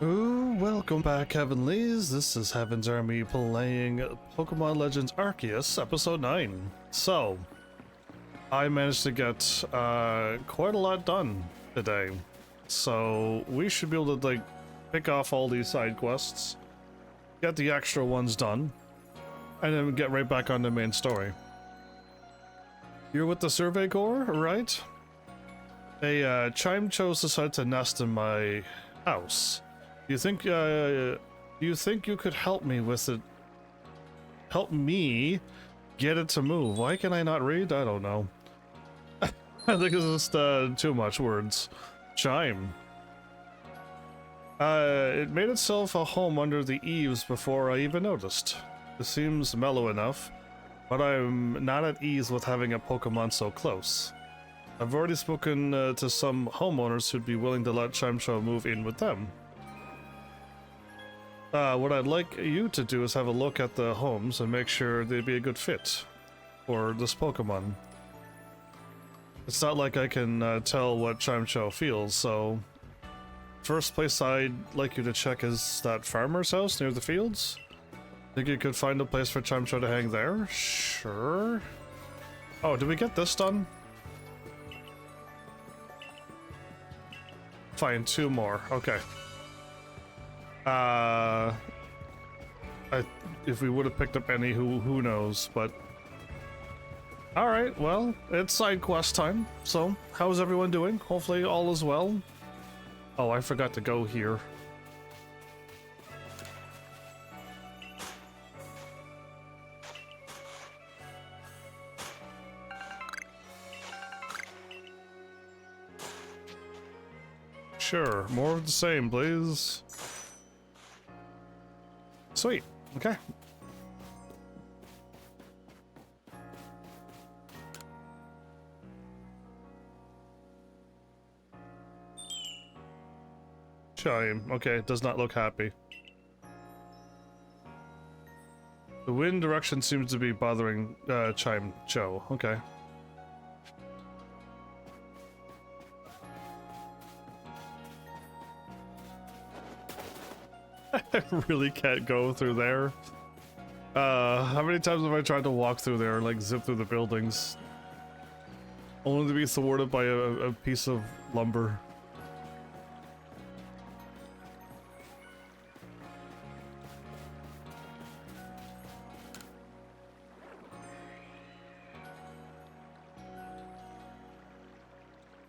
Ooh, welcome back, Heavenlies. This is Heavensarmy playing Pokemon Legends Arceus, Episode 9. So, I managed to get quite a lot done today. So, we should be able to, like, pick off all these side quests, get the extra ones done, and then get right back on the main story. You're with the Survey Corps, right? A Chimchos decided to nest in my house. Do you think you could help me with it? Help me get it to move. Why can I not read? I don't know. I think it's just too much words. Chime. It made itself a home under the eaves before I even noticed. It seems mellow enough, but I'm not at ease with having a Pokemon so close. I've already spoken to some homeowners who'd be willing to let Chimcho move in with them. What I'd like you to do is have a look at the homes and make sure they'd be a good fit for this Pokemon. It's not like I can tell what Chimcho feels, so... First place I'd like you to check is that farmer's house near the fields. Think you could find a place for Chimcho to hang there? Sure. Oh, did we get this done? Fine, 2 more. Okay. If we would have picked up any, who knows, but... Alright, well, it's side quest time, so how's everyone doing? Hopefully all is well. Oh, I forgot to go here. Sure, more of the same, please. Sweet, okay. Chime, okay, it does not look happy. The wind direction seems to be bothering Chime Joe, okay. I really can't go through there. How many times have I tried to walk through there, like zip through the buildings? Only to be thwarted by a piece of lumber.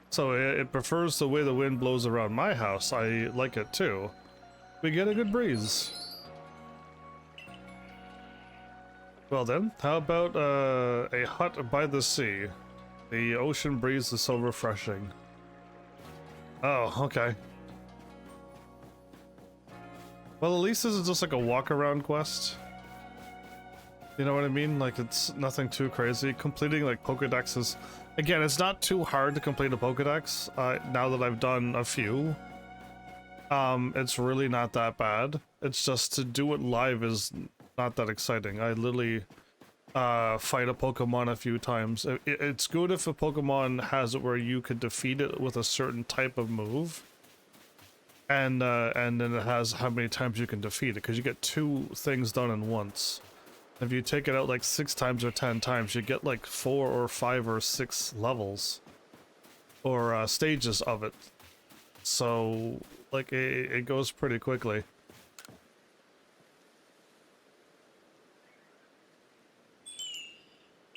So it prefers the way the wind blows around my house. I like it too. We get a good breeze. Well then, how about a hut by the sea? The ocean breeze is so refreshing. Oh, okay. Well, at least this is just like a walk-around quest. You know what I mean? Like, it's nothing too crazy. Completing, like, Pokedexes. Again, it's not too hard to complete a Pokedex, now that I've done a few. It's really not that bad. It's just to do it live is not that exciting. I literally fight a Pokemon a few times. It's good if a Pokemon has it where you could defeat it with a certain type of move. And then it has how many times you can defeat it, because you get 2 things done in once. If you take it out like 6 times or 10 times, you get like 4 or 5 or 6 levels. Or stages of it. So... like, it goes pretty quickly.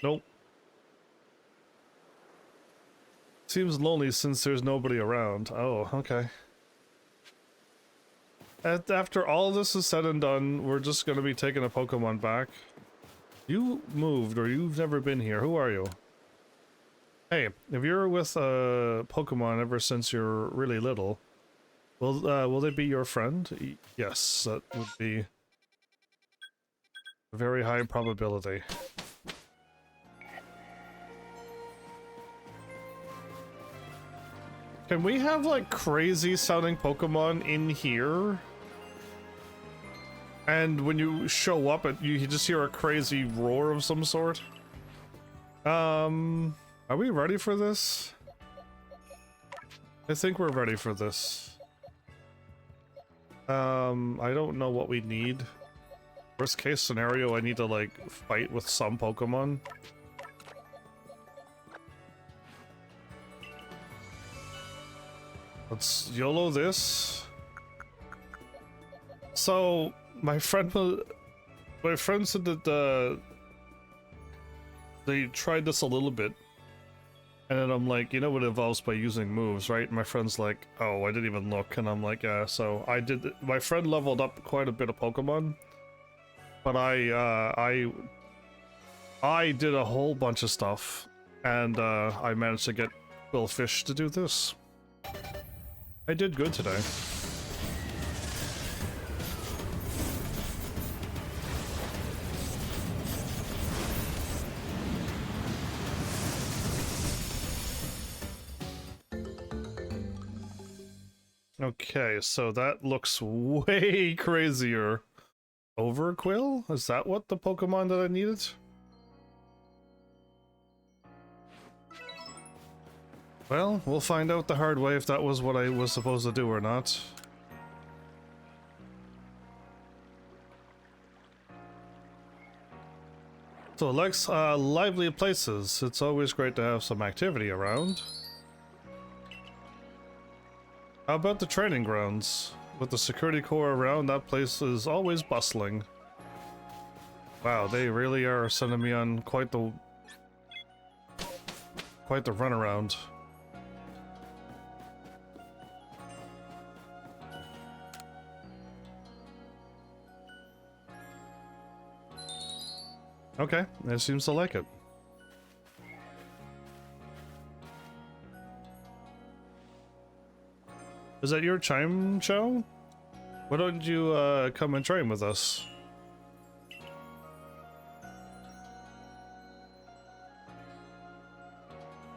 Nope. Seems lonely since there's nobody around. Oh, okay. After all this is said and done, we're just gonna be taking a Pokemon back. You moved, or you've never been here. Who are you? Hey, if you're with Pokemon ever since you're really little, will they be your friend? Yes, that would be a very high probability. Can we have, like, crazy sounding Pokemon in here? And when you show up, you just hear a crazy roar of some sort? Are we ready for this? I think we're ready for this. I don't know what we need. Worst case scenario, I need to like fight with some Pokemon. Let's YOLO this. So my friend said that they tried this a little bit, and then I'm like, you know, it evolves by using moves, right? And my friend's like, oh, I didn't even look, and I'm like, yeah. So I did. My friend leveled up quite a bit of Pokemon, but I did a whole bunch of stuff, and I managed to get Quillfish to do this. I did good today. Okay, so that looks way crazier. Overquill? Is that what the Pokemon that I needed? Well, we'll find out the hard way if that was what I was supposed to do or not. So, likes lively places. It's always great to have some activity around. How about the training grounds? With the security corps around, that place is always bustling. Wow, they really are sending me on quite the runaround. Okay, it seems to like it. Is that your chime show? Why don't you come and train with us?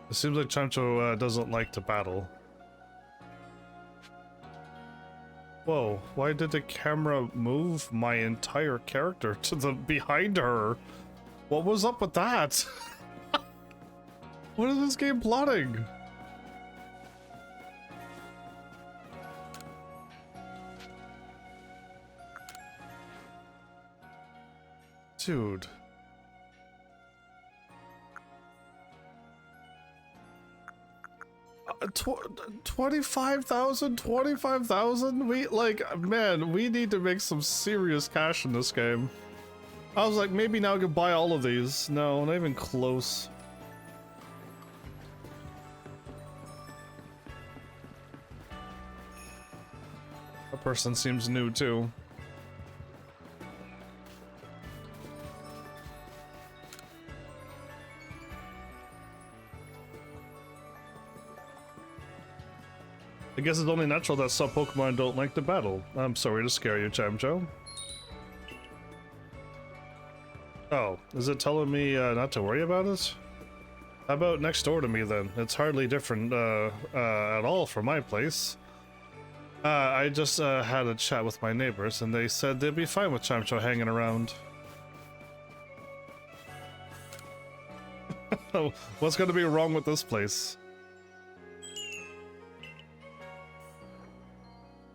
It seems like Chancho doesn't like to battle. Whoa, why did the camera move my entire character to the behind her? What was up with that? What is this game plotting? Dude. 25,000? We, like, man, we need to make some serious cash in this game. I was like, maybe now I could buy all of these. No, not even close. That person seems new, too. I guess it's only natural that some Pokemon don't like to battle. I'm sorry to scare you, Chamcho. Oh, is it telling me not to worry about it? How about next door to me then? It's hardly different at all from my place. I just had a chat with my neighbors and they said they'd be fine with Chamcho hanging around. What's gonna be wrong with this place?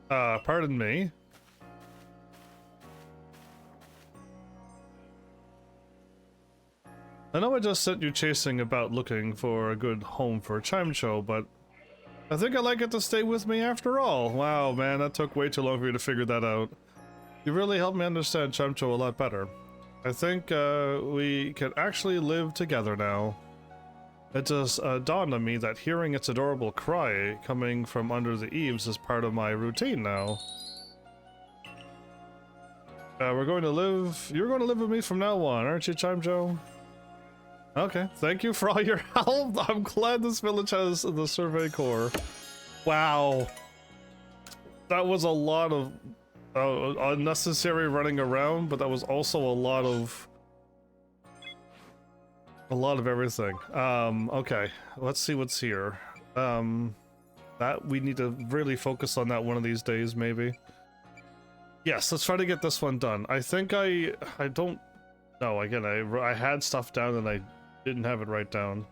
Pardon me. I know I just sent you chasing about looking for a good home for Chimcho, but I think I'd like it to stay with me after all. Wow, man, that took way too long for you to figure that out. You really helped me understand Chimcho a lot better. I think we can actually live together now. It just dawned on me that hearing its adorable cry coming from under the eaves is part of my routine now. You're going to live with me from now on, aren't you, Chimcho? Okay, thank you for all your help. I'm glad this village has the Survey Corps. Wow. That was a lot of unnecessary running around, but that was also a lot of everything. Okay, let's see what's here. That we need to really focus on that one of these days, maybe. Yes, let's try to get this one done. I think I don't know. Again, I had stuff down and I didn't have it right down.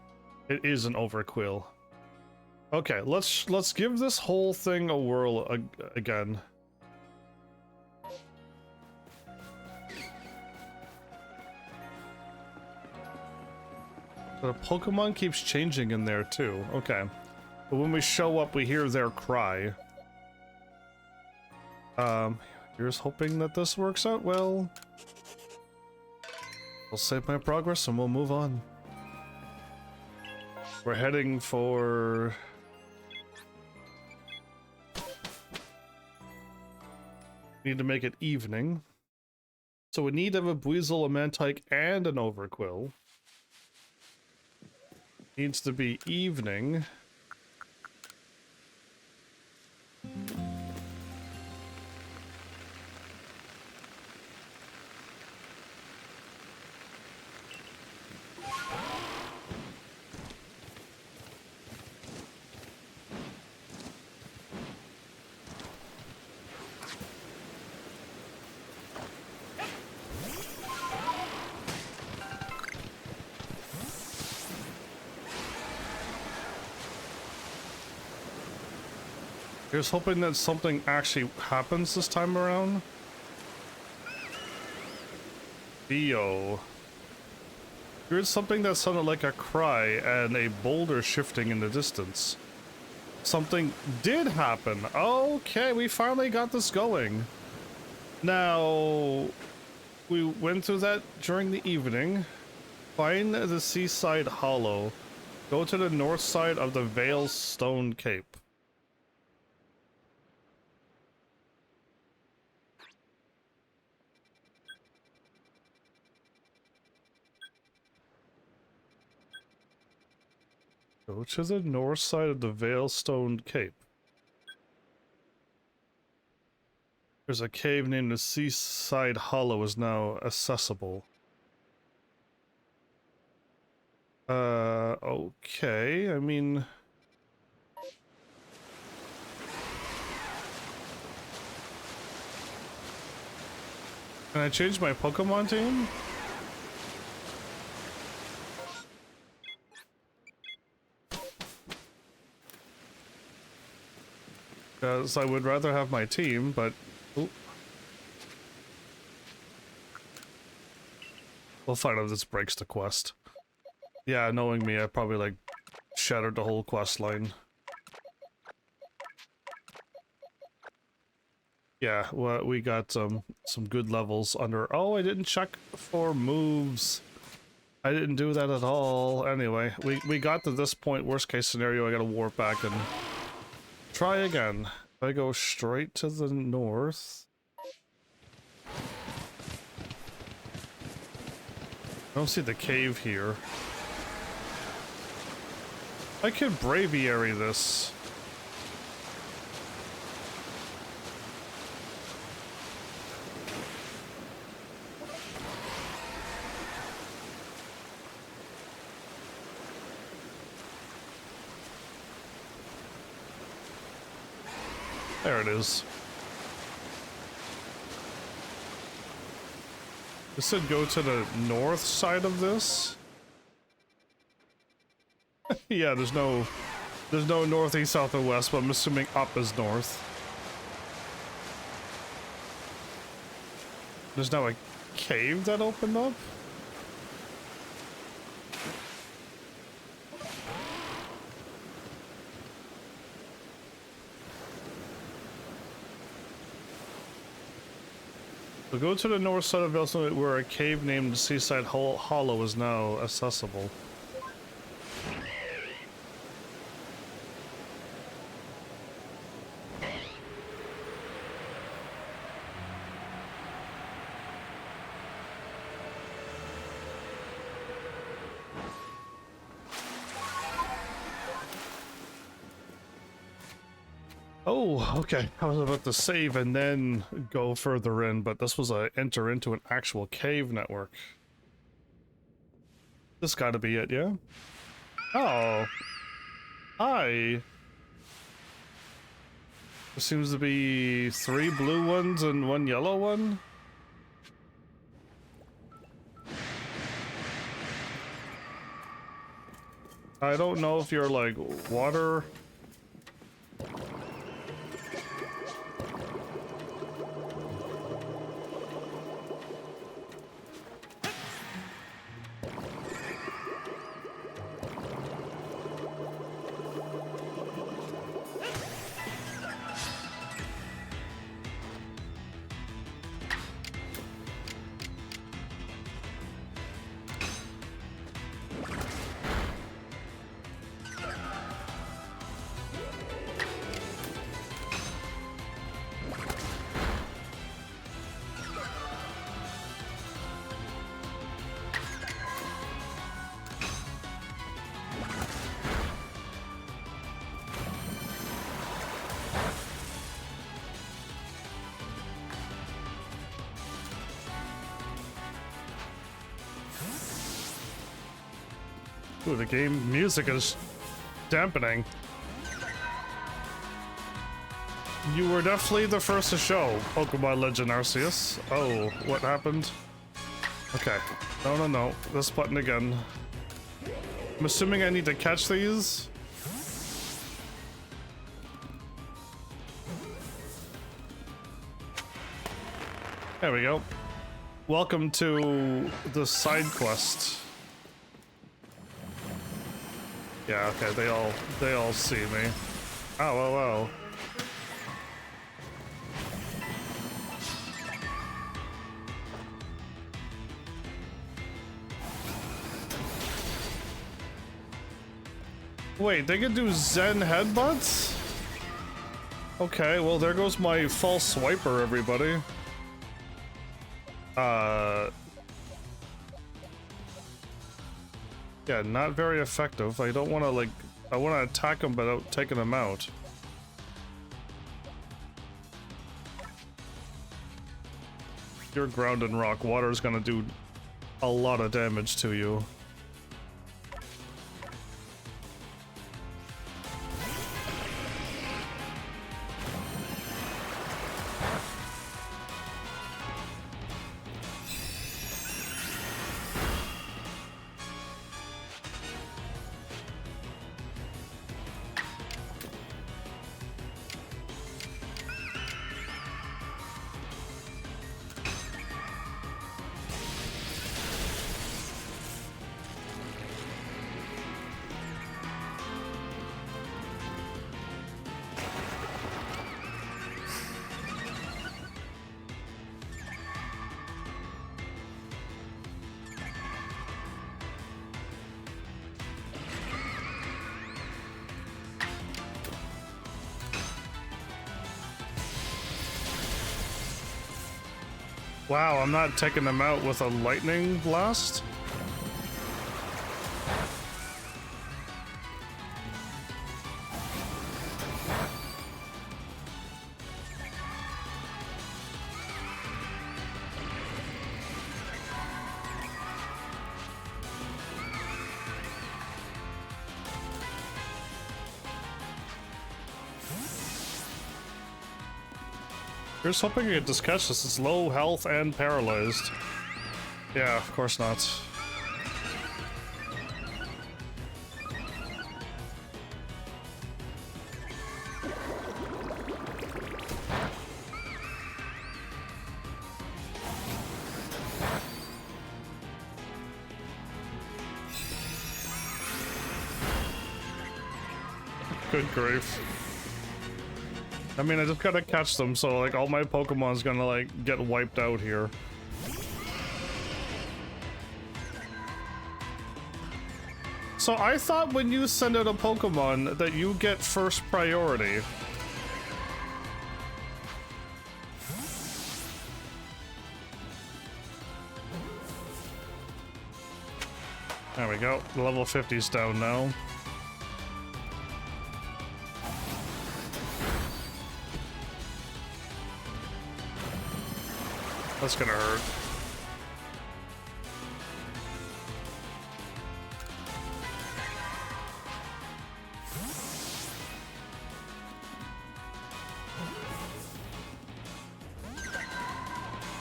It is an overquill. Okay, let's give this whole thing a whirl again. The Pokemon keeps changing in there too. Okay. But when we show up, we hear their cry. Here's hoping that this works out well. I'll save my progress and we'll move on. We're heading for... Need to make it evening. So we need to have a Buizel, a Mantike, and an Overquill. Needs to be evening. Here's hoping that something actually happens this time around. Theo. Here's something that sounded like a cry and a boulder shifting in the distance. Something did happen. Okay, we finally got this going. Now, we went through that during the evening. Find the seaside hollow. Go to the north side of the Vale Stone Cape. Go to the north side of the Veilstone Cape. There's a cave named the Seaside Hollow is now accessible. Okay, I mean... Can I change my Pokemon team? Because I would rather have my team, but... Ooh. We'll find out if this breaks the quest. Yeah, knowing me, I probably, like, shattered the whole quest line. Yeah, well, we got some good levels under... Oh, I didn't check for moves. I didn't do that at all. Anyway, we got to this point, worst case scenario, I gotta warp back and... Try again. If I go straight to the north. I don't see the cave here. I could Braviary this. There it is. This said go to the north side of this. Yeah, there's no north, east, south, or west, but I'm assuming up is north. There's now a cave that opened up? So go to the north side of Velson where a cave named Seaside Hollow is now accessible. Oh, okay. I was about to save and then go further in, but this was a enter into an actual cave network. This gotta be it, yeah? Oh. Hi. There seems to be 3 blue ones and 1 yellow one. I don't know if you're like water... Ooh, the game music is dampening. You were definitely the first to show Pokemon Legend Arceus. Oh, what happened? Okay. No, no, no. This button again. I'm assuming I need to catch these. There we go. Welcome to the side quest. Yeah, okay, they all see me. Oh, oh, oh. Wait, they can do Zen headbutts? Okay, well there goes my false swiper, everybody. Yeah, not very effective. I don't want to, like, I want to attack them without taking them out. You're ground and rock. Water's gonna do a lot of damage to you. Wow, I'm not taking them out with a lightning blast? Here's hoping you could just catch this. It's low health and paralyzed. Yeah, of course not. Good grief. I mean, I just gotta catch them, so like all my Pokemon's gonna like get wiped out here. So I thought when you send out a Pokemon that you get first priority. There we go. Level 50's down now. That's gonna hurt.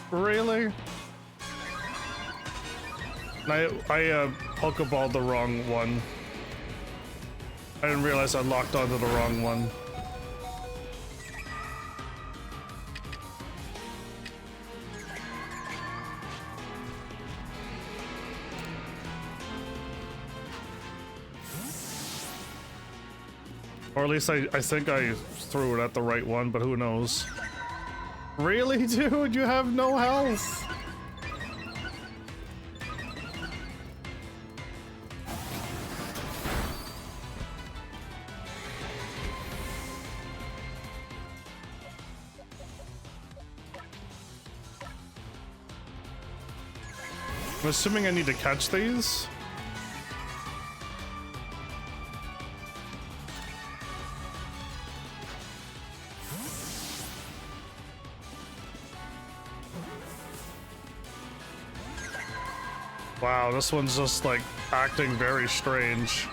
Really? I Pokéballed the wrong one. I didn't realize I locked onto the wrong one. Or at least I think I threw it at the right one, but who knows. Really, dude? You have no health! I'm assuming I need to catch these? Wow, this one's just like acting very strange.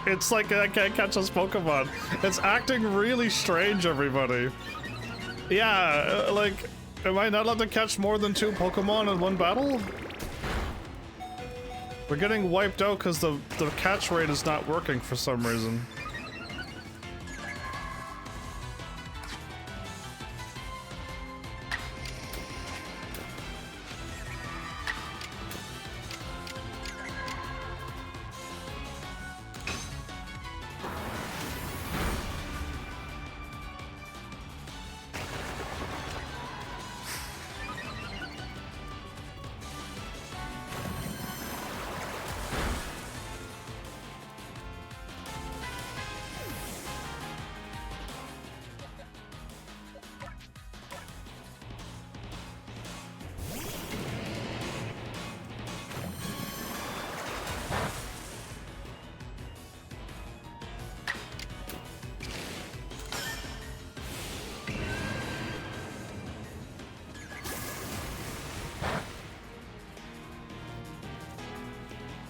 It's like I can't catch this Pokemon. It's acting really strange, everybody. Yeah, like, am I not allowed to catch more than 2 Pokemon in one battle? We're getting wiped out because the catch rate is not working for some reason.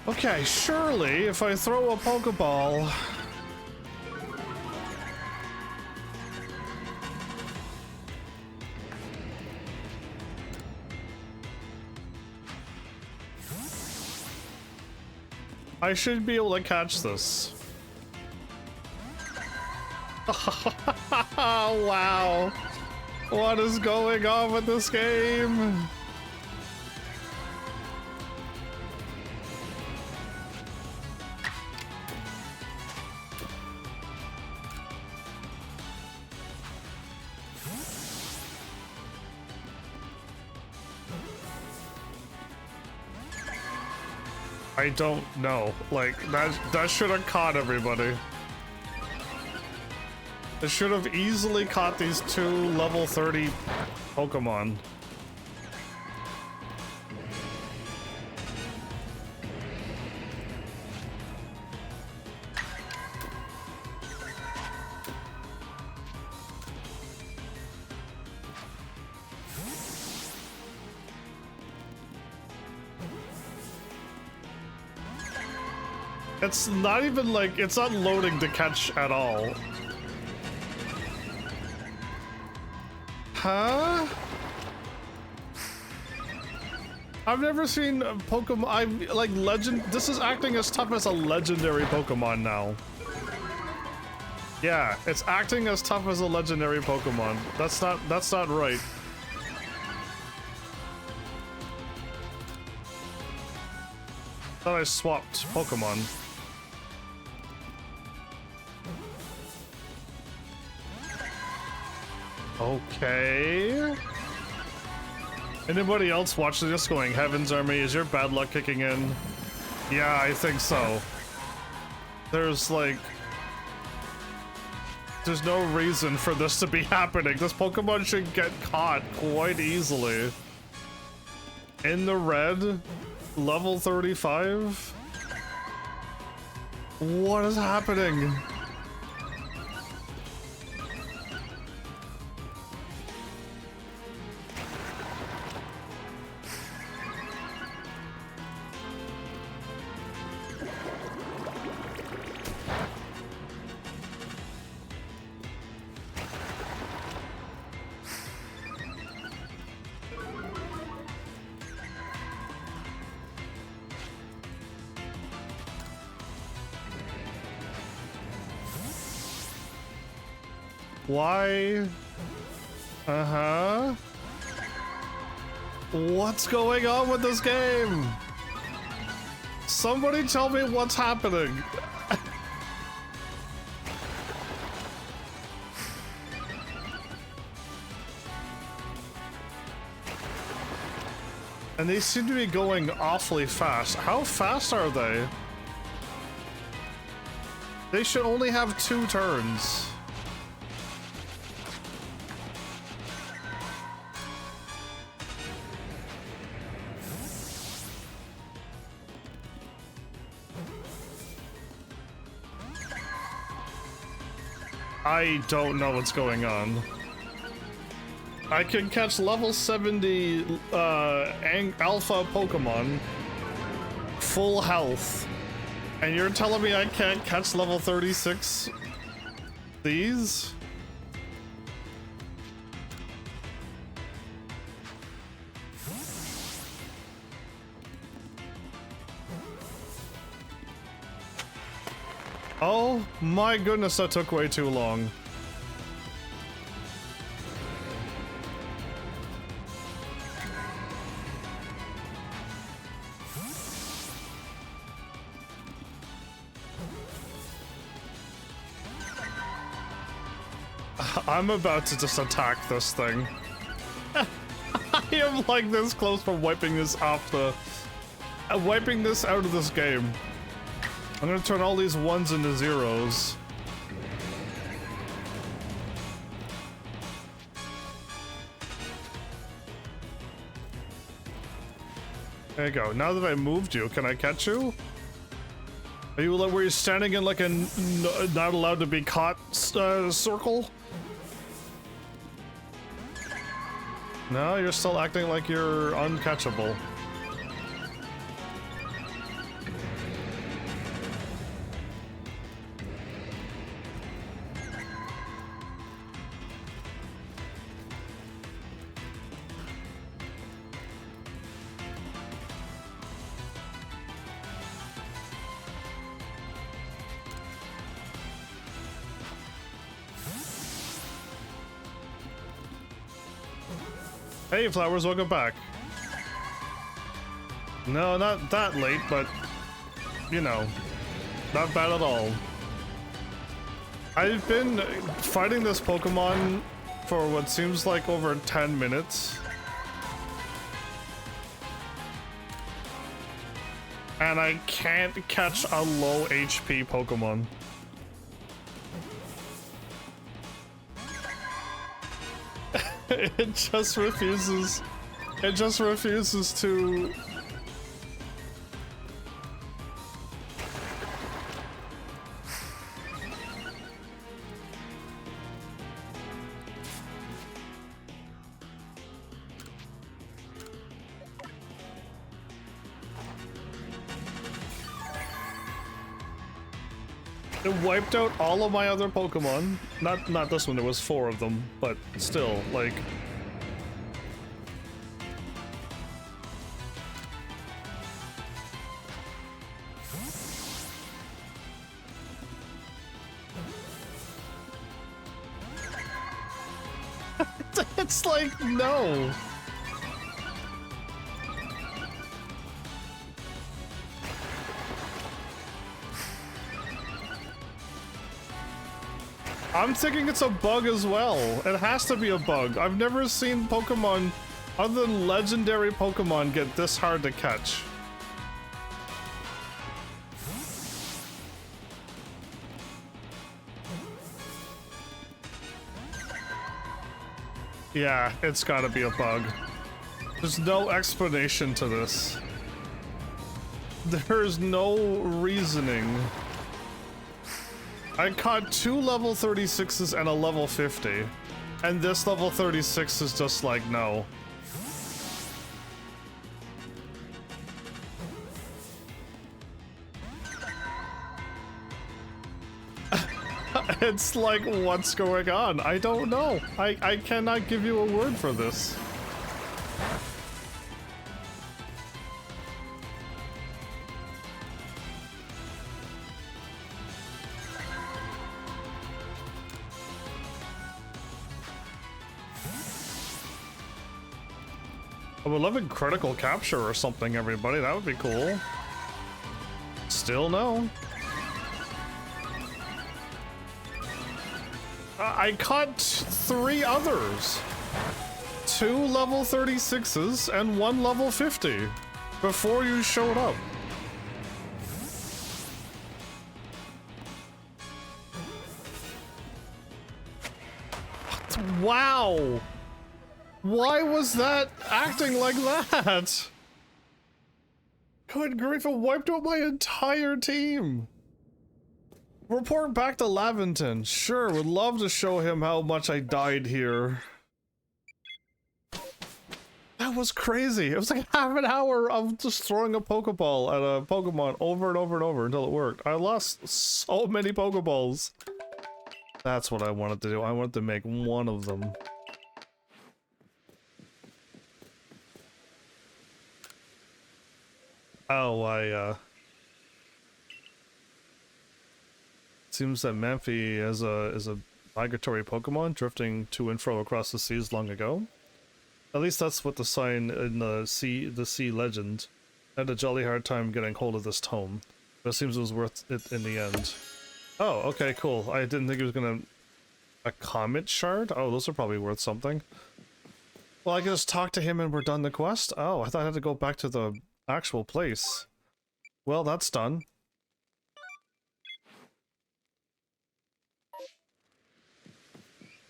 Okay, surely if I throw a Pokéball... I should be able to catch this. Wow. What is going on with this game? I don't know. Like, that should have caught everybody. It should have easily caught these 2 level 30 Pokemon. It's not even like, it's not loading to catch at all. Huh? I've never seen a Pokemon, like legend, this is acting as tough as a legendary Pokemon now. Yeah, it's acting as tough as a legendary Pokemon. That's not right. Thought I swapped Pokemon. Okay. Anybody else watching this going, Heavensarmy, is your bad luck kicking in? Yeah, I think so. There's like... There's no reason for this to be happening. This Pokemon should get caught quite easily. In the red, level 35? What is happening? Why? Uh-huh. What's going on with this game? Somebody tell me what's happening. And they seem to be going awfully fast. How fast are they? They should only have 2 turns. I don't know what's going on. I can catch level 70 alpha Pokemon full health, and you're telling me I can't catch level 36 these? Oh my goodness, that took way too long. I'm about to just attack this thing. I am like this close from wiping this off the... wiping this out of this game. I'm gonna turn all these ones into zeros. There you go. Now that I moved you, can I catch you? Are you like where you're standing in like a not allowed to be caught circle? No, you're still acting like you're uncatchable. Hey Flowers, welcome back. No, not that late, but, you know, not bad at all. I've been fighting this Pokemon for what seems like over 10 minutes. And I can't catch a low HP Pokemon. It just refuses. It just refuses to. It wiped out all of my other Pokemon. Not this one, there was 4 of them, but still, like... It's like, no! I'm thinking it's a bug as well. It has to be a bug. I've never seen Pokemon, other than legendary Pokemon, get this hard to catch. Yeah, it's gotta be a bug. There's no explanation to this. There's no reasoning. I caught 2 level 36s and a level 50. And this level 36 is just like, no. It's like, what's going on? I don't know. I cannot give you a word for this. I would love a critical capture or something, everybody. That would be cool. Still no. I caught 3 others. 2 level 36s and 1 level 50 before you showed up. Wow. Why was that acting like that? Good grief, it wiped out my entire team. Report back to Lavington. Sure, would love to show him how much I died here. That was crazy. It was like half an hour of just throwing a Pokeball at a Pokemon over and over and over until it worked. I lost so many Pokeballs. That's what I wanted to do. I wanted to make one of them. Oh, seems that Manphy is a migratory Pokemon drifting to and fro across the seas long ago. At least that's what the sign in the sea legend. I had a jolly hard time getting hold of this tome, but it seems it was worth it in the end. Oh, okay, cool. I didn't think it was gonna... A comet shard? Oh, those are probably worth something. Well, I can just talk to him and we're done the quest? Oh, I thought I had to go back to the actual place. Well, that's done.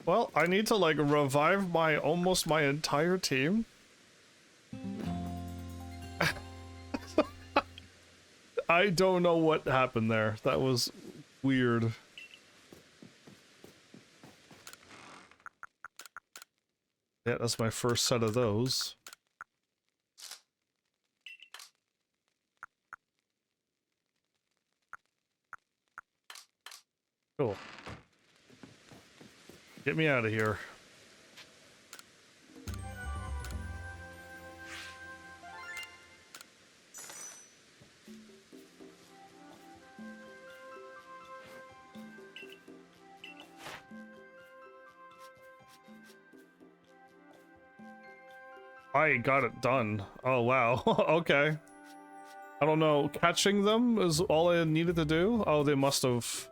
Well, I need to, like, revive almost my entire team. I don't know what happened there. That was weird. Yeah, that's my first set of those. Cool. Get me out of here. I got it done. Oh, wow. Okay. I don't know. Catching them is all I needed to do? Oh, they must have...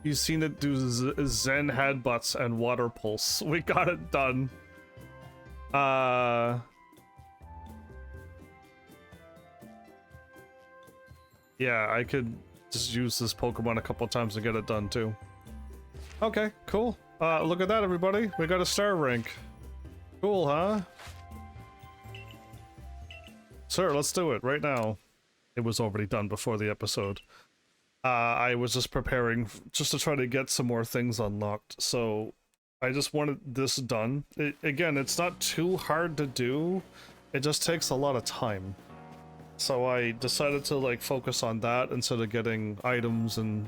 You've seen it do Zen headbutts and water pulse. We got it done. Yeah, I could just use this Pokemon a couple times to get it done too. Okay, cool. Look at that, everybody. We got a star rank. Cool, huh? Sir, let's do it right now. It was already done before the episode. I was just preparing just to try to get some more things unlocked, so I just wanted this done. Again, it's not too hard to do, it just takes a lot of time. So I decided to like focus on that instead of getting items and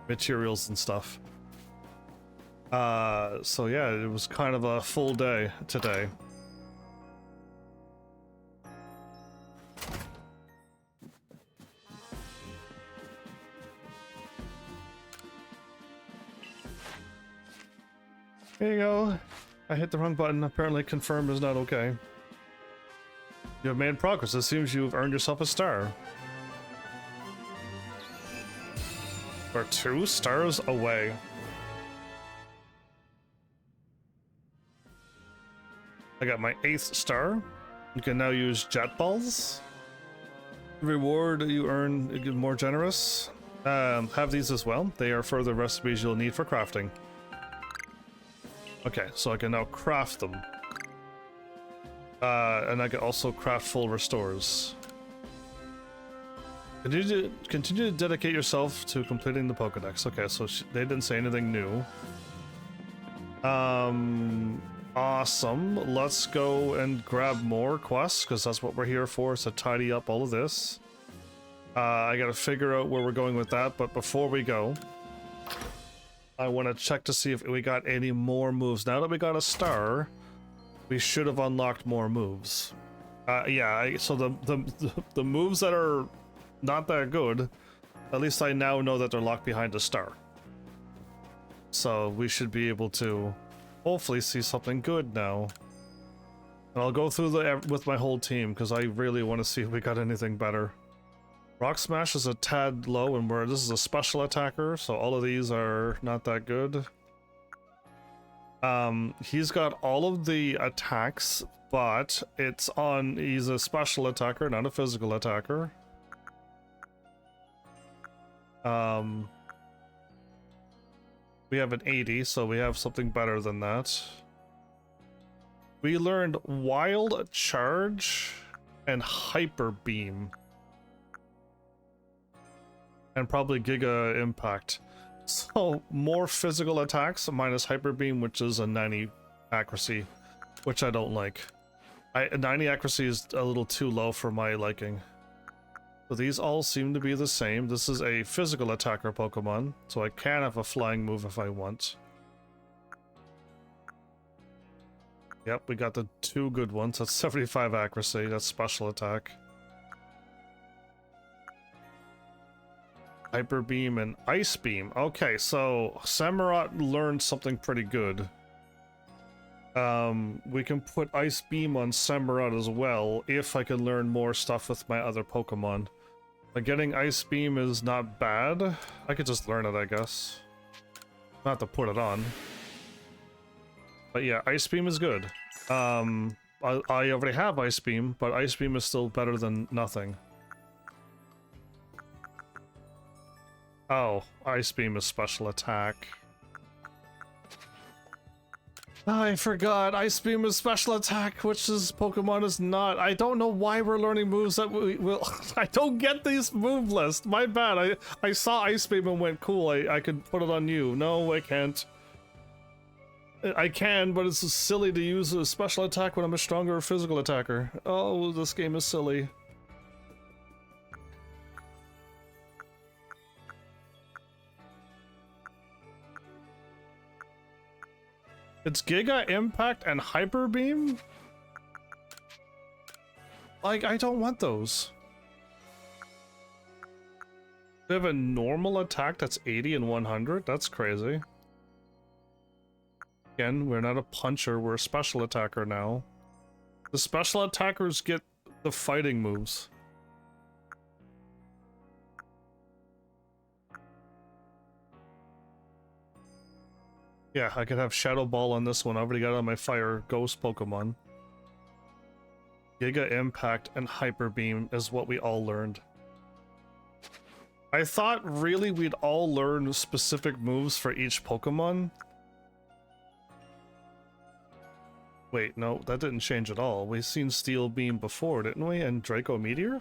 materials and stuff. So yeah, it was kind of a full day today. There you go. I hit the wrong button. Apparently confirm is not okay. You have made progress. It seems you've earned yourself a star. We're 2 stars away. I got my 8th star. You can now use jet balls. The reward you earn is more generous. Have these as well. They are further recipes you'll need for crafting. Okay, so I can now craft them. And I can also craft full restores. Continue to dedicate yourself to completing the Pokédex. Okay, so they didn't say anything new. Awesome. Let's go and grab more quests, because that's what we're here for, is to tidy up all of this. I gotta figure out where we're going with that, but before we go, I want to check to see if we got any more moves. Now that we got a star, we should have unlocked more moves. Yeah, so the moves that are not that good, at least I now know that they're locked behind a star. So we should be able to hopefully see something good now. And I'll go through with my whole team, because I really want to see if we got anything better. Rock Smash is a tad low, and this is a special attacker, so all of these are not that good. He's got all of the attacks, but he's a special attacker, not a physical attacker. We have an 80, so we have something better than that. We learned Wild Charge and Hyper Beam. And probably Giga Impact. So more physical attacks minus Hyper Beam, which is a 90 accuracy, which I don't like. 90 accuracy is a little too low for my liking. So these all seem to be the same. This is a physical attacker Pokemon, so I can have a flying move if I want. Yep, we got the two good ones. That's 75 accuracy. That's special attack. Hyper Beam and Ice Beam. Okay, so Samurott learned something pretty good. We can put Ice Beam on Samurott as well if I can learn more stuff with my other Pokemon. But getting Ice Beam is not bad. I could just learn it, I guess. Not to put it on. But yeah, Ice Beam is good. I already have Ice Beam, but Ice Beam is still better than nothing. Oh, Ice Beam is special attack. I forgot, Ice Beam is special attack, which this Pokemon is not. I don't know why we're learning moves that we will. I don't get these move lists. My bad. I saw Ice Beam and went, cool, I could put it on you. No, I can't. I can, but it's silly to use a special attack when I'm a stronger physical attacker. Oh, this game is silly. It's Giga Impact and Hyper Beam? Like, I don't want those. We have a normal attack that's 80 and 100? That's crazy. Again, we're not a puncher, we're a special attacker now. The special attackers get the fighting moves. Yeah, I could have Shadow Ball on this one. I already got it on my Fire Ghost Pokemon. Giga Impact and Hyper Beam is what we all learned. I thought really we'd all learn specific moves for each Pokemon. Wait, no, that didn't change at all. We've seen Steel Beam before, didn't we? And Draco Meteor?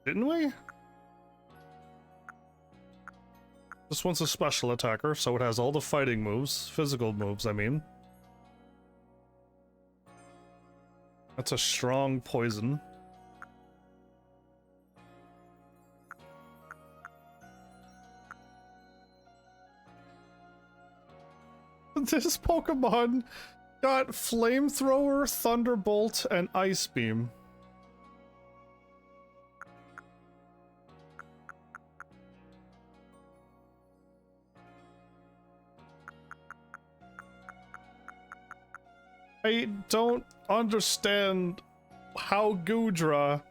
Didn't we? This one's a special attacker, so it has all the fighting moves. Physical moves, I mean. That's a strong poison. This Pokemon got Flamethrower, Thunderbolt, and Ice Beam. I don't understand how Goodra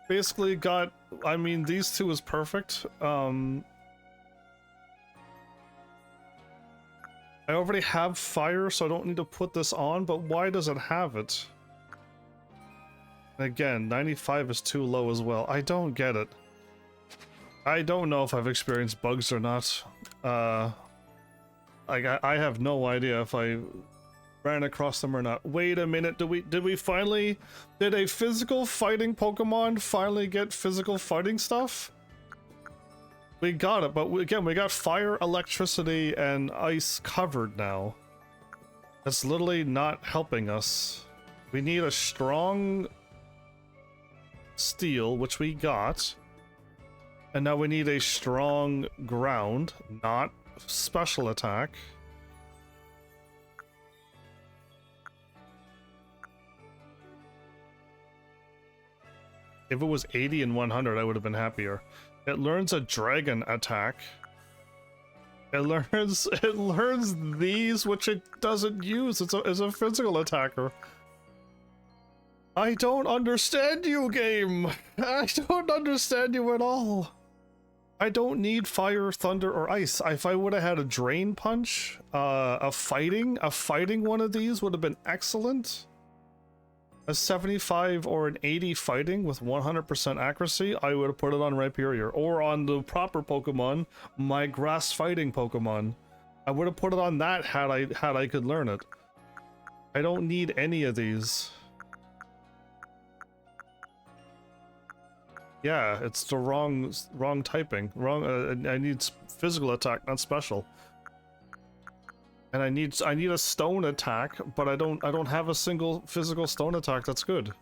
basically got... I mean, these two is perfect. I already have fire, so I don't need to put this on, but why does it have it? Again, 95 is too low as well. I don't get it. I don't know if I've experienced bugs or not. Like, I have no idea if I ran across them or not. Wait a minute, did we finally... Did a physical fighting Pokemon finally get physical fighting stuff? We got it, but again, we got fire, electricity, and ice covered now. That's literally not helping us. We need a strong steel, which we got. And now we need a strong ground, not special attack. If it was 80 and 100, I would have been happier. It learns a dragon attack. It learns these, which it doesn't use. It's a physical attacker. I don't understand you, game. I don't understand you at all. I don't need fire, thunder, or ice. If I would have had a drain punch, a fighting one of these would have been excellent. A 75 or an 80 fighting with 100% accuracy, I would have put it on Rhyperior. Or on the proper Pokemon, my grass fighting Pokemon. I would have put it on that had I could learn it. I don't need any of these. Yeah, it's the wrong typing. I need physical attack, not special. And I need a stone attack, but I don't have a single physical stone attack that's good.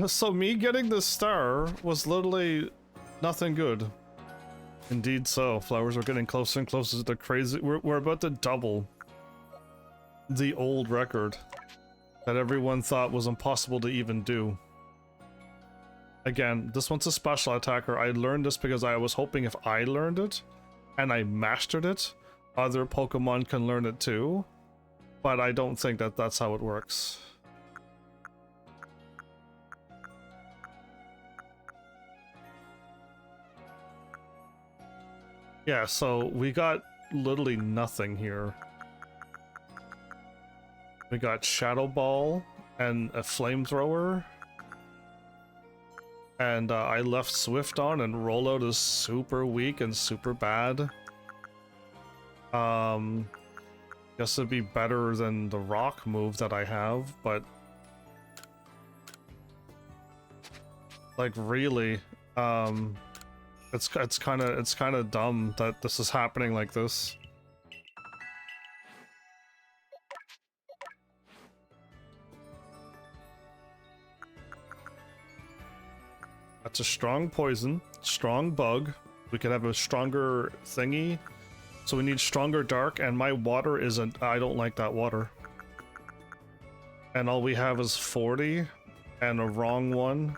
So me getting this star was literally nothing good. Indeed so. Flowers are getting closer and closer to the crazy. We're about to double the old record that everyone thought was impossible to even do. Again, this one's a special attacker. I learned this because I was hoping if I learned it and I mastered it, other Pokemon can learn it too. But I don't think that that's how it works. Yeah, so we got literally nothing here. We got Shadow Ball and a Flamethrower. And I left Swift on, and Rollout is super weak and super bad. Guess it'd be better than the Rock move that I have, but like really, it's kind of dumb that this is happening like this. That's a strong poison, strong bug. We could have a stronger thingy. So we need stronger dark, and my water isn't. I don't like that water. And all we have is 40 and a wrong one.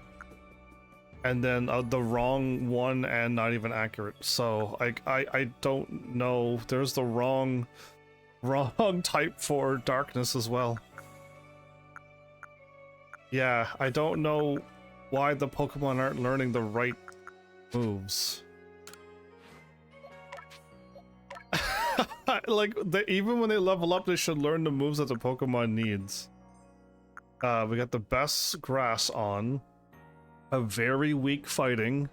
And then the wrong one and not even accurate. So I don't know. There's the wrong type for darkness as well. Yeah, I don't know why the Pokemon aren't learning the right moves. Like, even when they level up, they should learn the moves that the Pokemon needs. We got the best grass on. A very weak fighting.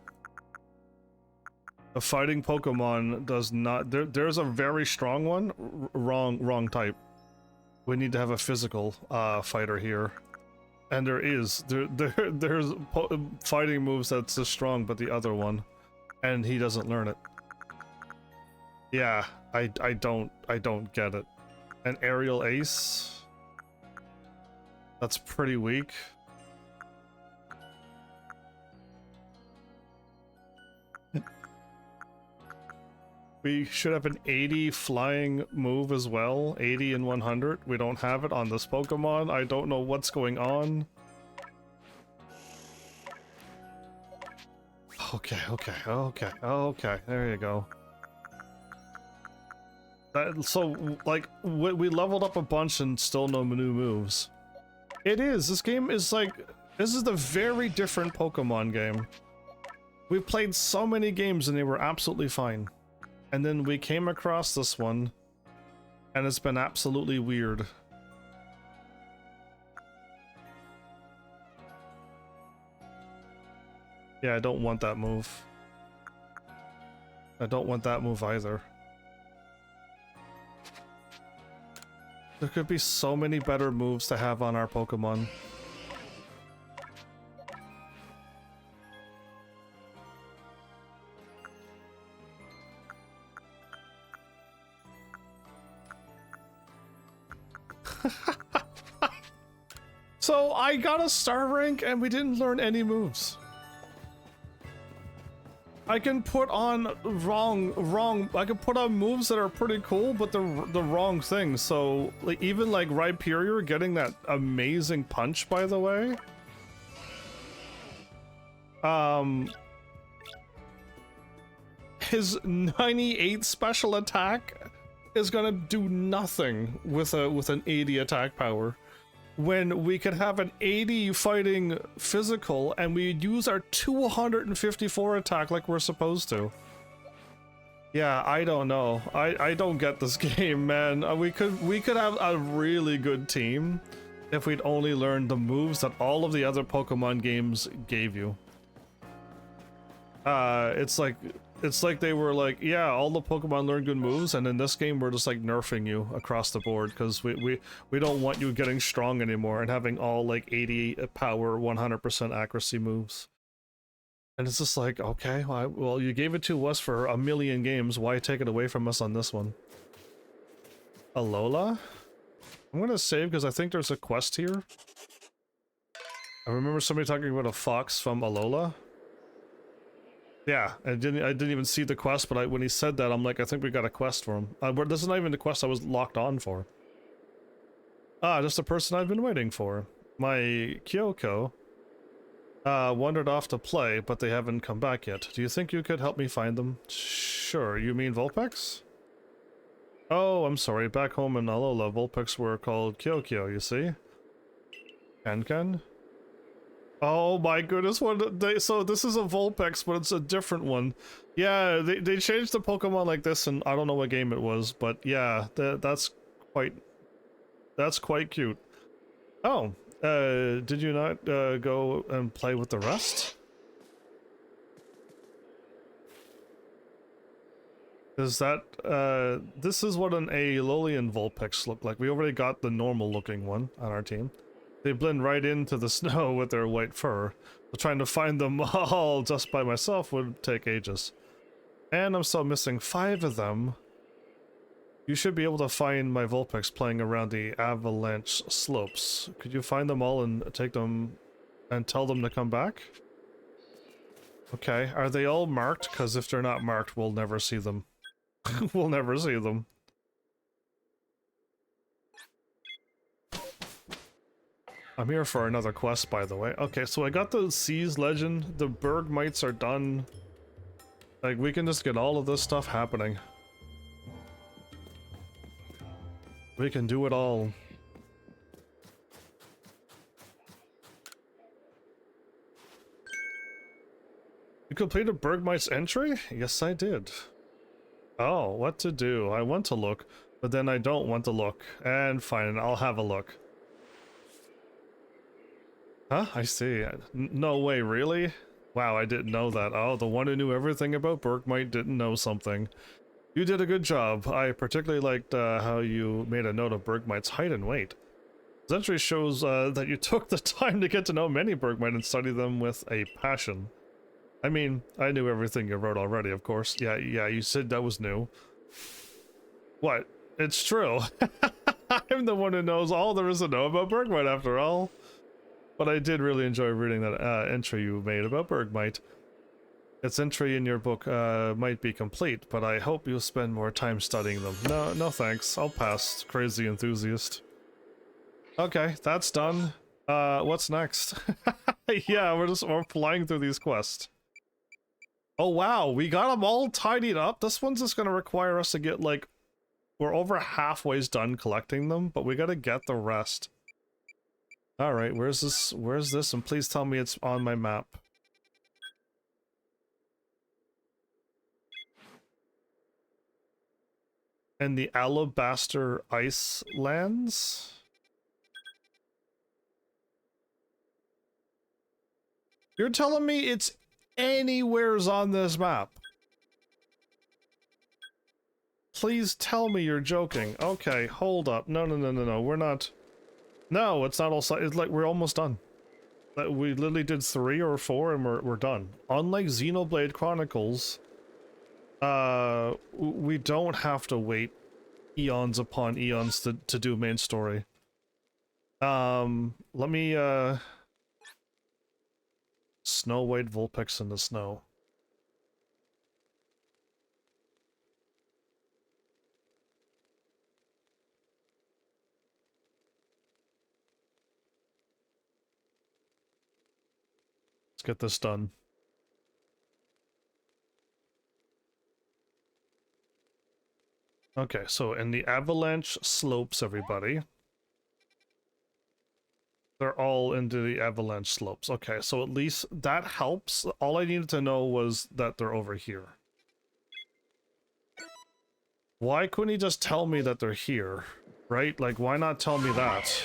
A fighting Pokemon does not... There's a very strong one. Wrong type. We need to have a physical fighter here. And there's fighting moves that's as strong, but the other one, and he doesn't learn it. Yeah, I don't get it. An aerial ace, that's pretty weak. We should have an 80 flying move as well. 80 and 100. We don't have it on this Pokemon. I don't know what's going on. Okay. There you go. So, like, we leveled up a bunch and still no new moves. It is. This game is like... This is the very different Pokemon game. We've played so many games and they were absolutely fine. And then we came across this one, and it's been absolutely weird. Yeah, I don't want that move. I don't want that move either. There could be so many better moves to have on our Pokemon. So I got a star rank and we didn't learn any moves. I can put on I can put on moves that are pretty cool, but the wrong things. So like even like Rhyperior getting that amazing punch, by the way. His 98 special attack is gonna do nothing with an 80 attack power. When we could have an 80 fighting physical and we use our 254 attack like we're supposed to. Yeah, I don't know. I don't get this game, man. We could have a really good team if we'd only learned the moves that all of the other Pokemon games gave you. It's like It's like they were like, yeah, all the Pokemon learn good moves, and in this game we're just like nerfing you across the board because we don't want you getting strong anymore and having all like 80 power, 100% accuracy moves. And it's just like, okay, well, you gave it to us for a million games. Why take it away from us on this one? Alola? I'm gonna save because I think there's a quest here. I remember somebody talking about a fox from Alola. Yeah, I didn't even see the quest, but when he said that, I'm like, I think we got a quest for him. This is not even the quest I was locked on for. Ah, just the person I've been waiting for. My Kyoko wandered off to play, but they haven't come back yet. Do you think you could help me find them? Sure, you mean Vulpix? Oh, I'm sorry, back home in Alola, Vulpix were called Kyokyo, you see? Kankan? Oh my goodness, so this is a Vulpix, but it's a different one. Yeah, they changed the Pokemon like this, and I don't know what game it was, but yeah, that's quite cute. Oh, did you not go and play with the rest? Is that, this is what an Aeolian Vulpix look like. We already got the normal looking one on our team. They blend right into the snow with their white fur. So trying to find them all just by myself would take ages. And I'm still missing 5 of them. You should be able to find my Vulpix playing around the avalanche slopes. Could you find them all and take them and tell them to come back? Okay, are they all marked? Because if they're not marked, we'll never see them. We'll never see them. I'm here for another quest, by the way. Okay, so I got the Seas Legend. The Bergmites are done. Like, we can just get all of this stuff happening. We can do it all. You completed Bergmite's entry? Yes, I did. Oh, what to do? I want to look, but then I don't want to look. And fine, I'll have a look. Huh? I see. No way, really? Wow, I didn't know that. Oh, the one who knew everything about Bergmite didn't know something. You did a good job. I particularly liked how you made a note of Bergmite's height and weight. This entry shows that you took the time to get to know many Bergmite and study them with a passion. I mean, I knew everything you wrote already, of course. Yeah, you said that was new. What? It's true. I'm the one who knows all there is to know about Bergmite, after all. But I did really enjoy reading that entry you made about Bergmite. Its entry in your book might be complete, but I hope you'll spend more time studying them. No thanks. I'll pass, crazy enthusiast. Okay, that's done. What's next? Yeah, we're flying through these quests. Oh wow, we got them all tidied up. This one's just gonna require us to get like, we're over halfway done collecting them, but we gotta get the rest. Alright, where's this? Where's this? And please tell me it's on my map. And the Alabaster Ice Lands? You're telling me it's anywheres on this map? Please tell me you're joking. Okay, hold up. No, we're not... No, it's not all... It's like, we're almost done. We literally did 3 or 4 and we're done. Unlike Xenoblade Chronicles, we don't have to wait eons upon eons to do main story. Let me, Snow White Vulpix in the snow. Let's get this done. Okay, so in the avalanche slopes, everybody. They're all into the avalanche slopes. Okay, so at least that helps. All I needed to know was that they're over here. Why couldn't he just tell me that they're here? Right? Like, why not tell me that?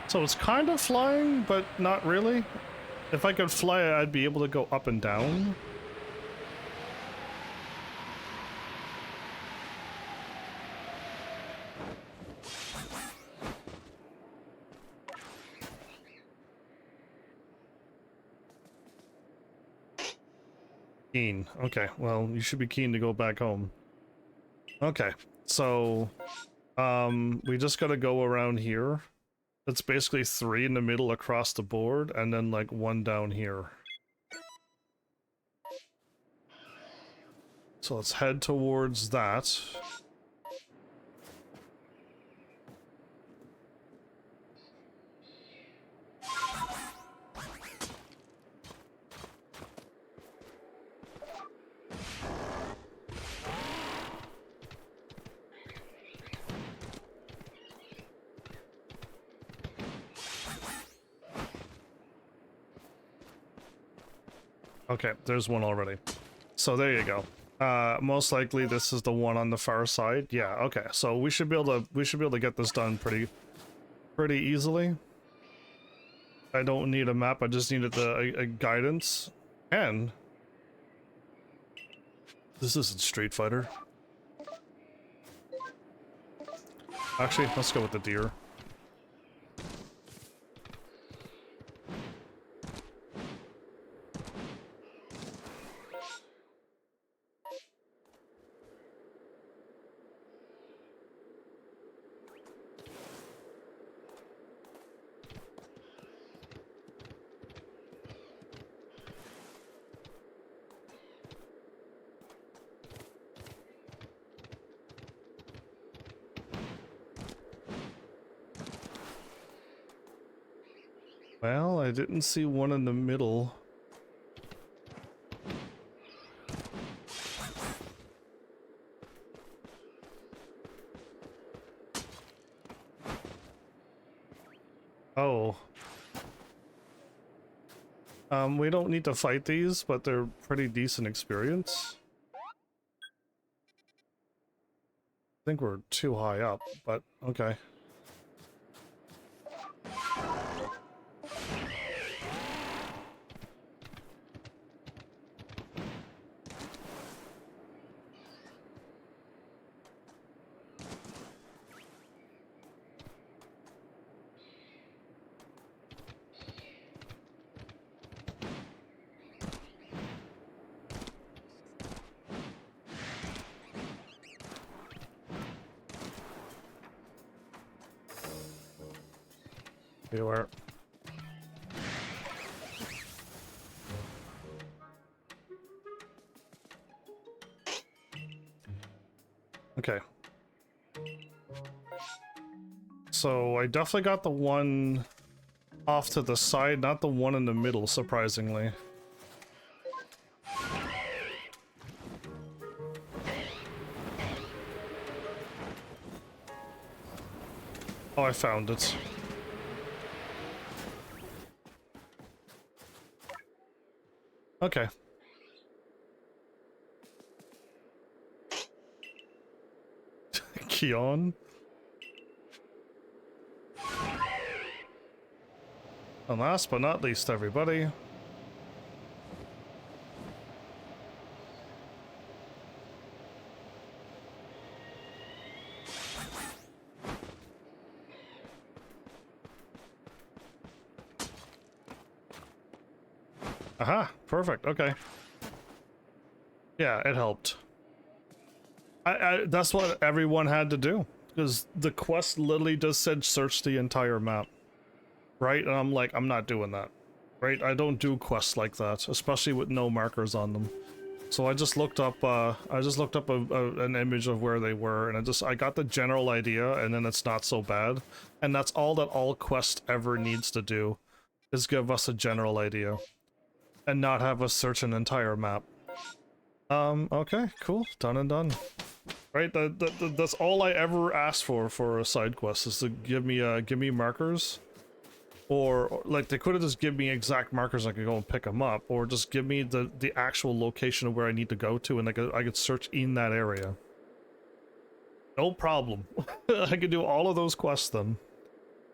So it's kind of flying, but not really. If I could fly, I'd be able to go up and down. Keen. Okay, well, you should be keen to go back home. Okay, so we just gotta go around here. It's basically 3 in the middle across the board, and then like 1 down here. So let's head towards that. Okay, there's one already. So there you go. Most likely this is the one on the far side. Yeah, okay. So we should be able to get this done pretty easily. I don't need a map, I just needed a guidance. And this isn't Street Fighter. Actually, let's go with the deer. Well, I didn't see one in the middle. Oh. We don't need to fight these, but they're pretty decent experience. I think we're too high up, but okay. Beware. Okay. So I definitely got the one off to the side, not the one in the middle, surprisingly. Oh, I found it. Okay. Keon. And last but not least, everybody. Aha, perfect, okay. Yeah, it helped. That's what everyone had to do, because the quest literally just said search the entire map. Right? And I'm like, I'm not doing that. Right? I don't do quests like that, especially with no markers on them. So I just looked up an image of where they were, and I got the general idea, and then it's not so bad. And that's all that all quest ever needs to do, is give us a general idea. And not have us search an entire map. Okay, cool. Done and done. Right, that's all I ever asked for a side quest, is to give me markers. Or like, they could have just given me exact markers, I could go and pick them up, or just give me the actual location of where I need to go to, and I could search in that area. No problem. I could do all of those quests then.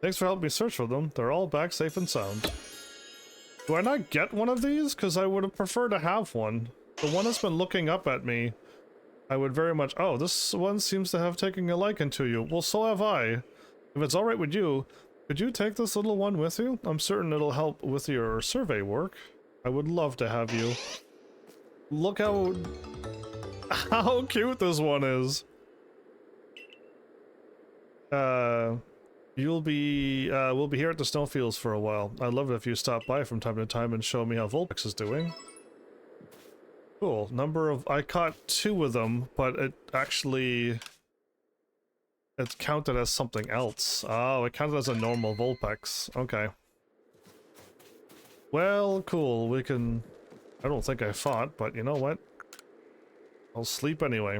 Thanks for helping me search for them. They're all back safe and sound. Do I not get one of these? Because I would have preferred to have one. The one that's been looking up at me, I would very much... Oh, this one seems to have taken a liking to you. Well, so have I. If it's alright with you, could you take this little one with you? I'm certain it'll help with your survey work. I would love to have you. Look how cute this one is. We'll be here at the snowfields for a while. I'd love it if you stop by from time to time and show me how Vulpix is doing. Cool. I caught 2 of them, but it counted as something else. Oh, it counted as a normal Vulpix. Okay. Well, cool. I don't think I fought, but you know what? I'll sleep anyway.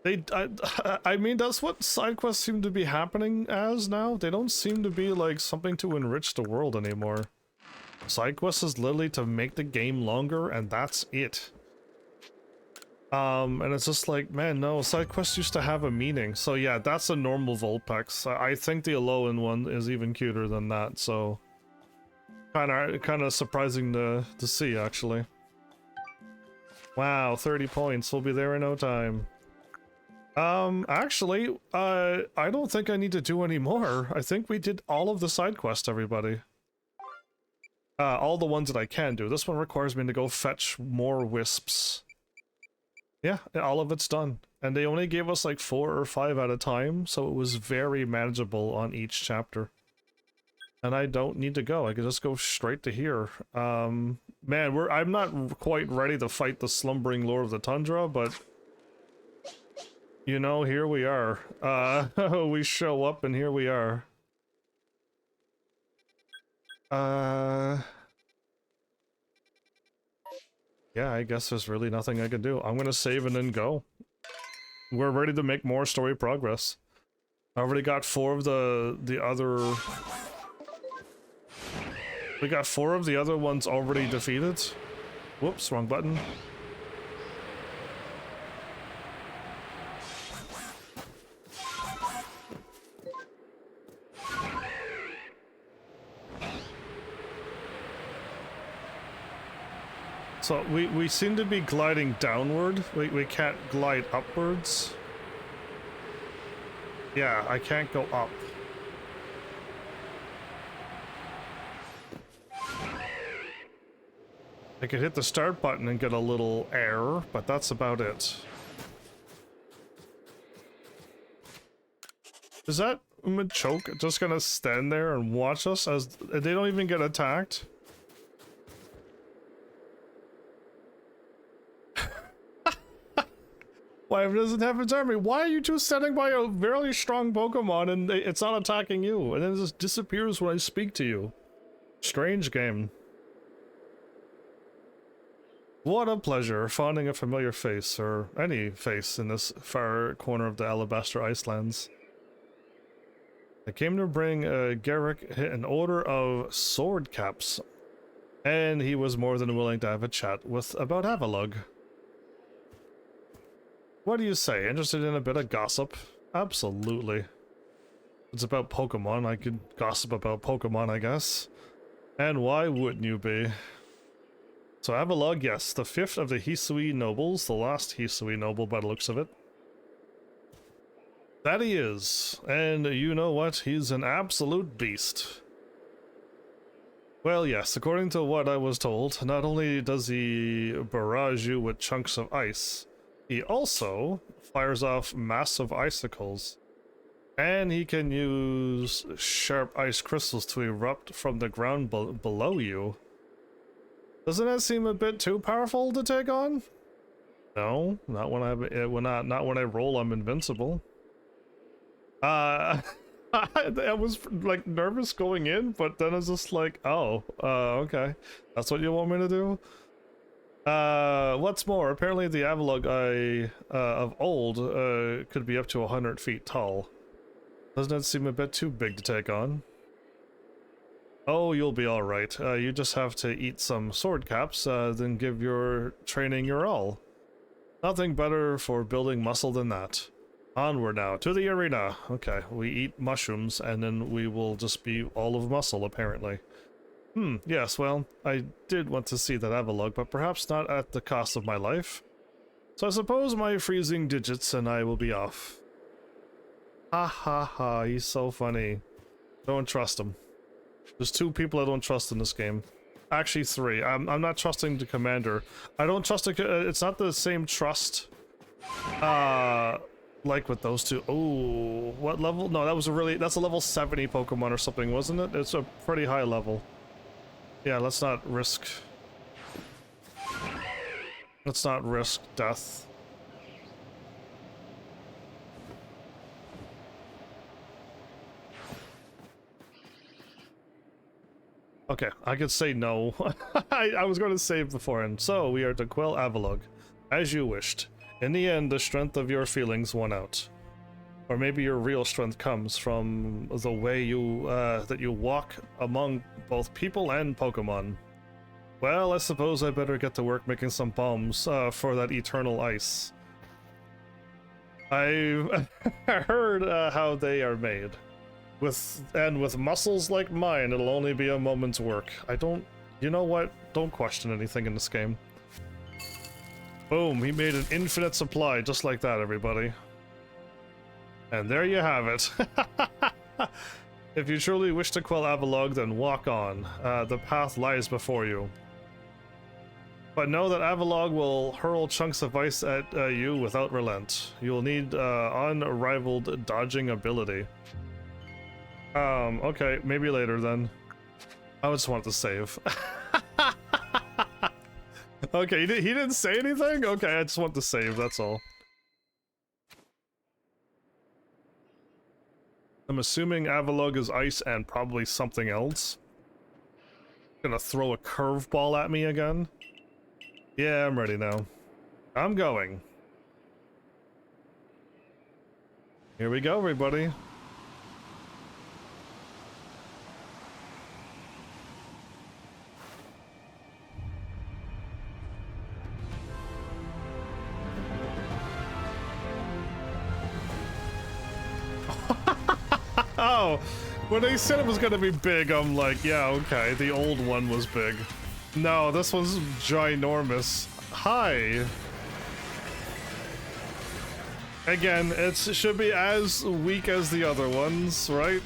I mean, that's what side quests seem to be happening as now. They don't seem to be like something to enrich the world anymore. Side quests is literally to make the game longer, and that's it. And it's just like, man, no, side quests used to have a meaning. So yeah, that's a normal Vulpix. I think the Alolan one is even cuter than that, so... Kind of surprising to see, actually. Wow, 30 points. We'll be there in no time. Actually, I don't think I need to do any more. I think we did all of the side quests, everybody. All the ones that I can do. This one requires me to go fetch more wisps. Yeah, all of it's done. And they only gave us like 4 or 5 at a time, so it was very manageable on each chapter. And I don't need to go. I can just go straight to here. Man, I'm not quite ready to fight the slumbering Lord of the Tundra, but... You know, here we are. We show up and here we are. Yeah, I guess there's really nothing I can do. I'm gonna save and then go. We're ready to make more story progress. I already got 4 of the other... We got 4 of the other ones already defeated. Whoops, wrong button. So we seem to be gliding downward. We can't glide upwards. Yeah, I can't go up. I could hit the start button and get a little error, but that's about it. Is that Machoke just gonna stand there and watch us as they don't even get attacked? Why doesn't Heavensarmy? Why are you two standing by a very strong Pokemon and it's not attacking you? And then it just disappears when I speak to you. Strange game. What a pleasure finding a familiar face, or any face, in this far corner of the Alabaster Icelands. I came to bring Garrick an order of sword caps, and he was more than willing to have a chat about Avalugg. What do you say? Interested in a bit of gossip? Absolutely. It's about Pokemon. I could gossip about Pokemon, I guess. And why wouldn't you be? So Avalugg, yes, the 5th of the Hisui nobles, the last Hisui noble by the looks of it. That he is, and you know what, he's an absolute beast. Well, yes, according to what I was told, not only does he barrage you with chunks of ice, he also fires off massive icicles. And he can use sharp ice crystals to erupt from the ground below you. Doesn't that seem a bit too powerful to take on? No, not when not when I roll I'm invincible. I was like nervous going in, but then I was just like, oh, okay. That's what you want me to do? What's more, apparently the Avalugg of old could be up to 100 feet tall. Doesn't that seem a bit too big to take on? Oh, you'll be alright. You just have to eat some sword caps, then give your training your all. Nothing better for building muscle than that. Onward now, to the arena. Okay, we eat mushrooms, and then we will just be all of muscle, apparently. Yes, well, I did want to see that Avalugg, but perhaps not at the cost of my life. So I suppose my freezing digits and I will be off. Ha ha ha, he's so funny. Don't trust him. There's 2 people I don't trust in this game. Actually 3. I'm not trusting the commander. I don't trust it's not the same trust like with those 2. Oh, what level? No, that's a level 70 Pokemon or something, wasn't it? It's a pretty high level. Yeah, let's not risk death. Okay, I could say no. I was going to save beforehand. So, we are to quell Avalugg, as you wished. In the end, the strength of your feelings won out. Or maybe your real strength comes from the way that you walk among both people and Pokemon. Well, I suppose I better get to work making some bombs for that eternal ice. I heard how they are made. With muscles like mine, it'll only be a moment's work. You know what? Don't question anything in this game. Boom, he made an infinite supply, just like that, everybody. And there you have it. If you truly wish to quell Avalugg, then walk on. The path lies before you. But know that Avalugg will hurl chunks of ice at you without relent. You'll need unrivaled dodging ability. Okay, maybe later then. I just wanted to save. Okay, he didn't say anything? Okay, I just want to save, that's all. I'm assuming Avalugg is ice and probably something else. Gonna throw a curveball at me again? Yeah, I'm ready now. I'm going. Here we go, everybody. Oh, when they said it was gonna be big, I'm like, yeah, okay, the old one was big. No, this one's ginormous. Hi. Again, it should be as weak as the other ones, right?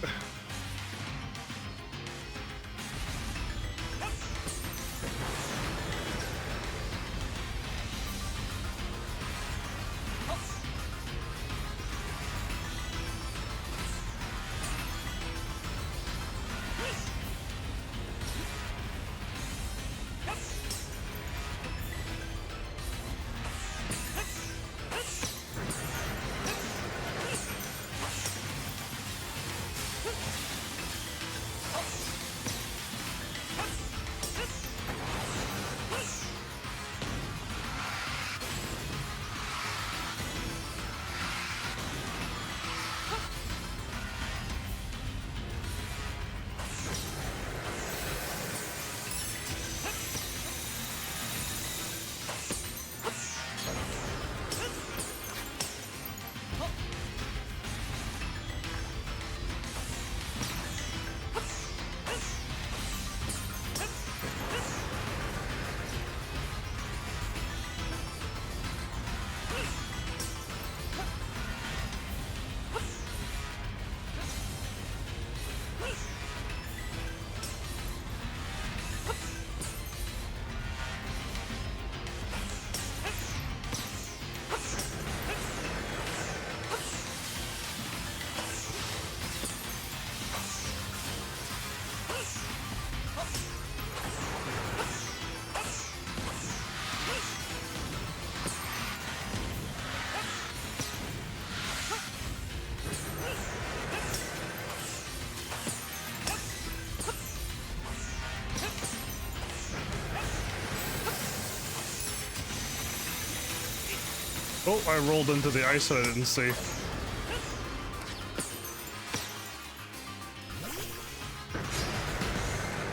Oh, I rolled into the ice that I didn't see.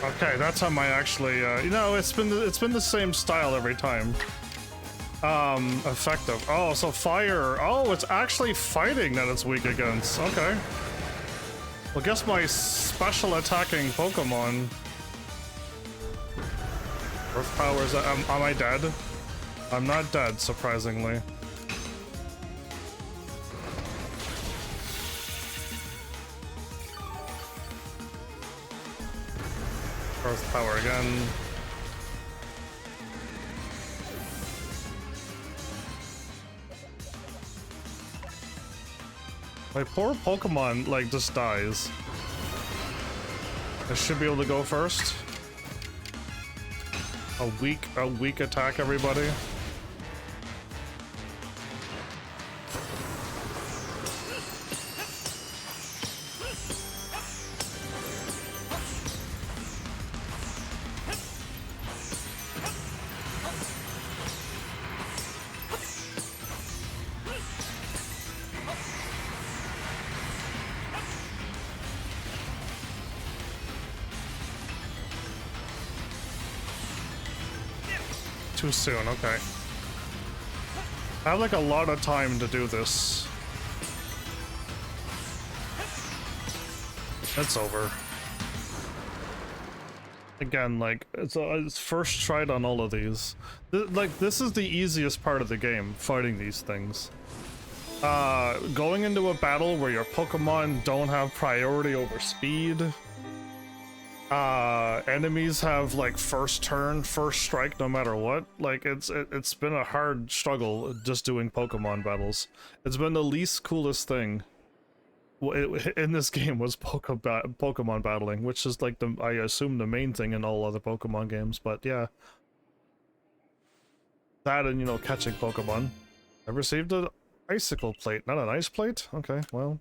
Okay, that time I actually, you know, it's been the same style every time. Effective. Oh, so fire. Oh, it's actually fighting that it's weak against. Okay. Well, guess my special attacking Pokemon. Earth powers. Am I dead? I'm not dead, surprisingly. Earth power again. My poor Pokemon, like, just dies. I should be able to go first. A weak attack, everybody. Too soon, okay. I have like a lot of time to do this. It's over. Again, like, it's first tried on all of these. Like, this is the easiest part of the game, fighting these things. Going into a battle where your Pokemon don't have priority over speed. Enemies have like first turn, first strike no matter what. Like it's been a hard struggle just doing Pokemon battles. It's been the least coolest thing in this game was Pokemon battling, which is like I assume the main thing in all other Pokemon games, but yeah. That and, you know, catching Pokemon. I received an icicle plate, not an ice plate? Okay, well.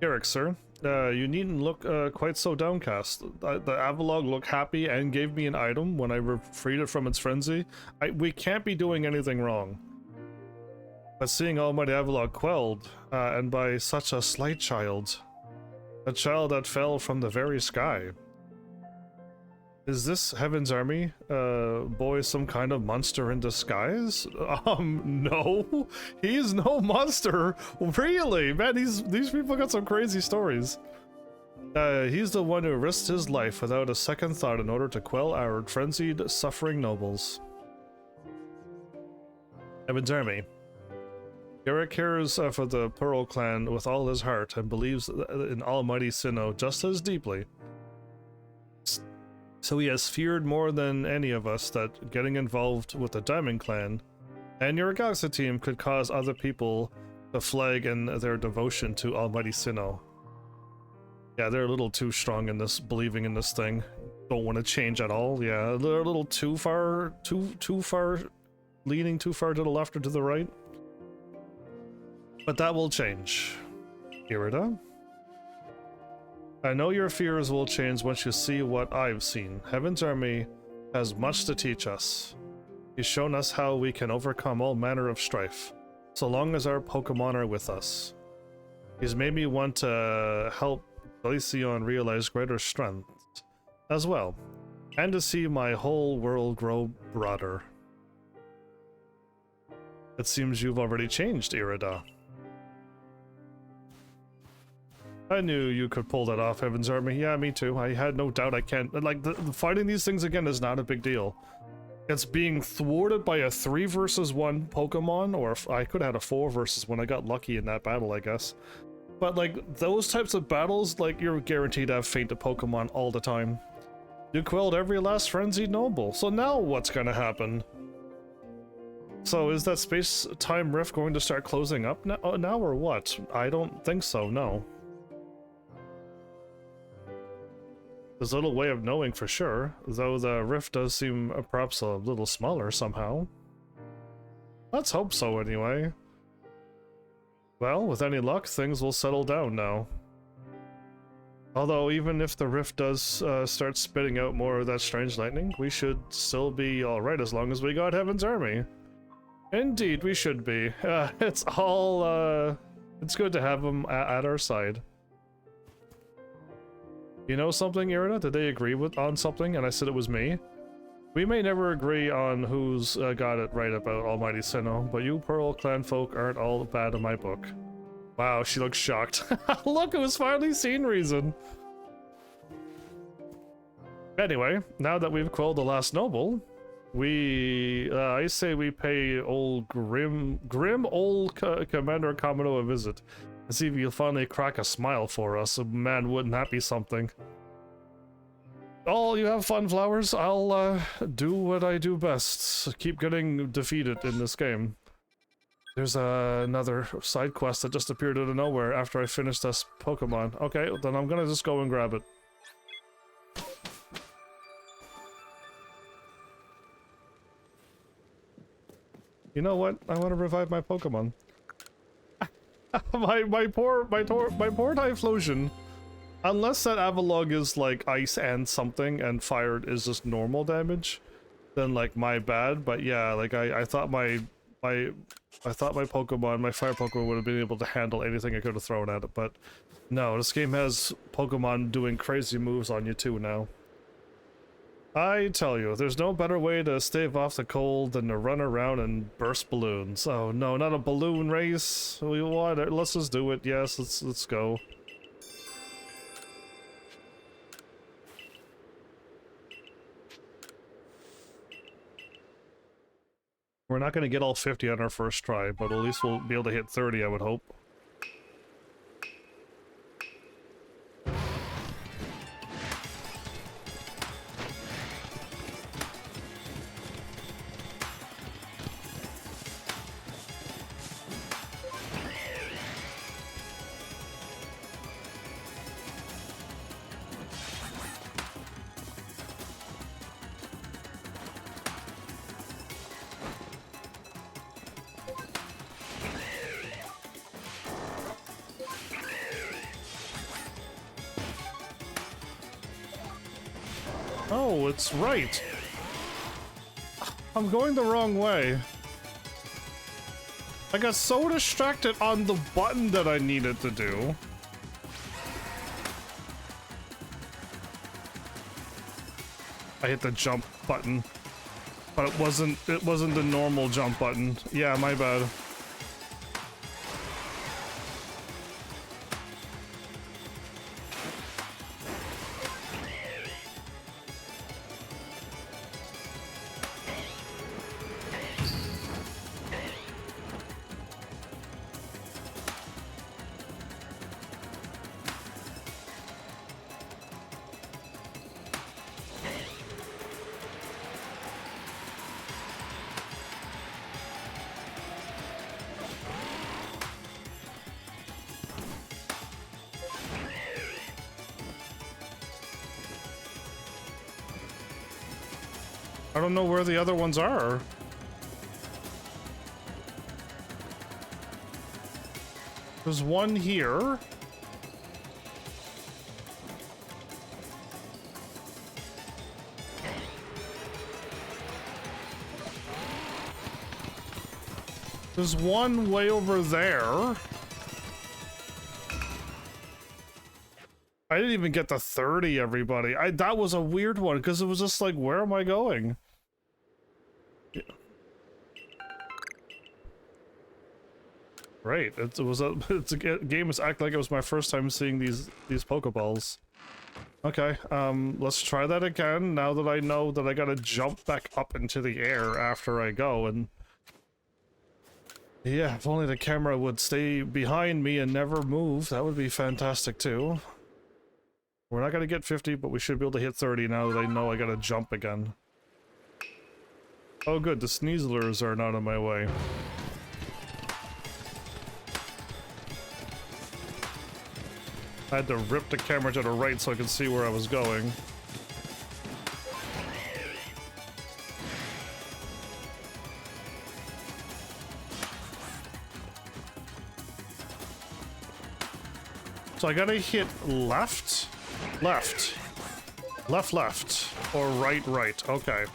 Eric, sir, you needn't look quite so downcast. The Avalog looked happy and gave me an item when I freed it from its frenzy. We can't be doing anything wrong. But seeing Almighty Avalog quelled, and by such a slight child. A child that fell from the very sky. Is this Heavensarmy, boy, some kind of monster in disguise? No, he's no monster. Really, man, these people got some crazy stories. He's the one who risked his life without a second thought in order to quell our frenzied, suffering nobles. Heavensarmy. Garrett cares for the Pearl clan with all his heart and believes in Almighty Sinnoh just as deeply. So he has feared more than any of us that getting involved with the Diamond Clan and your Galaxy team could cause other people to flag in their devotion to Almighty Sinnoh. Yeah, they're a little too strong in this, believing in this thing. Don't want to change at all. Yeah, they're a little too far, leaning too far to the left or to the right. But that will change. Irida? I know your fears will change once you see what I've seen. Heavensarmy has much to teach us. He's shown us how we can overcome all manner of strife, so long as our Pokemon are with us. He's made me want to help Glaceon realize greater strength as well, and to see my whole world grow broader. It seems you've already changed, Irida. I knew you could pull that off, Heavensarmy. Yeah, me too. I had no doubt I can. Like, fighting these things again is not a big deal. It's being thwarted by a 3 versus 1 Pokemon, or if I could have had a 4 versus 1. I got lucky in that battle, I guess. But, like, those types of battles, like, you're guaranteed to have fainted Pokemon all the time. You quelled every last frenzied noble, so now what's gonna happen? So is that space-time rift going to start closing up now or what? I don't think so, no. There's little way of knowing for sure, though the rift does seem perhaps a little smaller somehow. Let's hope so anyway. Well, with any luck, things will settle down now. Although, even if the rift does start spitting out more of that strange lightning, we should still be alright as long as we got Heavensarmy. Indeed, we should be. It's all It's good to have them at our side. You know something, Irina? Did they agree on something and I said it was me? We may never agree on who's got it right about Almighty Sinnoh, but you Pearl clan folk aren't all bad in my book. Wow, she looks shocked. Look, it was finally scene reason. Anyway, now that we've quelled the last noble, I say we pay old grim old Commander Kamado a visit and see if he'll finally crack a smile for us. Man, wouldn't that be something? Oh, you have fun, Flowers. I'll do what I do best. Keep getting defeated in this game. There's another side quest that just appeared out of nowhere after I finished this Pokemon. Okay, then I'm gonna just go and grab it. You know what? I want to revive my Pokemon. my poor Typhlosion. Unless that Avalugg is like ice and something, and fire is just normal damage, then like my bad. But yeah, like I thought my Pokemon, my fire Pokemon, would have been able to handle anything I could have thrown at it. But no, this game has Pokemon doing crazy moves on you too now. I tell you, there's no better way to stave off the cold than to run around and burst balloons. Oh no, not a balloon race. We want it. Let's just do it. Yes, let's go. We're not going to get all 50 on our first try, but at least we'll be able to hit 30, I would hope. Oh, it's right. I'm going the wrong way. I got so distracted on the button that I needed to do. I hit the jump button, but it wasn't the normal jump button. Yeah, my bad. I don't know where the other ones are. There's one here. There's one way over there. I didn't even get to 30, everybody. That was a weird one, because it was just like, where am I going? Great. It's a game is acting like it was my first time seeing these Pokeballs. Okay, let's try that again, now that I know that I gotta jump back up into the air after I go, and... yeah, if only the camera would stay behind me and never move, that would be fantastic too. We're not gonna get 50, but we should be able to hit 30 now that I know I gotta jump again. Oh good, the Sneaslers are not in my way. I had to rip the camera to the right so I could see where I was going. So I gotta hit left, left, left, left, or right, right. Okay.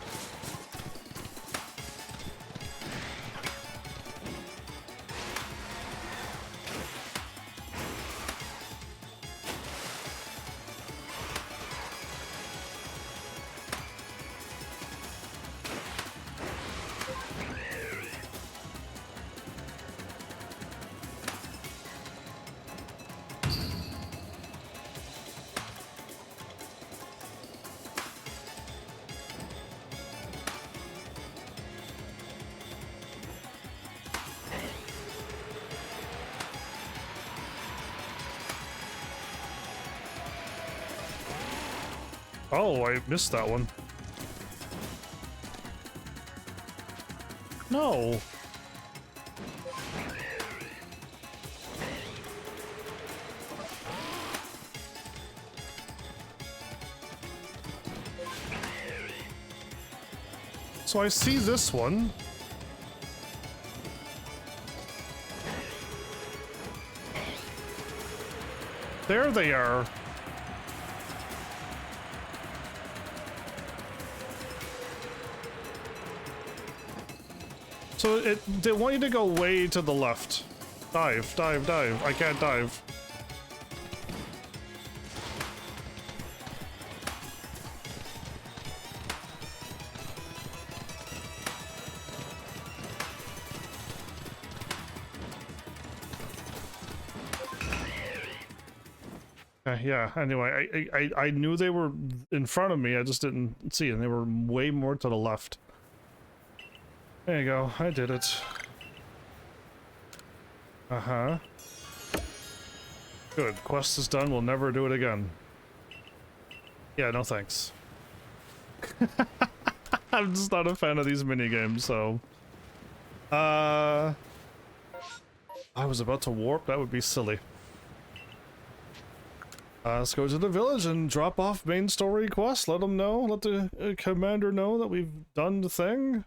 Oh, I missed that one. No. So I see this one. There they are. So they want you to go way to the left. Dive, dive, dive. I can't dive. Yeah, anyway, I knew they were in front of me, I just didn't see it, and they were way more to the left. There you go, I did it. Uh-huh. Good, quest is done, we'll never do it again. Yeah, no thanks. I'm just not a fan of these minigames, so... I was about to warp, that would be silly. Let's go to the village and drop off main story quest. Let them know, let the commander know that we've done the thing.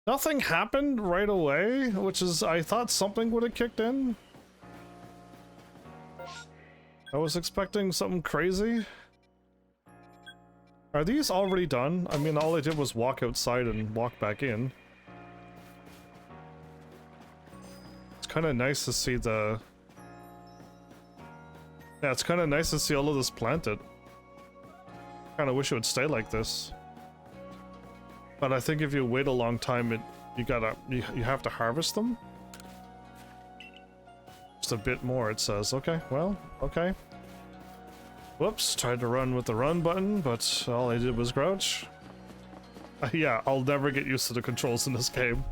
Nothing happened right away, which is, I thought something would have kicked in. I was expecting something crazy. Are these already done? I mean, all I did was walk outside and walk back in. It's kind of nice to see the... Yeah, it's kind of nice to see all of this planted. Kind of wish it would stay like this. But I think if you wait a long time, you have to harvest them. Just a bit more, it says. Okay, well, okay. Whoops, tried to run with the run button, but all I did was crouch. Yeah, I'll never get used to the controls in this game.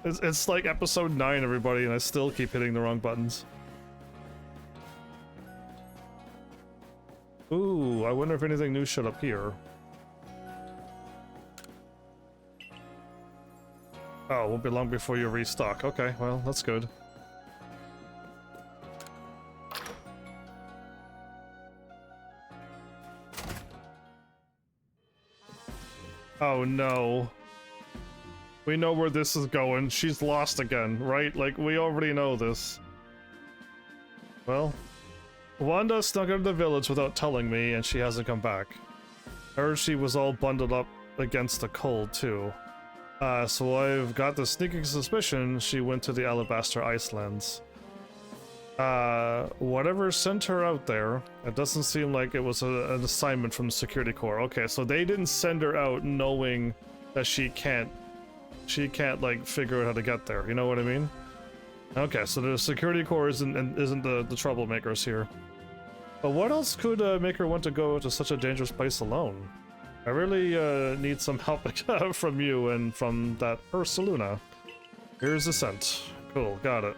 It's like episode 9, everybody, and I still keep hitting the wrong buttons. Ooh, I wonder if anything new showed up here. Oh, won't be long before you restock. Okay, well, that's good. Oh no. We know where this is going. She's lost again, right? Like, we already know this. Well... Wanda snuck out of the village without telling me, and she hasn't come back. Heard she was all bundled up against the cold, too. So I've got the sneaking suspicion she went to the Alabaster Icelands. Whatever sent her out there, it doesn't seem like it was an assignment from the Security Corps. Okay, so they didn't send her out knowing that she can't, like, figure out how to get there, you know what I mean? Okay, so the Security Corps isn't the troublemakers here. But what else could make her want to go to such a dangerous place alone? I really need some help from you and from that Ursaluna. Here's the scent. Cool, got it.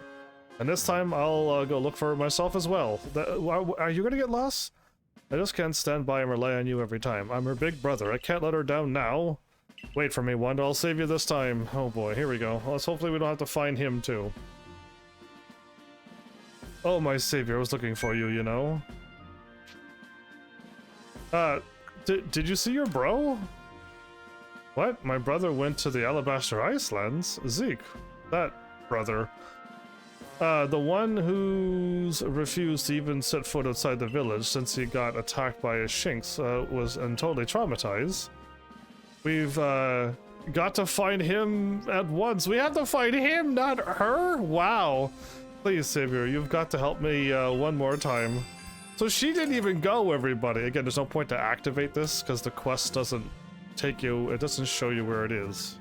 And this time I'll go look for her myself as well. Are you gonna get lost? I just can't stand by and rely on you every time. I'm her big brother. I can't let her down now. Wait for me, Wanda. I'll save you this time. Oh boy, here we go. Hopefully we don't have to find him too. Oh, my savior, I was looking for you, you know? Did you see your bro? What? My brother went to the Alabaster Icelands? Zeke, that brother. The one who's refused to even set foot outside the village since he got attacked by a Shinx, was totally traumatized. We've, got to find him at once. We have to find him, not her? Wow. Please, Savior, you've got to help me one more time. So she didn't even go, everybody. Again, there's no point to activate this because the quest doesn't take you, it doesn't show you where it is.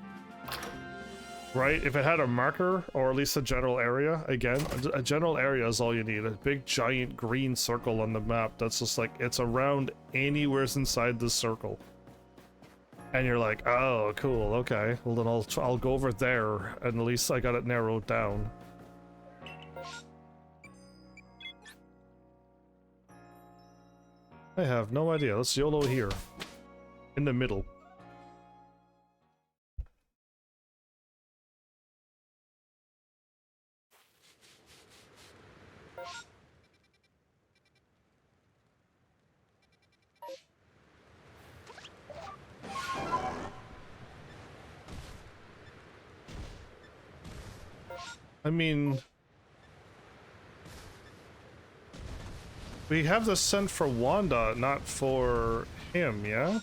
Right? If it had a marker, or at least a general area, again, a general area is all you need. A big, giant green circle on the map that's just like, it's around anywhere's inside this circle. And you're like, oh, cool, okay. Well, then I'll go over there, and at least I got it narrowed down. I have no idea. Let's YOLO here. In the middle. I mean... we have the scent for Wanda, not for him, yeah?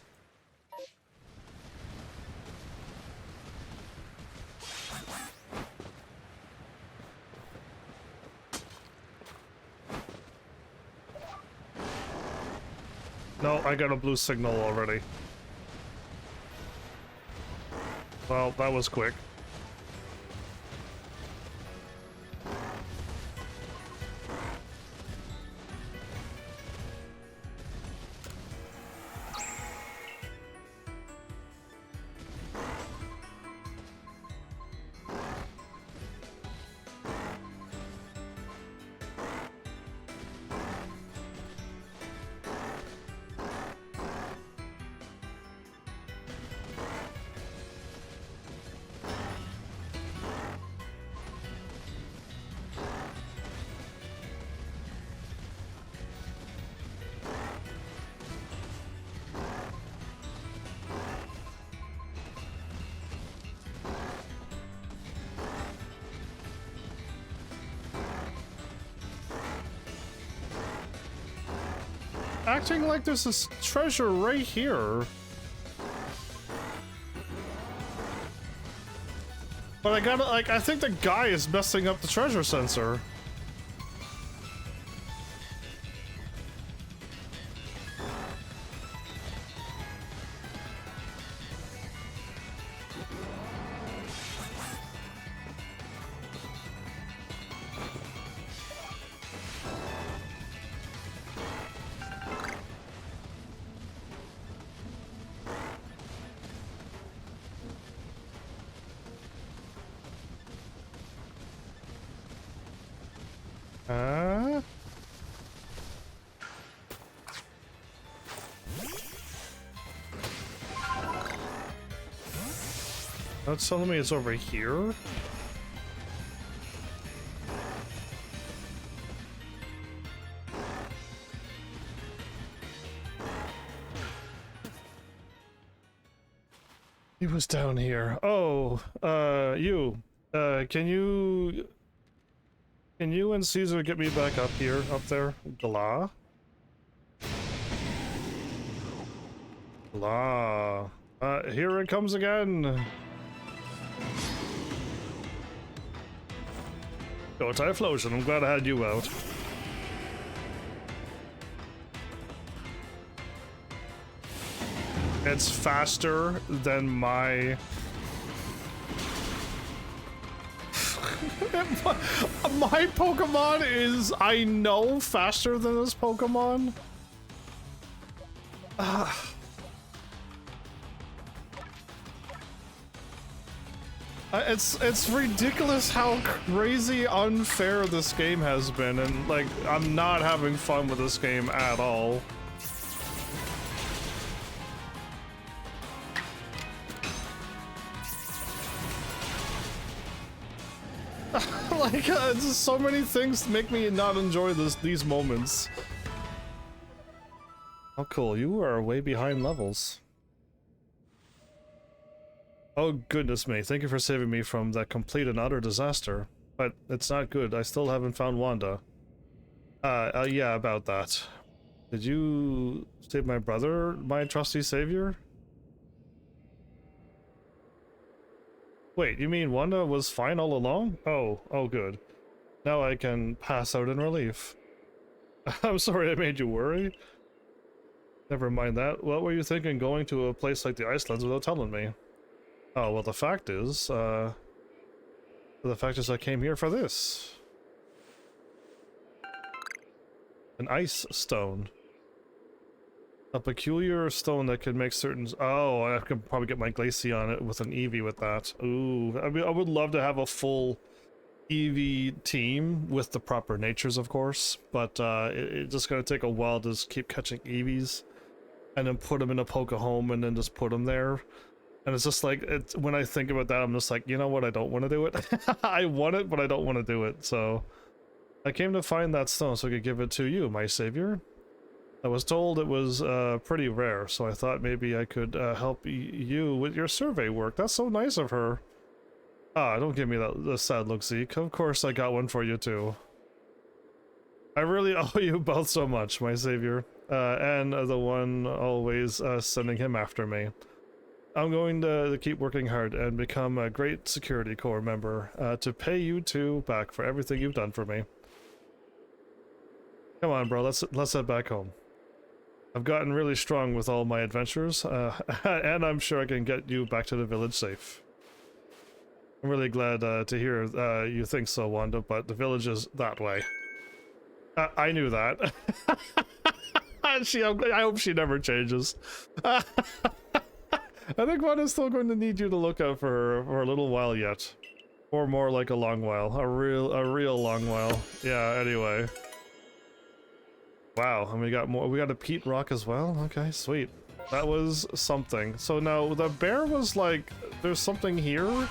No, I got a blue signal already. Well, that was quick. Acting like there's this treasure right here. But I gotta, like, I think the guy is messing up the treasure sensor. That's telling me it's over here? He was down here. Oh, you. Can you and Caesar get me back up here, up there? Blah. Blah. Here it comes again. Go Typhlosion, I'm glad I had you out. It's faster than my... my Pokemon is, I know, faster than this Pokemon. It's ridiculous how crazy unfair this game has been, and like, I'm not having fun with this game at all. Like, just so many things make me not enjoy these moments. Oh cool, you are way behind levels. Oh goodness me, thank you for saving me from that complete and utter disaster. But it's not good, I still haven't found Wanda. Yeah, about that. Did you save my brother, my trusty savior? Wait, you mean Wanda was fine all along? Oh good. Now I can pass out in relief. I'm sorry I made you worry. Never mind that. What were you thinking going to a place like the Icelands without telling me? Oh, well the fact is I came here for this. An ice stone. A peculiar stone that can make certain... Oh, I could probably get my Glaceon on it with an Eevee with that. Ooh, I mean, I would love to have a full Eevee team with the proper natures, of course, but it's just gonna take a while to just keep catching Eevees and then put them in a Poke-Home and then just put them there. And it's just like, when I think about that, I'm just like, you know what, I don't want to do it. I want it, but I don't want to do it, so I came to find that stone so I could give it to you, my savior. I was told it was pretty rare, so I thought maybe I could help you with your survey work. That's so nice of her. Ah, don't give me the sad look, Zeke. Of course I got one for you too. I really owe you both so much, my savior. And the one always sending him after me. I'm going to keep working hard and become a great security corps member to pay you two back for everything you've done for me. Come on, bro, let's head back home. I've gotten really strong with all my adventures, and I'm sure I can get you back to the village safe. I'm really glad to hear you think so, Wanda, but the village is that way. I knew that. I hope she never changes. I think Wanda's still going to need you to look out for her for a little while yet. Or more like a long while. A real long while. Yeah, anyway. Wow, and we got more. We got a Pete Rock as well? Okay, sweet. That was something. So now, the bear was like, there's something here?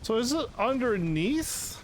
So is it underneath?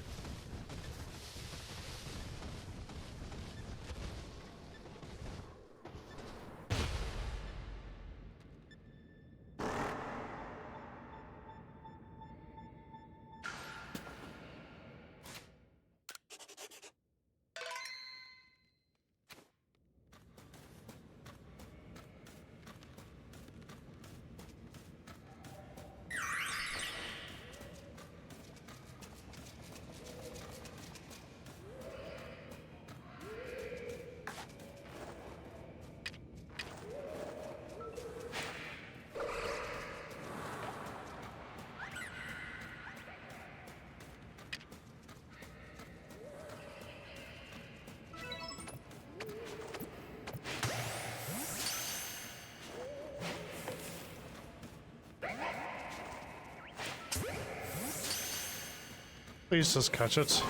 Please just catch it.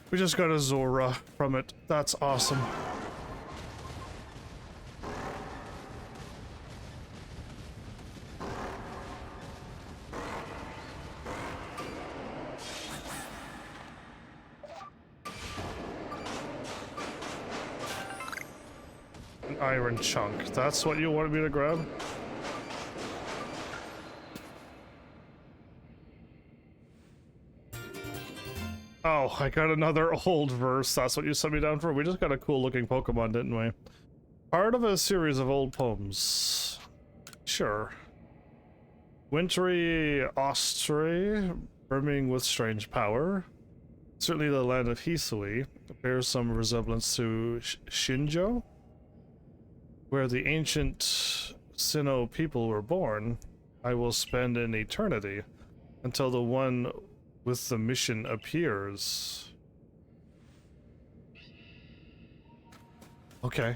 We just got a Zora from it. That's awesome. An iron chunk. That's what you wanted me to grab? Oh, I got another old verse. That's what you sent me down for? We just got a cool looking Pokemon, didn't we? Part of a series of old poems. Sure. Wintry Austria, brimming with strange power. Certainly the land of Hisui bears some resemblance to Shinjo, where the ancient Sinnoh people were born. I will spend an eternity until the one with the mission appears. Okay.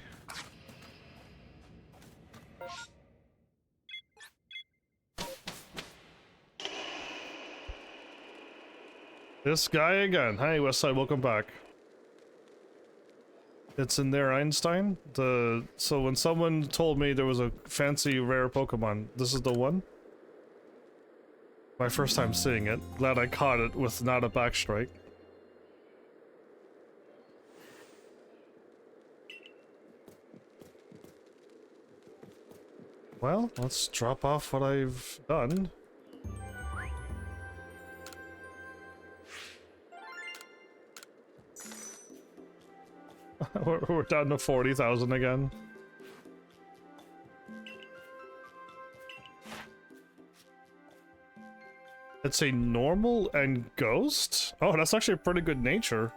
This guy again. Hi, Westside, welcome back. It's in there, Einstein. So when someone told me there was a fancy rare Pokemon, this is the one? My first time seeing it. Glad I caught it with not a backstrike. Well, let's drop off what I've done. We're down to 40,000 again. It's a normal and ghost? Oh, that's actually a pretty good nature.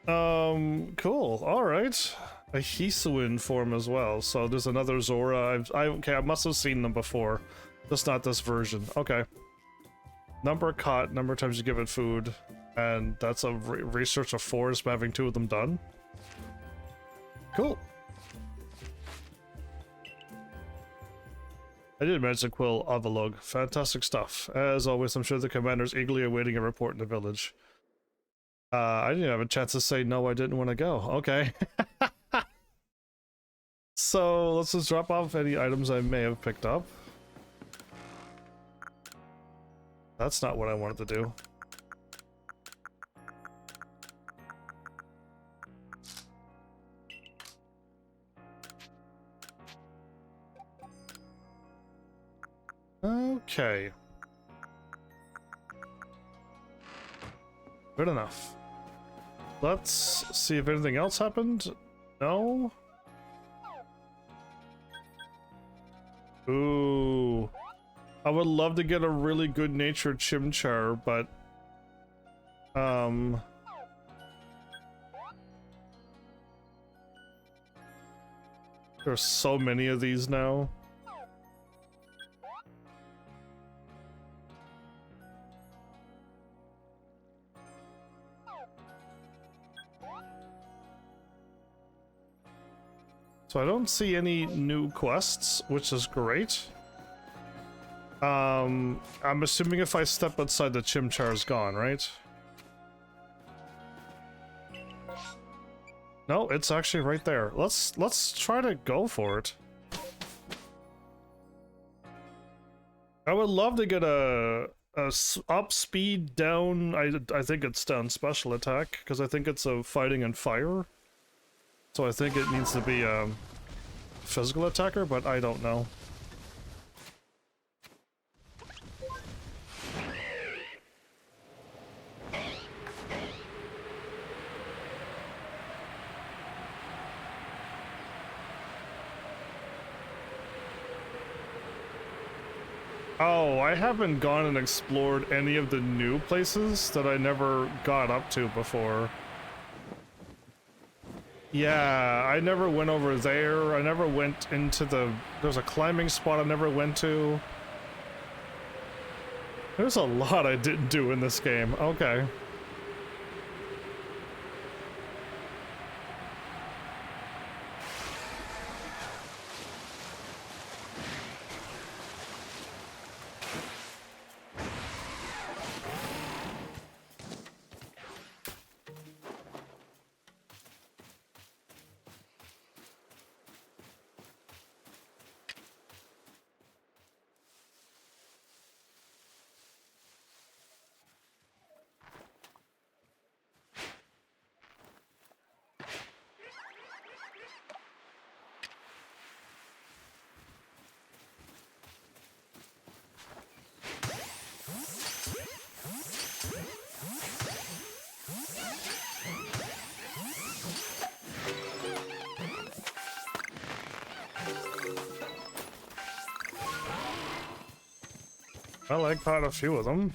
Cool. Alright. A Hisuian form as well. So there's another Zora. Okay, I must have seen them before. Just not this version. Okay. Number caught, number of times you give it food. And that's a research of 4 is having 2 of them done. Cool. I did mention Quill Avalog. Fantastic stuff. As always, I'm sure the commander's eagerly awaiting a report in the village. I didn't have a chance to say no, I didn't want to go. Okay. So let's just drop off any items I may have picked up. That's not what I wanted to do. Okay. Good enough. Let's see if anything else happened. No? Ooh. I would love to get a really good-natured Chimchar, but... There's so many of these now. So I don't see any new quests, which is great. I'm assuming if I step outside, the Chimchar's gone, right? No, it's actually right there. Let's try to go for it. I would love to get a up speed down. I think it's down special attack because I think it's a fighting and fire. So I think it needs to be a physical attacker, but I don't know. Oh, I haven't gone and explored any of the new places that I never got up to before. Yeah, I never went over there. I never went into there's a climbing spot I never went to. There's a lot I didn't do in this game. Okay. Well, I caught a few of them.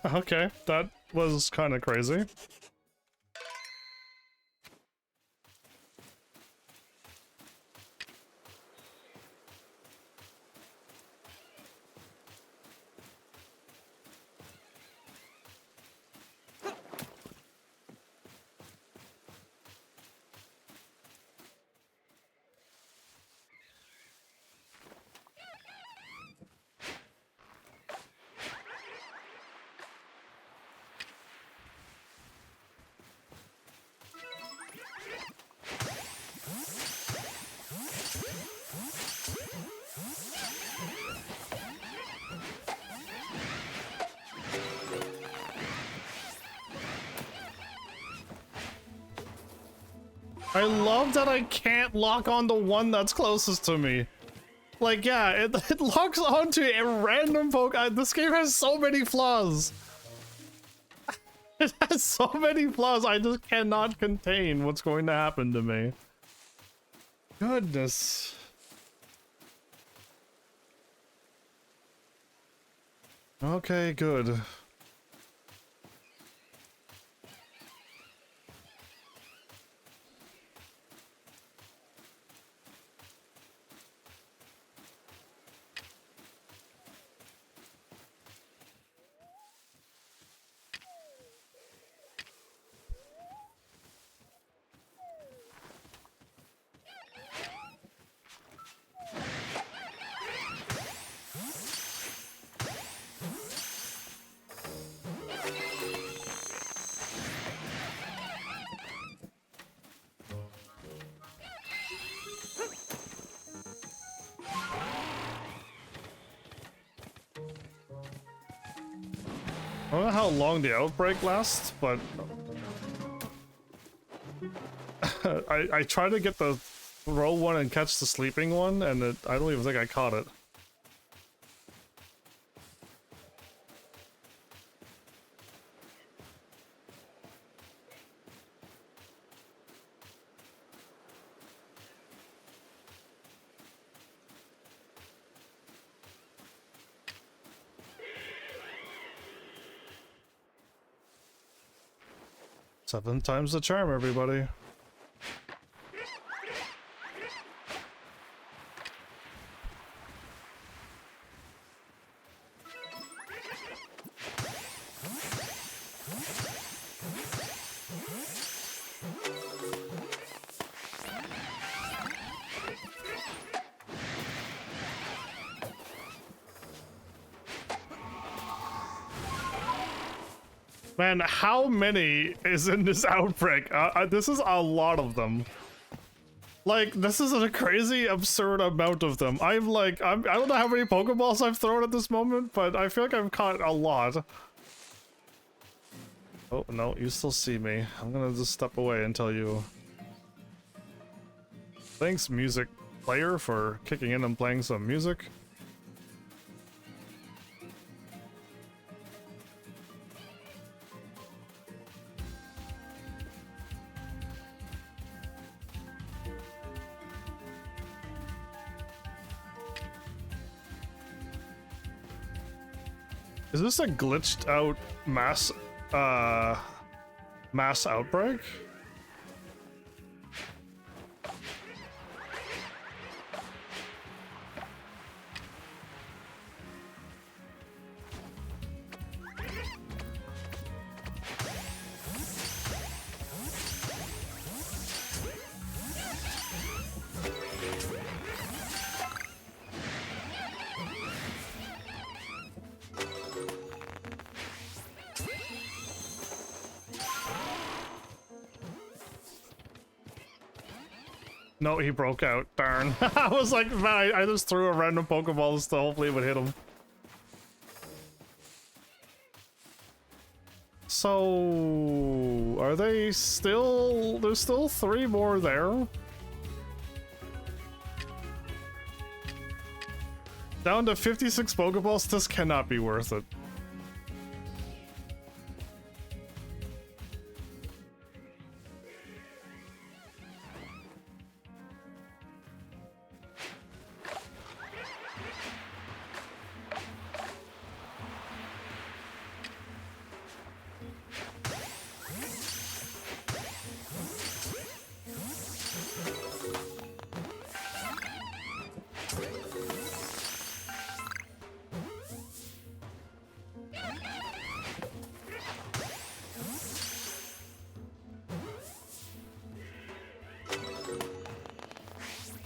Okay, that was kind of crazy. I love that I can't lock on the one that's closest to me. Like, yeah, it locks onto a random Pokemon. This game has so many flaws. It has So many flaws, I just cannot contain what's going to happen to me. Goodness. Okay, good. I don't know how long the outbreak lasts, but I tried to get the throw one and catch the sleeping one, and I don't even think I caught it. Seven times the charm, everybody. Man, how many is in this outbreak? This is a lot of them. Like, this is a crazy, absurd amount of them. I don't know how many Pokeballs I've thrown at this moment, but I feel like I've caught a lot. Oh, no, you still see me. I'm gonna just step away and tell you. Thanks, music player, for kicking in and playing some music. Is this a glitched out mass outbreak? No, he broke out. Darn. I was like, man, I just threw a random Pokeball so hopefully it would hit him. So, are they still... There's still 3 more there? Down to 56 Pokeballs? This cannot be worth it.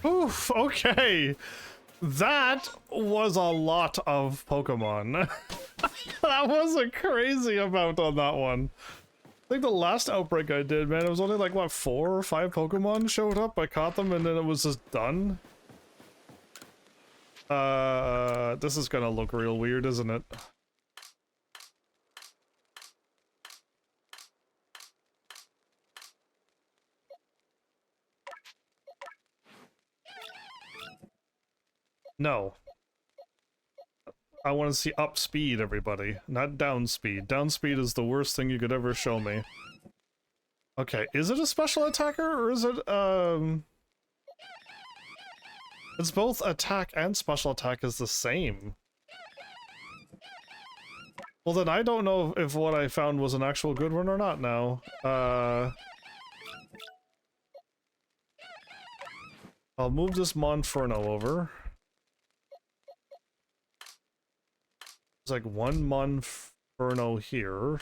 Oof, okay. That was a lot of Pokemon. That was a crazy amount on that one. I think the last outbreak I did, man, it was only like, what, 4 or 5 Pokemon showed up? I caught them and then it was just done. This is gonna look real weird, isn't it? No. I want to see up speed, everybody, not down speed. Down speed is the worst thing you could ever show me. Okay, is it a special attacker, or is it, it's both attack and special attack is the same. Well, then I don't know if what I found was an actual good one or not now. I'll move this Monferno over. There's like one Monferno here.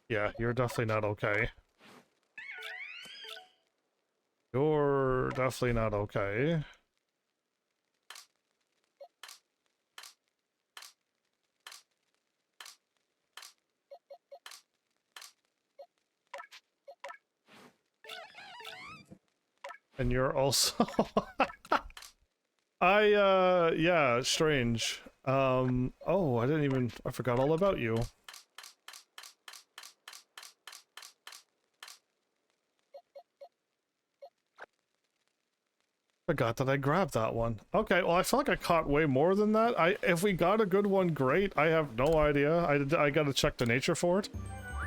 Yeah, you're definitely not okay. You're definitely not okay. And you're also... yeah, strange. Oh, I forgot all about you. Forgot that I grabbed that one. Okay, well, I feel like I caught way more than that. If we got a good one, great. I have no idea. I gotta check the nature for it.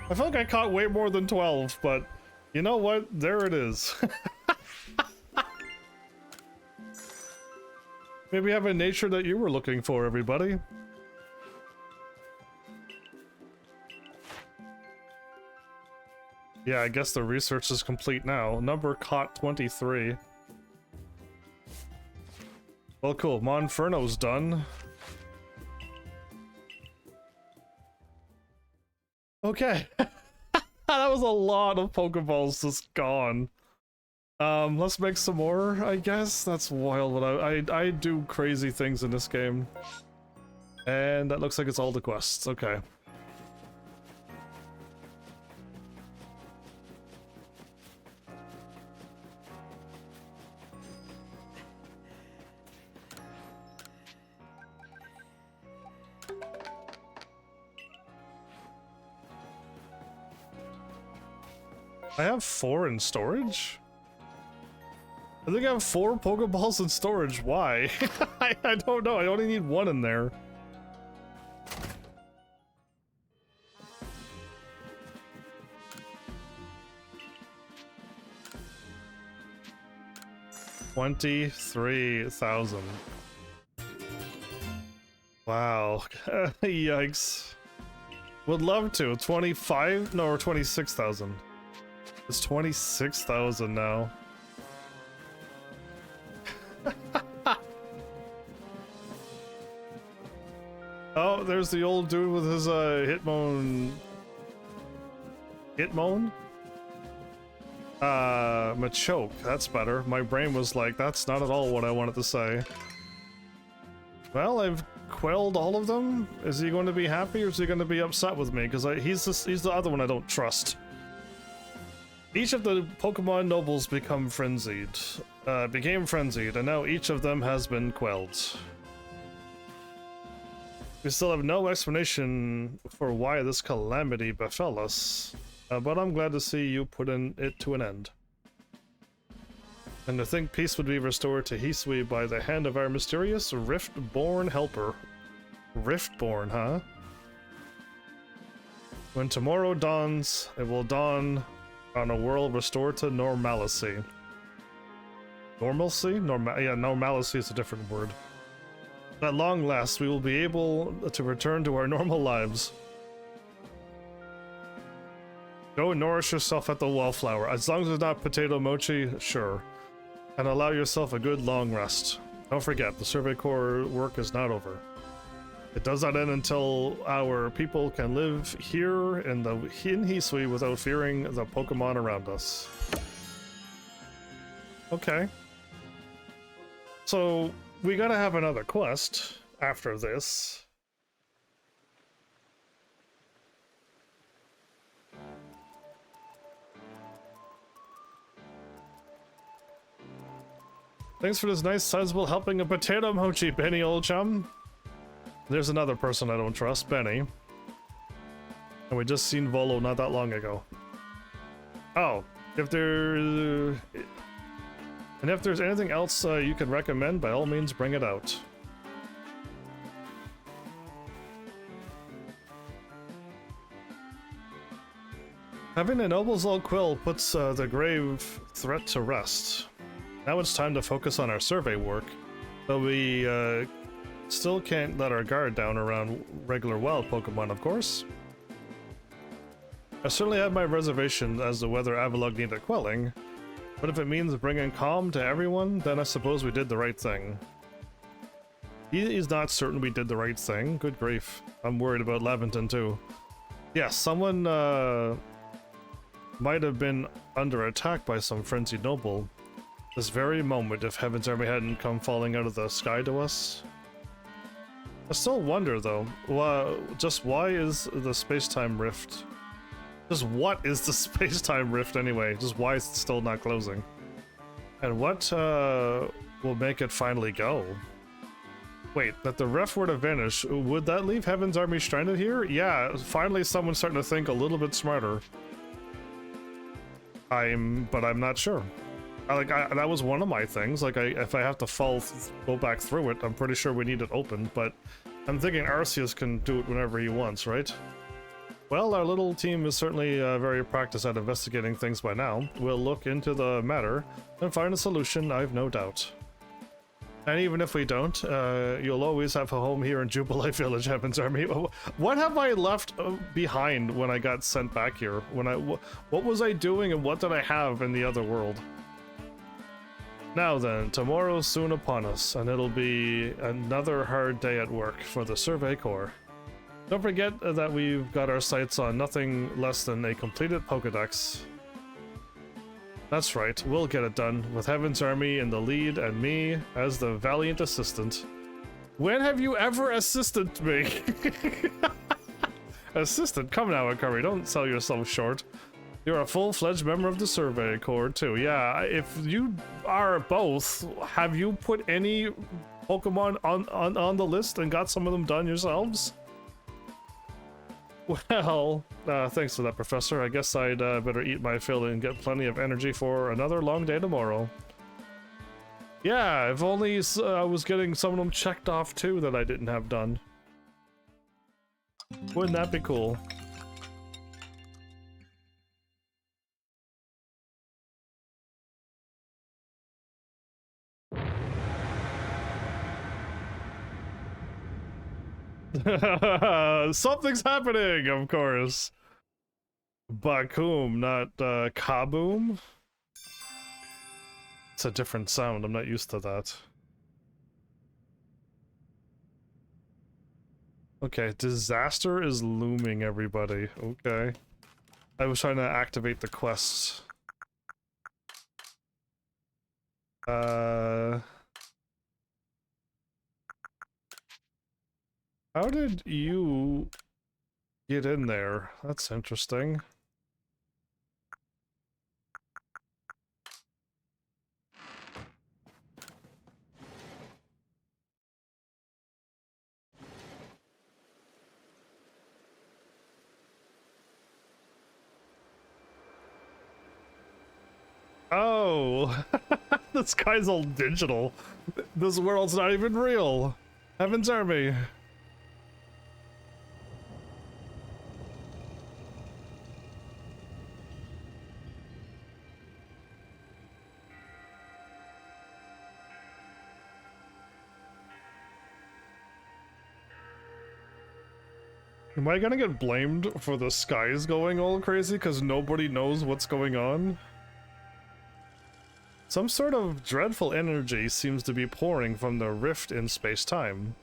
I feel like I caught way more than 12, but you know what? There it is. Maybe we have a nature that you were looking for, everybody. Yeah, I guess the research is complete now. Number caught 23. Well, cool. Monferno's done. Okay. That was a lot of Pokeballs just gone. Let's make some more, I guess. That's wild, but I do crazy things in this game. And that looks like it's all the quests. Okay. I have 4 in storage? I think I have 4 Pokeballs in storage. Why? I don't know. I only need 1 in there. $23,000. Wow. Yikes. Would love to. 25? No, or 26,000. It's 26,000 now. Oh, there's the old dude with his Hitmon. Hitmon? Machoke. That's better. My brain was like, that's not at all what I wanted to say. Well, I've quelled all of them. Is he going to be happy or is he going to be upset with me? Because he's the other one I don't trust. Each of the Pokemon nobles became frenzied, and now each of them has been quelled. We still have no explanation for why this calamity befell us, but I'm glad to see you put it to an end. And to think peace would be restored to Hisui by the hand of our mysterious Rift-born helper. Rift-born, huh? When tomorrow dawns, it will dawn on a world restored to normalcy. Normalcy? Yeah, normalcy is a different word. At long last, we will be able to return to our normal lives. Go and nourish yourself at the wallflower. As long as it's not potato mochi, sure. And allow yourself a good long rest. Don't forget, the Survey Corps work is not over. It does not end until our people can live here in Hisui without fearing the Pokemon around us. Okay. So, we gotta have another quest after this. Thanks for this nice sizable helping of potato mochi, Benny, old chum. There's another person I don't trust, Benny. And we just seen Volo not that long ago. Oh, if there's anything else you can recommend, by all means bring it out. Having a Noble's Old Quill puts the grave threat to rest. Now it's time to focus on our survey work, but we still can't let our guard down around regular wild Pokemon, of course. I certainly have my reservation as to whether Avalugg needed quelling, but if it means bringing calm to everyone, then I suppose we did the right thing. He is not certain we did the right thing. Good grief. I'm worried about Leventon too. Yeah, someone might have been under attack by some frenzied noble. This very moment, if Heavensarmy hadn't come falling out of the sky to us. I still wonder though, just why is the space-time rift? Just what is the space-time rift anyway? Just why is it still not closing? And what will make it finally go? Wait, that the ref were to vanish, would that leave Heavensarmy stranded here? Yeah, finally someone's starting to think a little bit smarter. But I'm not sure. That was one of my things. If I have to go back through it, I'm pretty sure we need it open, but I'm thinking Arceus can do it whenever he wants, right? Well, our little team is certainly very practiced at investigating things by now. We'll look into the matter and find a solution, I've no doubt. And even if we don't, you'll always have a home here in Jubilee Village, Heavensarmy. What have I left behind when I got sent back here? What was I doing and what did I have in the other world? Now then, tomorrow's soon upon us, and it'll be another hard day at work for the Survey Corps. Don't forget that we've got our sights on nothing less than a completed Pokédex. That's right, we'll get it done, with Heavensarmy in the lead and me as the valiant assistant. When have you ever assisted me? Assistant? Come now, Akari, don't sell yourself short. You're a full-fledged member of the Survey Corps, too. Yeah, if you are both, have you put any Pokemon on the list and got some of them done yourselves? Well, thanks for that, Professor. I guess I'd better eat my fill and get plenty of energy for another long day tomorrow. Yeah, if only I was getting some of them checked off too that I didn't have done. Wouldn't that be cool? Something's happening, of course. Bakoom, not kaboom. It's a different sound. I'm not used to that. Okay, disaster is looming, everybody. Okay. I was trying to activate the quests. How did you get in there? That's interesting. Oh, this guy's all digital. This world's not even real. Heavensarmy. Am I gonna get blamed for the skies going all crazy because nobody knows what's going on? Some sort of dreadful energy seems to be pouring from the rift in space-time.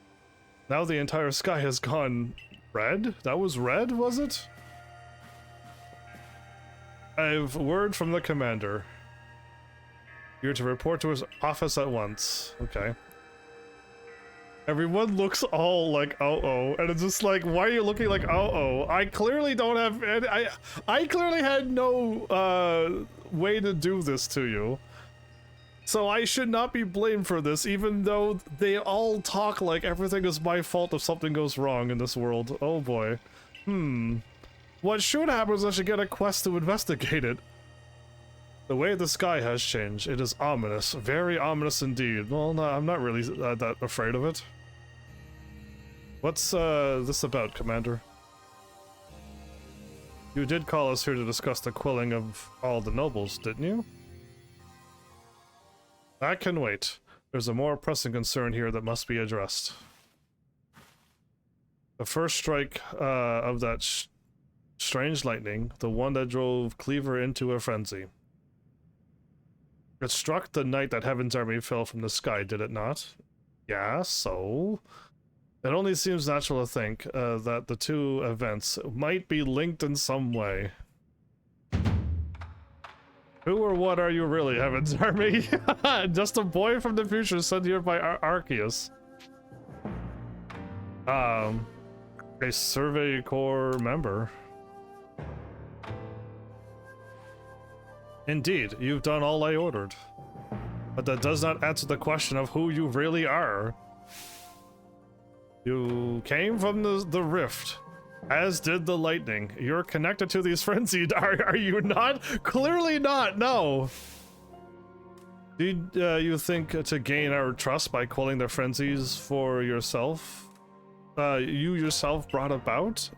Now the entire sky has gone red? That was red, was it? I've word from the commander. You're to report to his office at once. Okay. Everyone looks all like uh-oh, and it's just like, why are you looking like uh-oh? I clearly don't have any, I clearly had no way to do this to you. So I should not be blamed for this, even though they all talk like everything is my fault if something goes wrong in this world. Oh boy. What should happen is I should get a quest to investigate it. The way the sky has changed. It is ominous. Very ominous indeed. Well, no, I'm not really that afraid of it. What's this about, Commander? You did call us here to discuss the quelling of all the nobles, didn't you? That can wait. There's a more pressing concern here that must be addressed. The first strike of that strange lightning, the one that drove Cleaver into a frenzy. It struck the night that Heavensarmy fell from the sky, did it not? Yeah, so... It only seems natural to think that the two events might be linked in some way. Who or what are you really, Heavensarmy? Just a boy from the future sent here by Arceus. A Survey Corps member. Indeed, you've done all I ordered. But that does not answer the question of who you really are. You came from the rift, as did the lightning. You're connected to these frenzied, are you not? Clearly not, no! Did you think to gain our trust by quelling the frenzies for yourself? You yourself brought about?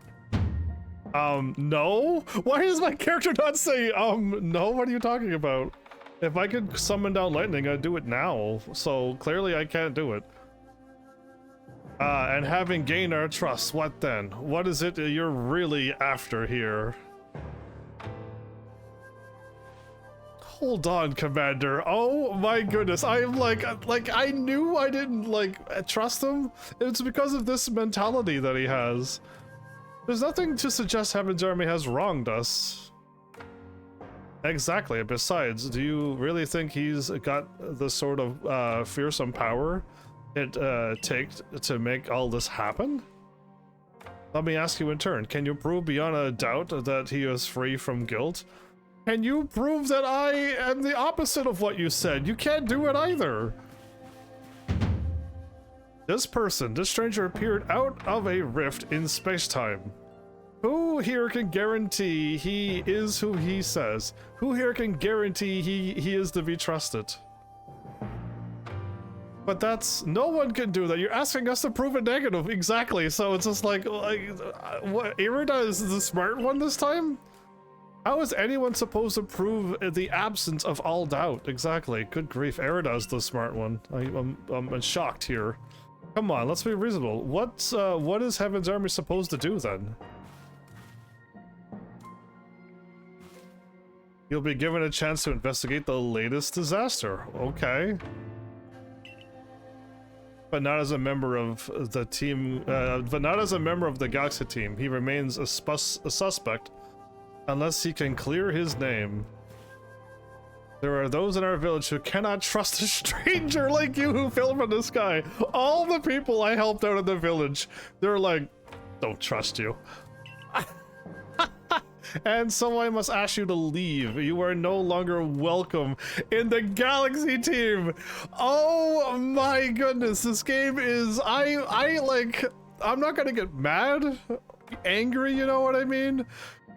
No? Why does my character not say, no? What are you talking about? If I could summon down lightning, I'd do it now. So clearly I can't do it. And having gained our trust, what then? What is it you're really after here? Hold on, Commander. Oh my goodness. I'm like I knew I didn't trust him. It's because of this mentality that he has. There's nothing to suggest Heavensarmy has wronged us. Exactly. Besides, do you really think he's got the sort of fearsome power it takes to make all this happen? Let me ask you in turn. Can you prove beyond a doubt that he is free from guilt? Can you prove that I am the opposite of what you said? You can't do it either. This stranger appeared out of a rift in space-time. Who here can guarantee he is who he says? Who here can guarantee he is to be trusted? But no one can do that. You're asking us to prove a negative. Exactly. So it's just what, Irida is the smart one this time? How is anyone supposed to prove the absence of all doubt? Exactly. Good grief. Irida is the smart one. I'm shocked here. Come on, let's be reasonable. What is Heavensarmy supposed to do then? You'll be given a chance to investigate the latest disaster. Okay. But not as a member of the team, but not as a member of the Galaxy team. He remains a suspect unless he can clear his name. There are those in our village who cannot trust a stranger like you who fell from the sky. All the people I helped out in the village, they're like, don't trust you. And so I must ask you to leave. You are no longer welcome in the Galaxy team. Oh my goodness, this game is, I'm not gonna get mad, angry, you know what I mean?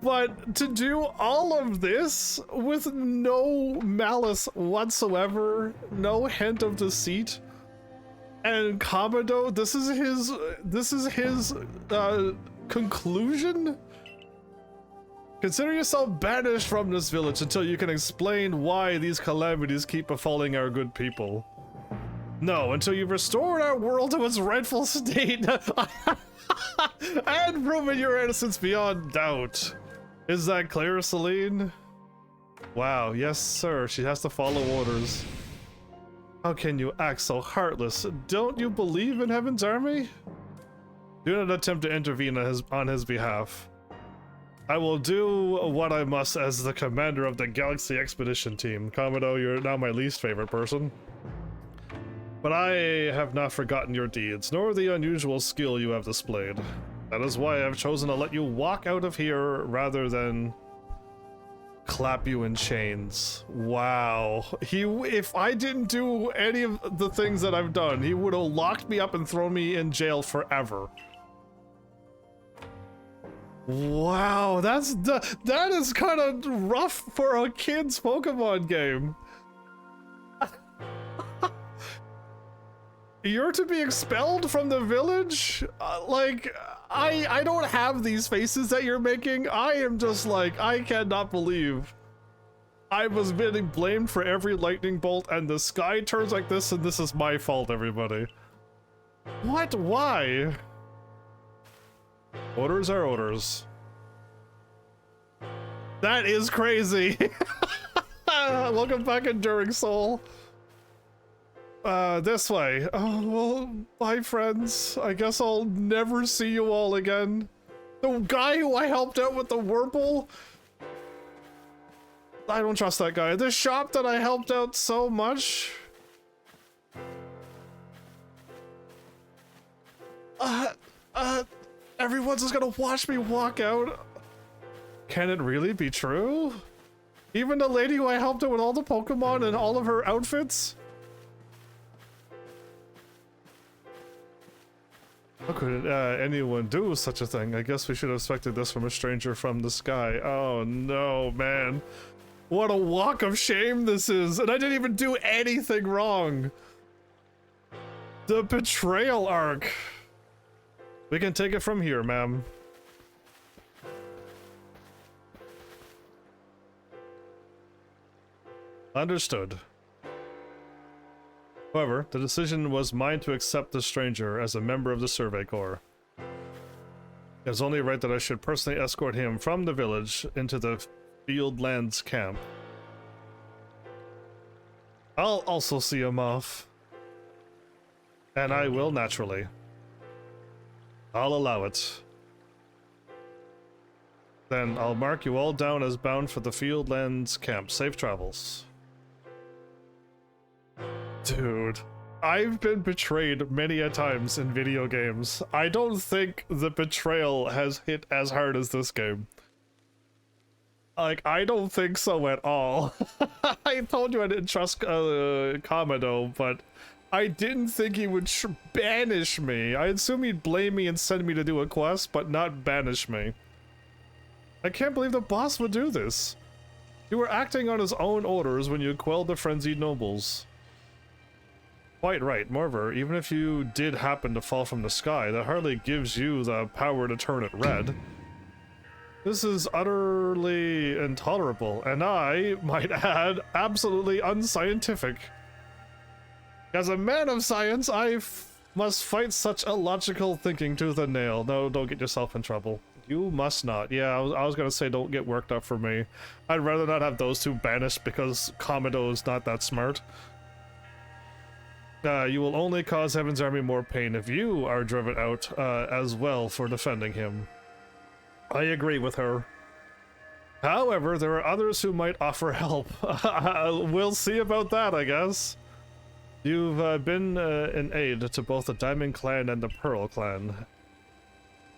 But to do all of this with no malice whatsoever, no hint of deceit, and Kamado, this is his conclusion? Consider yourself banished from this village until you can explain why these calamities keep befalling our good people. No, until you've restored our world to its rightful state and proven your innocence beyond doubt. Is that clear, Celine? Wow, yes sir, she has to follow orders. How can you act so heartless? Don't you believe in Heavensarmy? Do not attempt to intervene on his behalf. I will do what I must as the commander of the Galaxy Expedition Team. Kamado, you're now my least favorite person. But I have not forgotten your deeds, nor the unusual skill you have displayed. That is why I've chosen to let you walk out of here rather than clap you in chains. Wow. If I didn't do any of the things that I've done, he would have locked me up and thrown me in jail forever. Wow, that is kind of rough for a kid's Pokemon game. You're to be expelled from the village? Like, I don't have these faces that you're making. I am just like, I cannot believe I was being blamed for every lightning bolt and the sky turns like this and this is my fault, everybody. What? Why? Orders are orders. That is crazy. Welcome back, Enduring Soul. This way. Oh, well, bye, friends. I guess I'll never see you all again. The guy who I helped out with the Wurple? I don't trust that guy. The shop that I helped out so much? Everyone's just gonna watch me walk out. Can it really be true? Even the lady who I helped out with all the Pokemon and all of her outfits? How could anyone do such a thing? I guess we should have expected this from a stranger from the sky. Oh no, man. What a walk of shame this is, and I didn't even do anything wrong. The betrayal arc. We can take it from here, ma'am. Understood. However, the decision was mine to accept the stranger as a member of the Survey Corps. It was only right that I should personally escort him from the village into the Fieldlands camp. I'll also see him off. And I will, naturally. I'll allow it. Then I'll mark you all down as bound for the Fieldlands camp. Safe travels. Dude, I've been betrayed many a times in video games. I don't think the betrayal has hit as hard as this game. Like, I don't think so at all. I told you I didn't trust Kamado, but I didn't think he would banish me. I assume he'd blame me and send me to do a quest, but not banish me. I can't believe the boss would do this. You were acting on his own orders when you quelled the frenzied nobles. Quite right, moreover, even if you did happen to fall from the sky, that hardly gives you the power to turn it red. This is utterly intolerable, and I might add, absolutely unscientific. As a man of science, I must fight such illogical thinking tooth and nail. No, don't get yourself in trouble. You must not. Yeah, I was gonna say don't get worked up for me. I'd rather not have those two banished because Kamado is not that smart. You will only cause Heavensarmy more pain if you are driven out as well for defending him. I agree with her. However, there are others who might offer help. We'll see about that, I guess. You've been an aid to both the Diamond Clan and the Pearl Clan.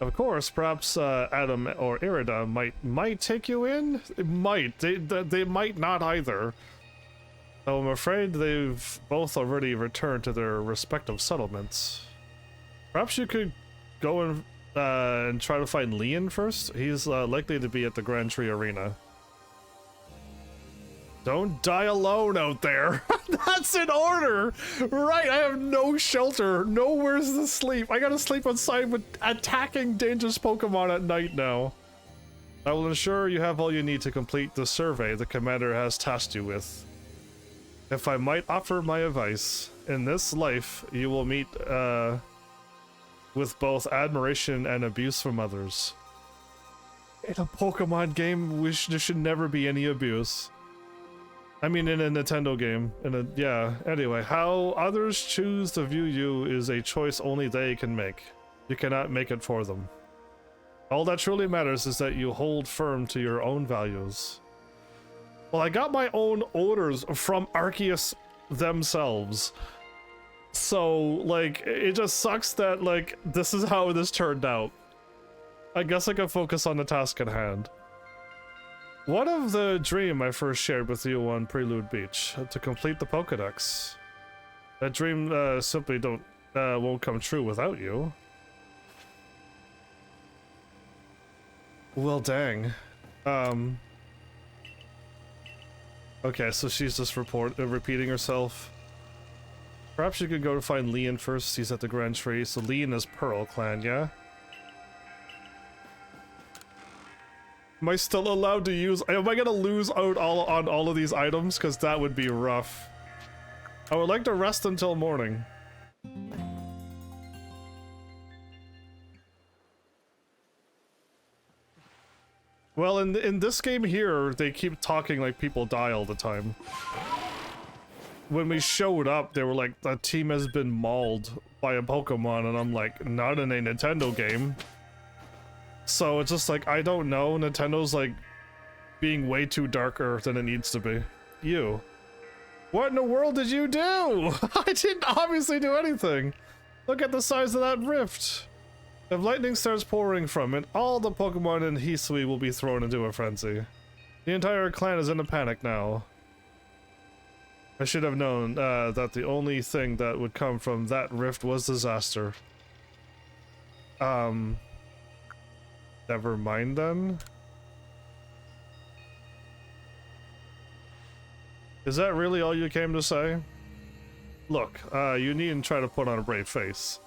Of course, perhaps Adam or Irida might take you in? It might. They might not either. Though I'm afraid they've both already returned to their respective settlements. Perhaps you could go and try to find Leon first? He's likely to be at the Grand Tree Arena. Don't die alone out there. That's an order! Right, I have no shelter, nowhere to sleep. I gotta sleep outside with attacking dangerous Pokemon at night now. I will ensure you have all you need to complete the survey the commander has tasked you with. If I might offer my advice, in this life you will meet with both admiration and abuse from others. In a Pokemon game, there should never be any abuse. I mean, in a Nintendo game. Yeah, anyway, how others choose to view you is a choice only they can make. You cannot make it for them. All that truly matters is that you hold firm to your own values. Well, I got my own orders from Arceus themselves. So, like, it just sucks that, like, this is how this turned out. I guess I can focus on the task at hand. What of the dream I first shared with you on Prelude Beach? To complete the Pokédex. That dream simply won't come true without you. Well, dang. Okay, so she's just repeating herself. Perhaps you could go to find Leon first. He's at the Grand Tree. So Leon is Pearl Clan, yeah? Am I still allowed to use... Am I gonna lose out on all of these items? Because that would be rough. I would like to rest until morning. Well, in this game here, they keep talking like people die all the time. When we showed up, they were like, the team has been mauled by a Pokemon, and I'm like, not in a Nintendo game. So it's just like, I don't know, Nintendo's like being way too darker than it needs to be. You. What in the world did you do? I didn't obviously do anything. Look at the size of that rift. If lightning starts pouring from it, all the Pokemon in Hisui will be thrown into a frenzy. The entire clan is in a panic now. I should have known that the only thing that would come from that rift was disaster. Never mind then. Is that really all you came to say? Look, you needn't try to put on a brave face.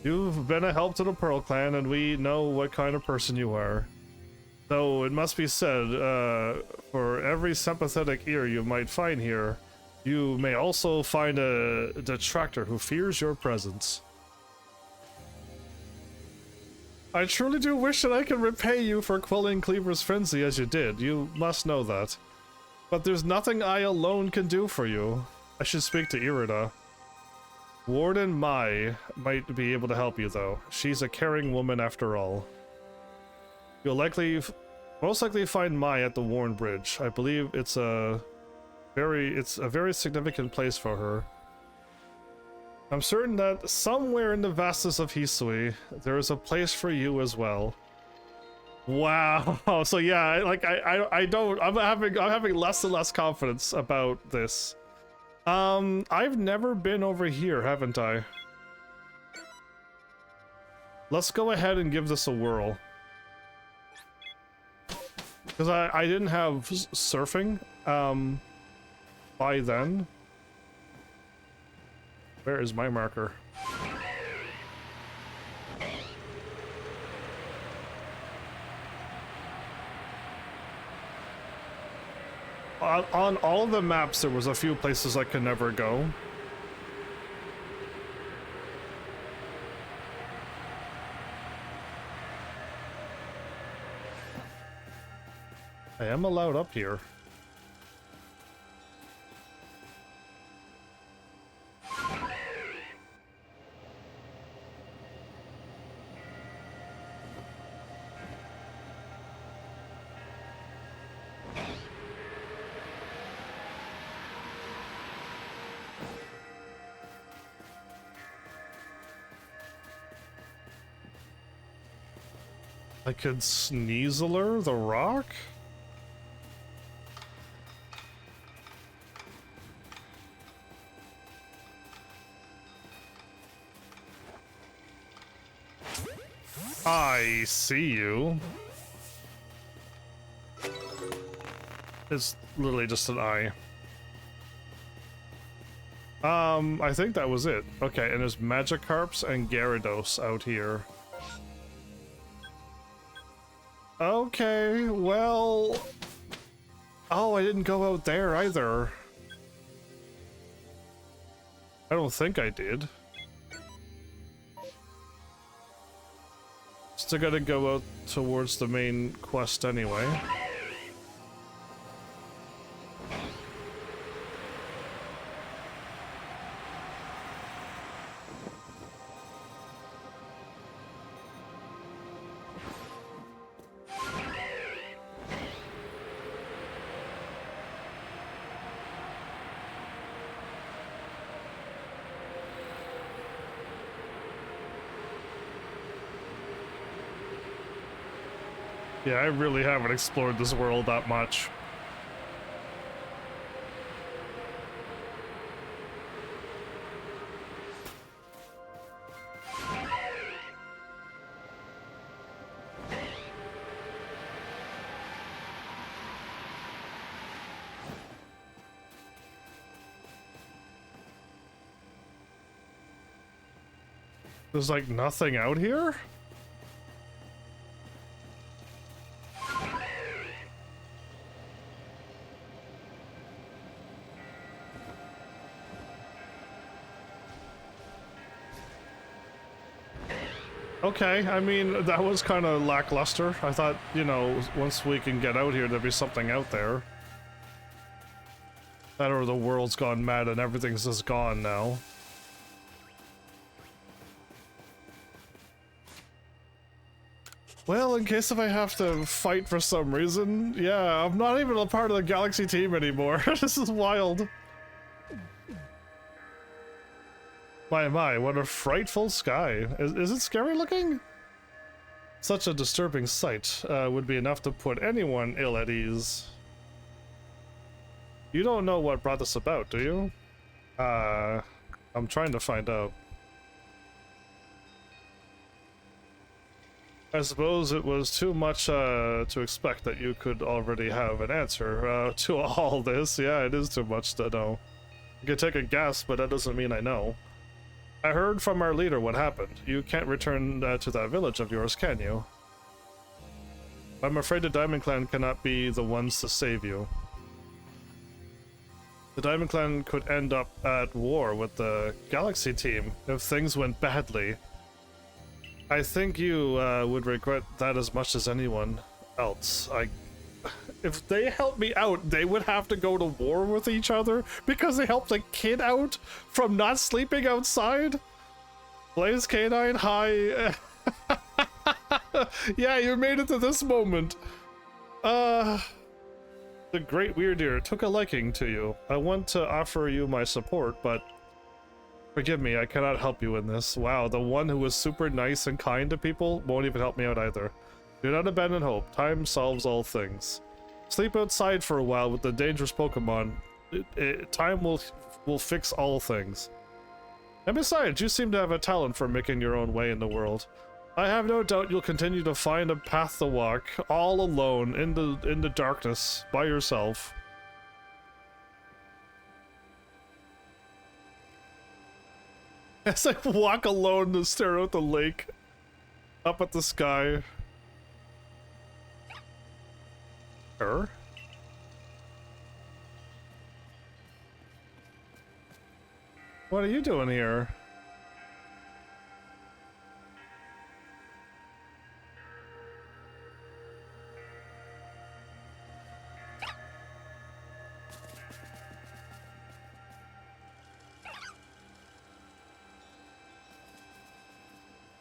You've been a help to the Pearl Clan, and we know what kind of person you are. Though it must be said, for every sympathetic ear you might find here, you may also find a detractor who fears your presence. I truly do wish that I could repay you for quelling Cleaver's frenzy as you did. You must know that. But there's nothing I alone can do for you. I should speak to Irida. Warden Mai might be able to help you, though. She's a caring woman after all. You'll most likely find Mai at the Warren Bridge. I believe it's a very significant place for her. I'm certain that somewhere in the vastness of Hisui, there is a place for you as well. Wow. So yeah, like I'm having less and less confidence about this. I've never been over here, haven't I? Let's go ahead and give this a whirl. Because I didn't have surfing, by then. Where is my marker? On all of the maps, there was a few places I could never go. I am allowed up here. I could Sneaseler the rock? I see you. It's literally just an eye. I think that was it. Okay, and there's Magikarps and Gyarados out here. Okay, well... Oh, I didn't go out there either. I don't think I did. Still gotta go out towards the main quest anyway. Yeah, I really haven't explored this world that much. There's like nothing out here? Okay, I mean, that was kind of lackluster. I thought, you know, once we can get out here, there'd be something out there. That or the world's gone mad and everything's just gone now. Well, in case if I have to fight for some reason, yeah, I'm not even a part of the Galaxy team anymore. This is wild. My, what a frightful sky. Is it scary looking? Such a disturbing sight would be enough to put anyone ill at ease. You don't know what brought this about, do you? I'm trying to find out. I suppose it was too much to expect that you could already have an answer to all this. Yeah, it is too much to know. You can take a guess, but that doesn't mean I know. I heard from our leader what happened. You can't return to that village of yours, can you? I'm afraid the Diamond Clan cannot be the ones to save you. The Diamond Clan could end up at war with the Galaxy team if things went badly. I think you would regret that as much as anyone else. If they helped me out, they would have to go to war with each other because they helped a kid out from not sleeping outside? Blaze Canine, hi. Yeah, you made it to this moment. The Great Weird Ear took a liking to you. I want to offer you my support, but forgive me, I cannot help you in this. Wow, the one who was super nice and kind to people won't even help me out either. Do not abandon hope. Time solves all things. Sleep outside for a while with the dangerous Pokemon. Time will fix all things. And besides, you seem to have a talent for making your own way in the world. I have no doubt you'll continue to find a path to walk, all alone, in the darkness, by yourself. As I walk alone to stare out the lake, up at the sky. Her? What are you doing here?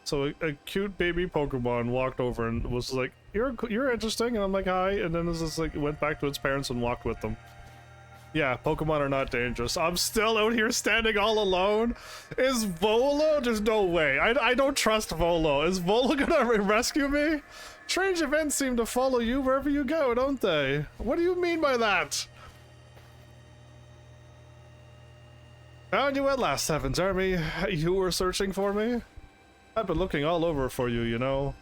So a cute baby Pokemon walked over and was like, "You're interesting," and I'm like, "Hi," and then it's just like went back to its parents and walked with them. Yeah, Pokemon are not dangerous. I'm still out here standing all alone. Is Volo? There's no way. I don't trust Volo. Is Volo gonna rescue me? Strange events seem to follow you wherever you go, don't they? What do you mean by that? Found you at last, Heavensarmy. You were searching for me? I've been looking all over for you, you know.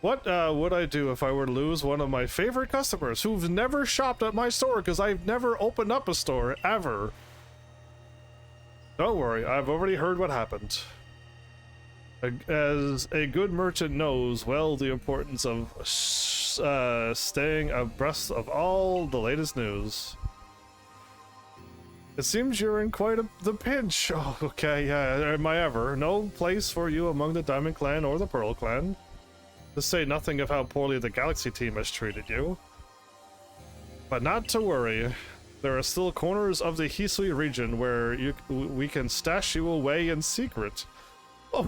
What would I do if I were to lose one of my favorite customers who've never shopped at my store because I've never opened up a store, ever? Don't worry, I've already heard what happened. As a good merchant knows well the importance of staying abreast of all the latest news. It seems you're in quite the pinch. Oh, okay, yeah, am I ever? No place for you among the Diamond Clan or the Pearl Clan. To say nothing of how poorly the Galaxy team has treated you. But not to worry. There are still corners of the Hisui region where we can stash you away in secret. Oh,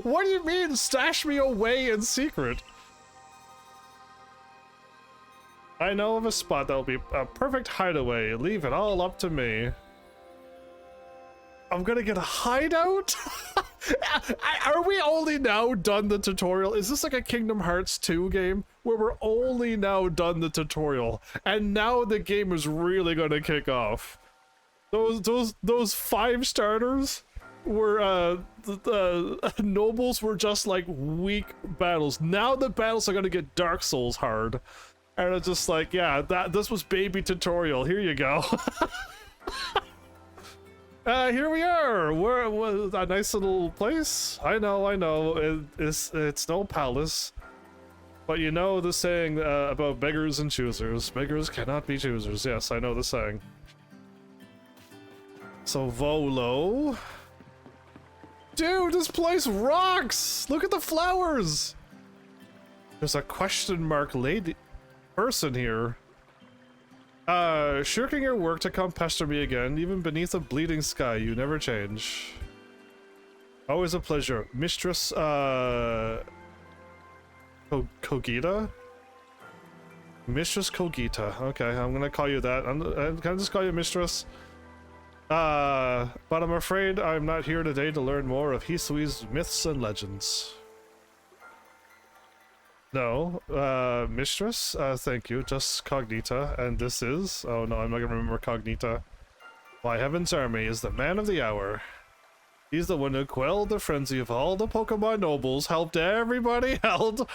what do you mean, stash me away in secret? I know of a spot that will be a perfect hideaway. Leave it all up to me. I'm gonna get a hideout? Are we only now done the tutorial? Is this like a Kingdom Hearts 2 game where we're only now done the tutorial and now the game is really gonna kick off? Those 5 starters were the nobles were just like weak battles. Now the battles are gonna get Dark Souls hard. And it's just like, yeah, this was baby tutorial. Here you go. Here we are. We're a nice little place. I know. It's no palace. But you know the saying about beggars and choosers. Beggars cannot be choosers. Yes, I know the saying. So, Volo. Dude, this place rocks! Look at the flowers! There's a question mark lady person here. Shirking your work to come pester me again, even beneath a bleeding sky, you never change. Always a pleasure. Mistress, Kogita? Mistress Kogita. Okay, I'm gonna call you that. Can I just call you Mistress? But I'm afraid I'm not here today to learn more of Hisui's myths and legends. No, Mistress? Thank you. Just Cognita, and this is... Oh no, I'm not gonna remember Cognita. Why, Heavensarmy is the man of the hour. He's the one who quelled the frenzy of all the Pokemon nobles, helped everybody out,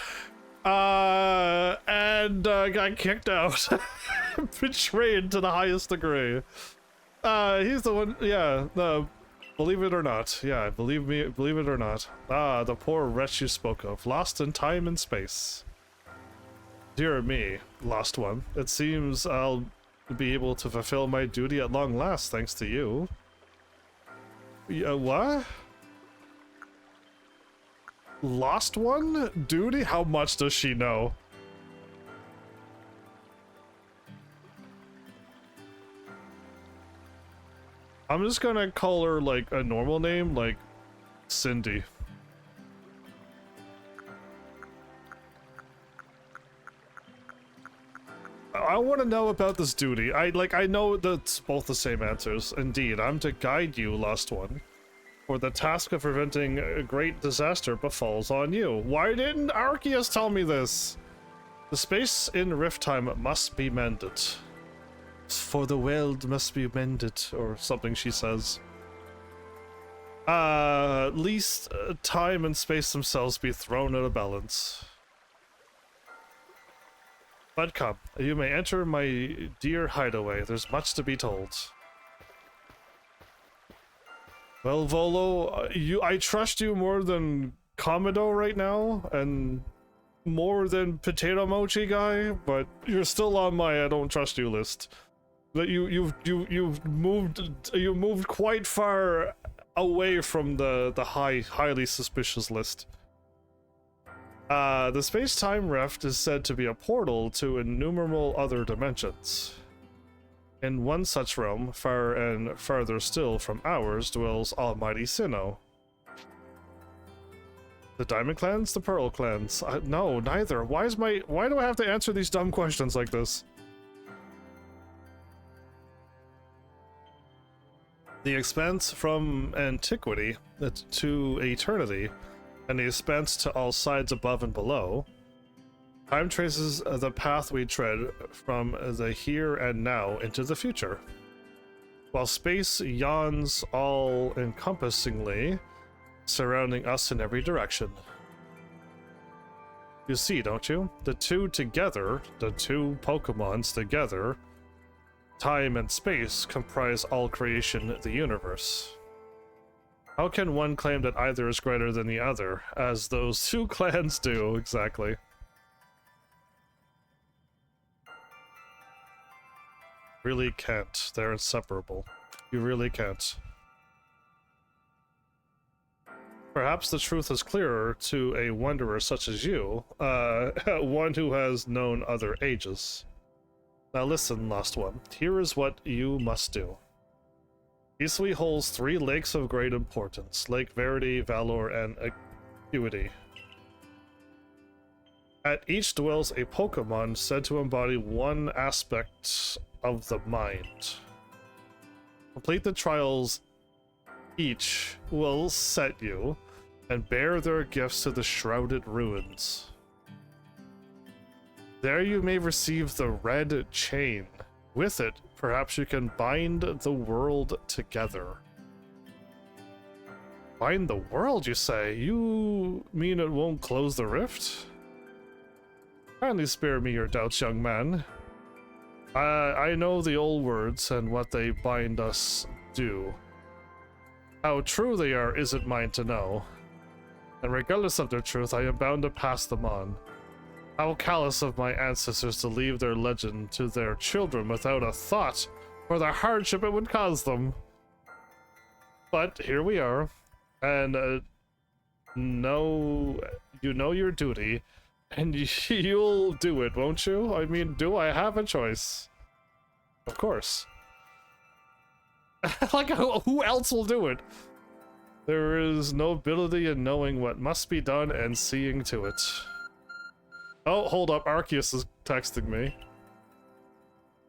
and got kicked out. Betrayed to the highest degree. He's the one, yeah, believe it or not. Yeah, believe it or not. Ah, the poor wretch you spoke of, lost in time and space. Dear me, lost one. It seems I'll be able to fulfill my duty at long last, thanks to you. What? Lost one? Duty? How much does she know? I'm just gonna call her, like, a normal name, like Cindy. I want to know about this duty. I know that's both the same answers. Indeed, I'm to guide you, Lost One. For the task of preventing a great disaster befalls on you. Why didn't Arceus tell me this? The space in Rift Time must be mended. For the world must be mended, or something she says. Least time and space themselves be thrown out of balance. But come, you may enter my dear hideaway. There's much to be told. Well, Volo, I trust you more than Komodo right now, and more than Potato Mochi guy, but you're still on my I don't trust you list. That you've moved quite far away from the highly suspicious list. The space-time rift is said to be a portal to innumerable other dimensions. In one such realm, far and farther still from ours, dwells Almighty Sinnoh. The Diamond Clans, the Pearl Clans? No, neither. Why do I have to answer these dumb questions like this? The expanse from antiquity to eternity, and the expanse to all sides above and below. Time traces the path we tread from the here and now into the future, while space yawns all-encompassingly, surrounding us in every direction. You see, don't you? The two together, the two Pokemons together, time and space comprise all creation, the universe. How can one claim that either is greater than the other, as those two clans do, exactly? Really can't. They're inseparable. You really can't. Perhaps the truth is clearer to a wanderer such as you, one who has known other ages. Now listen, Lost One. Here is what you must do. Hisui holds 3 lakes of great importance: Lake Verity, Valor, and Acuity. At each dwells a Pokemon said to embody one aspect of the mind. Complete the trials, each will set you, and bear their gifts to the shrouded ruins. There you may receive the red chain. With it, perhaps you can bind the world together. Bind the world, you say? You mean it won't close the rift? Kindly spare me your doubts, young man. I know the old words and what they bind us do. How true they are isn't mine to know. And regardless of their truth, I am bound to pass them on. How callous of my ancestors to leave their legend to their children without a thought for the hardship it would cause them. But here we are, and no, you know your duty, and you'll do it, won't you? I mean, do I have a choice? Of course. Like, who else will do it? There is nobility in knowing what must be done and seeing to it. Oh, hold up, Arceus is texting me.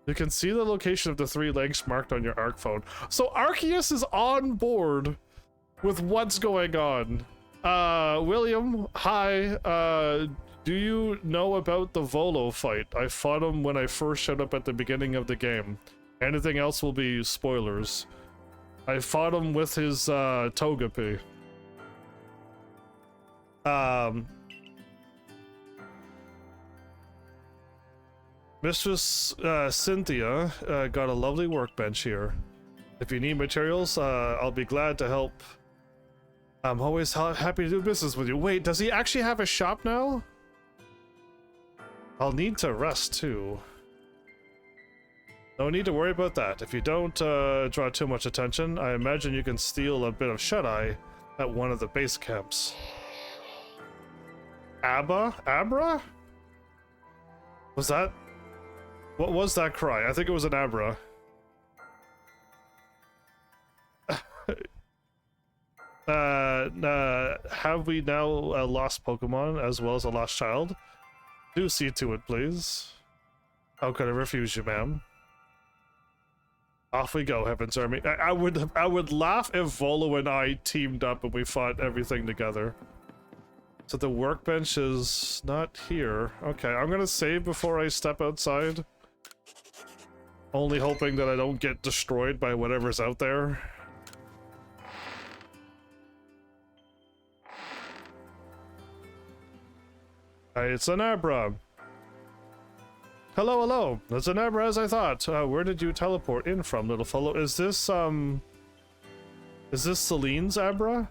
You can see the location of the 3 links marked on your Arc phone. So Arceus is on board with what's going on. William, hi. Do you know about the Volo fight? I fought him when I first showed up at the beginning of the game. Anything else will be spoilers. I fought him with his Togepi. Mistress Cynthia got a lovely workbench here. If you need materials, I'll be glad to help. I'm always happy to do business with you. Wait, does he actually have a shop now? I'll need to rest too. No need to worry about that. If you don't draw too much attention, I imagine you can steal a bit of shut-eye at one of the base camps. Abra? Was that... What was that cry? I think it was an Abra. Have we now lost Pokemon as well as a lost child? Do see to it, please. How could I refuse you, ma'am? Off we go, Heavensarmy. I would laugh if Volo and I teamed up and we fought everything together. So the workbench is not here. Okay, I'm gonna save before I step outside. Only hoping that I don't get destroyed by whatever's out there. It's an Abra. Hello, hello. It's an Abra as I thought. Where did you teleport in from, little fellow? Is this Celine's Abra?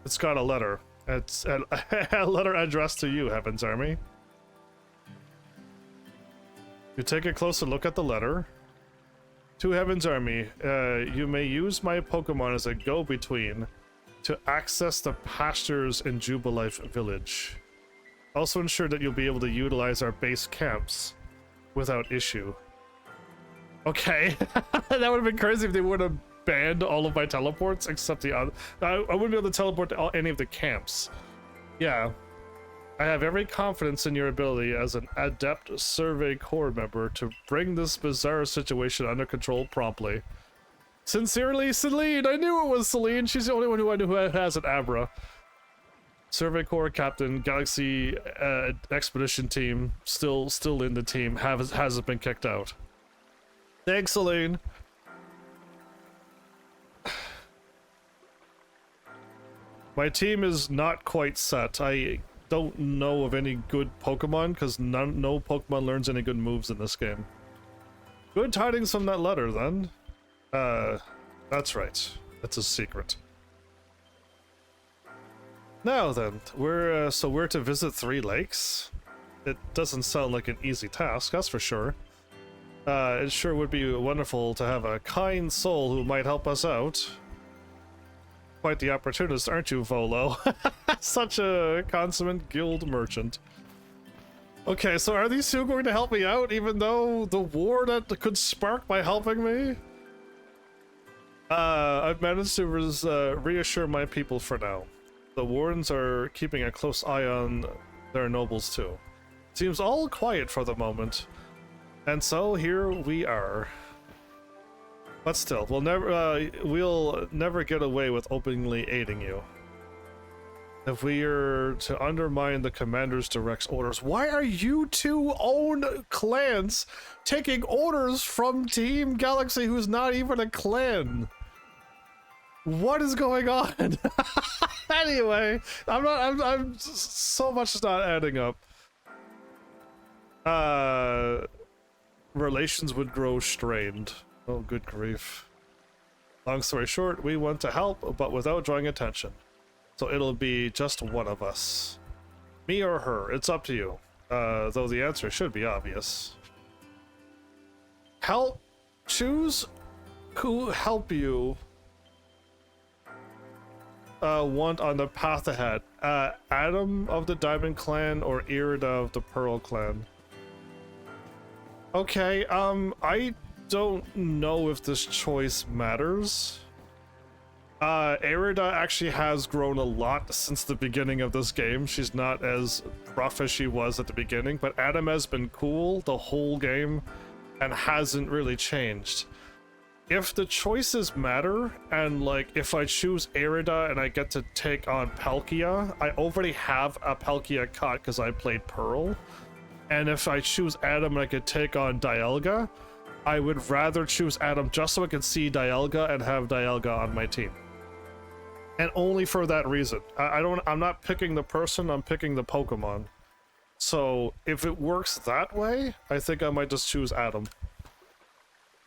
It's got a letter. It's a letter addressed to you, Heavensarmy. You take a closer look at the letter. To Heavensarmy, you may use my Pokemon as a go-between to access the pastures in Jubilife Village. Also ensure that you'll be able to utilize our base camps without issue. Okay, that would have been crazy if they would have banned all of my teleports except the other. I wouldn't be able to teleport to any of the camps. Yeah. I have every confidence in your ability as an adept Survey Corps member to bring this bizarre situation under control promptly. Sincerely, Celine! I knew it was Celine! She's the only one who I knew who has an Abra. Survey Corps Captain, Galaxy Expedition Team, still in the team, hasn't been kicked out. Thanks, Celine! My team is not quite set. I don't know of any good Pokemon, because no Pokemon learns any good moves in this game. Good tidings from that letter, then. That's right. That's a secret. Now then, we're to visit 3 lakes. It doesn't sound like an easy task, that's for sure. It sure would be wonderful to have a kind soul who might help us out. Quite the opportunist, aren't you, Volo? Such a consummate guild merchant. Okay, so are these 2 going to help me out, even though the war that could spark by helping me? I've managed to reassure my people for now. The Wardens are keeping a close eye on their nobles too. Seems all quiet for the moment. And so here we are. But still, we'll never get away with openly aiding you. If we are to undermine the commander's direct orders, why are you 2 own clans taking orders from Team Galaxy, who's not even a clan? What is going on? Anyway, I'm so much not adding up. Relations would grow strained. Oh, good grief. Long story short, we want to help, but without drawing attention. So it'll be just one of us. Me or her, it's up to you. Though the answer should be obvious. Help! Choose who help you want on the path ahead. Adam of the Diamond Clan or Irida of the Pearl Clan. Okay, I don't know if this choice matters. Irida actually has grown a lot since the beginning of this game. She's not as rough as she was at the beginning, but Adam has been cool the whole game and hasn't really changed. If the choices matter, and like if I choose Irida and I get to take on Palkia, I already have a Palkia caught because I played Pearl. And if I choose Adam and I could take on Dialga, I would rather choose Adam just so I can see Dialga and have Dialga on my team. And only for that reason. I'm not picking the person, I'm picking the Pokemon. So if it works that way, I think I might just choose Adam.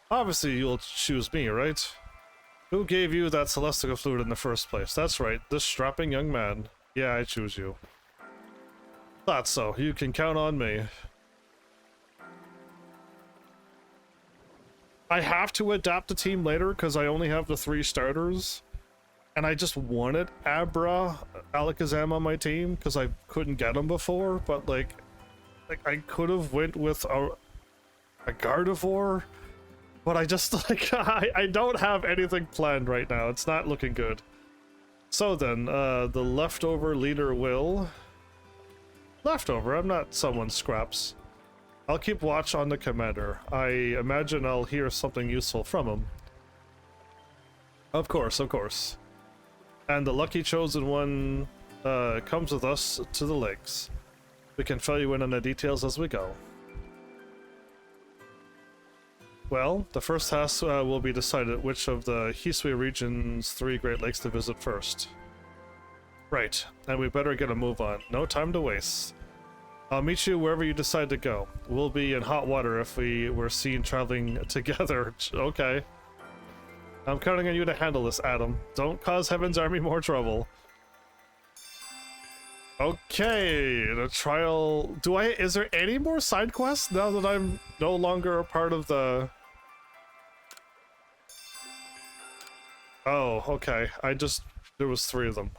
Obviously you'll choose me, right? Who gave you that Celestica fluid in the first place? That's right, this strapping young man. Yeah, I choose you. Thought so, you can count on me. I have to adapt the team later because I only have the 3 starters. And I just wanted Abra Alakazam on my team because I couldn't get him before, but like I could have went with a Gardevoir, but I just like I don't have anything planned right now. It's not looking good. So then, the leftover leader will... Leftover, I'm not someone's scraps. I'll keep watch on the commander. I imagine I'll hear something useful from him. Of course, of course. And the lucky chosen one comes with us to the lakes. We can fill you in on the details as we go. Well, the first task will be decided which of the Hisui region's 3 Great Lakes to visit first. Right, and we better get a move on. No time to waste. I'll meet you wherever you decide to go. We'll be in hot water if we were seen traveling together. Okay. I'm counting on you to handle this, Adam. Don't cause Heavensarmy more trouble. Okay, the trial... Is there any more side quests now that I'm no longer a part of the... Oh, okay. There was 3 of them.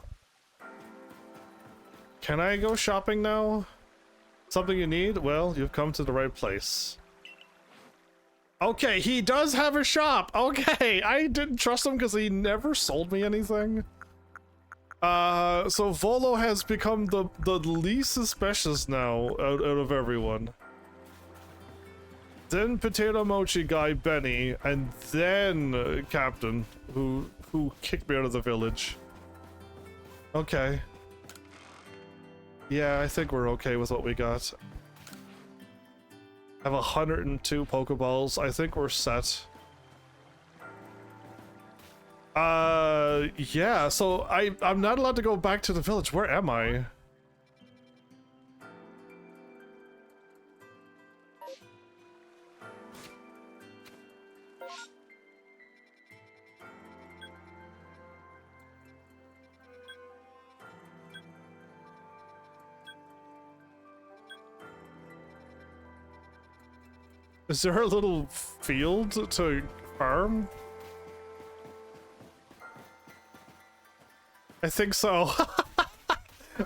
Can I go shopping now? Something you need? Well, you've come to the right place. Okay, he does have a shop. Okay, I didn't trust him because he never sold me anything. So Volo has become the least suspicious now out of everyone. Then Potato Mochi guy Benny, and then Captain, who kicked me out of the village. Okay. Yeah, I think we're okay with what we got. I have 102 Pokeballs. I think we're set. Yeah, so I'm not allowed to go back to the village. Where am I? Is there a little field to farm? I think so.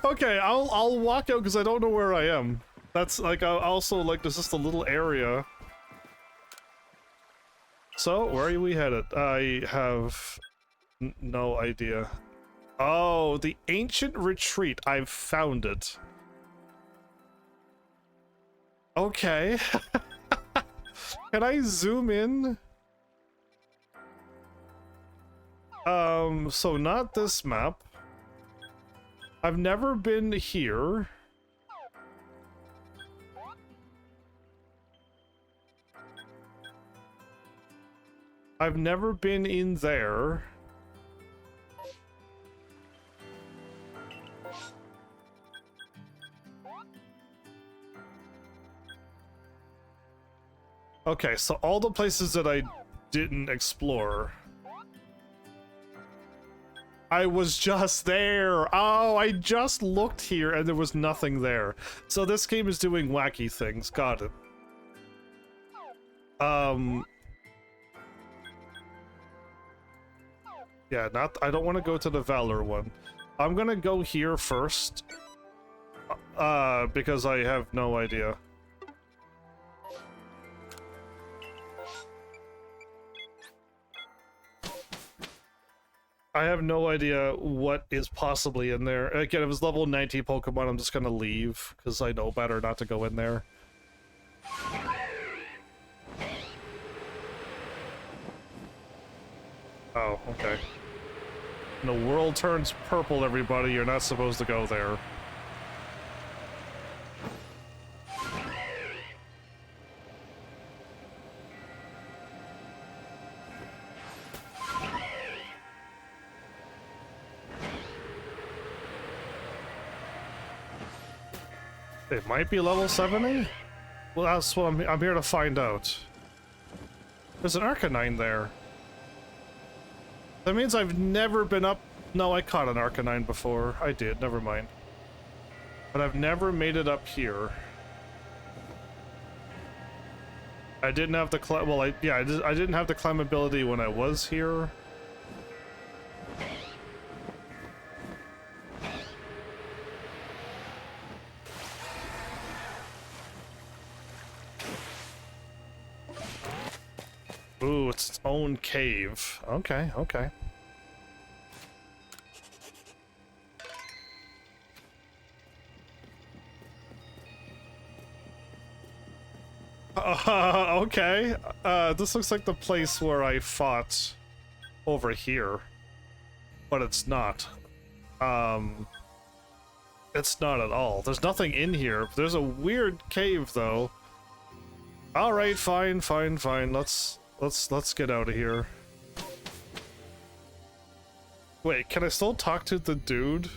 Okay, I'll walk out because I don't know where I am. That's like, I also like, there's just a little area. So, where are we headed? I have no idea. Oh, the ancient retreat. I've found it. Okay. Can I zoom in? So not this map. I've never been here. I've never been in there. Okay, so all the places that I didn't explore. I was just there. Oh, I just looked here and there was nothing there. So this game is doing wacky things. Got it. Yeah, I don't want to go to the Valor one. I'm gonna go here first. Because I have no idea. I have no idea what is possibly in there. Again, if it's level 90 Pokemon, I'm just gonna leave, because I know better not to go in there. Oh, okay. The world turns purple, everybody. You're not supposed to go there. It might be level 70? Well, that's what I'm here to find out. There's an Arcanine there. That means I've never been up... No, I caught an Arcanine before. I did, never mind. But I've never made it up here. I didn't have the well, I didn't have the climb ability when I was here. Ooh, it's its own cave. Okay, okay. Okay. This looks like the place where I fought over here. But it's not. It's not at all. There's nothing in here. There's a weird cave, though. Alright, fine, fine, fine. Let's get out of here. Wait, can I still talk to the dude?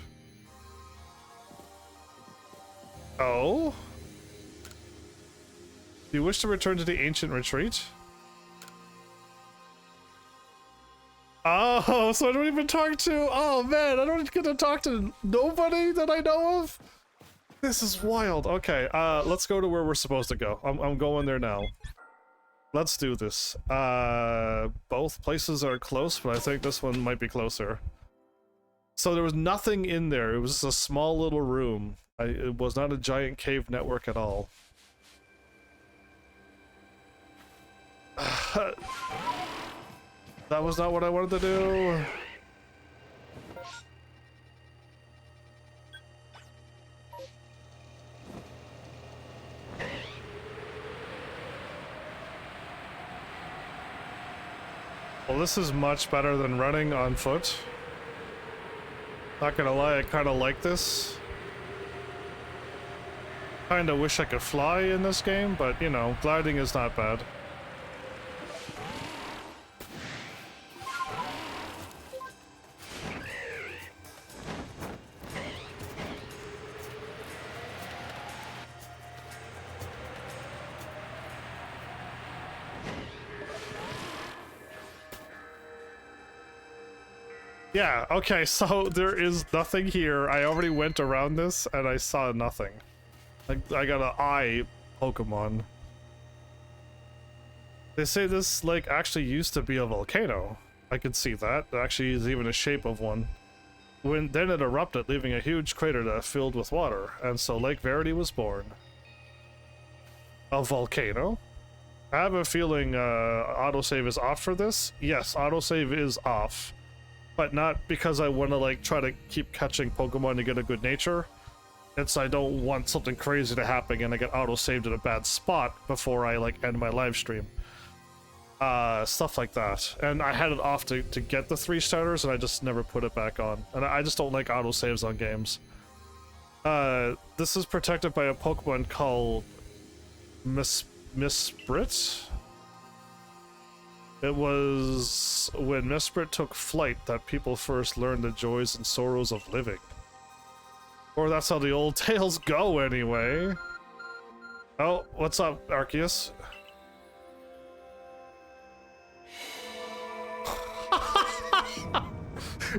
Oh? Do you wish to return to the ancient retreat? Oh, so I don't even talk to... Oh man, I don't get to talk to nobody that I know of? This is wild. Okay, let's go to where we're supposed to go. I'm going there now. Let's do this. Both places are close, but I think this one might be closer. So there was nothing in there. It was just a small little room. It was not a giant cave network at all. That was not what I wanted to do. Well, this is much better than running on foot. Not gonna lie, I kinda like this. Kinda wish I could fly in this game, but you know, gliding is not bad. Yeah, okay, so there is nothing here. I already went around this and I saw nothing. I got an eye Pokemon. They say this lake actually used to be a volcano. I can see that. It actually is even a shape of one. Then it erupted, leaving a huge crater that filled with water, and so Lake Verity was born. A volcano? I have a feeling autosave is off for this. Yes, autosave is off. But not because I want to like try to keep catching Pokemon to get a good nature. It's I don't want something crazy to happen and I get auto-saved at a bad spot before I like end my live stream. Stuff like that. And I had it off to get the 3 starters and I just never put it back on. And I just don't like auto-saves on games. This is protected by a Pokemon called Misprit. It was when Misprit took flight that people first learned the joys and sorrows of living. Or that's how the old tales go, anyway. Oh, what's up, Arceus?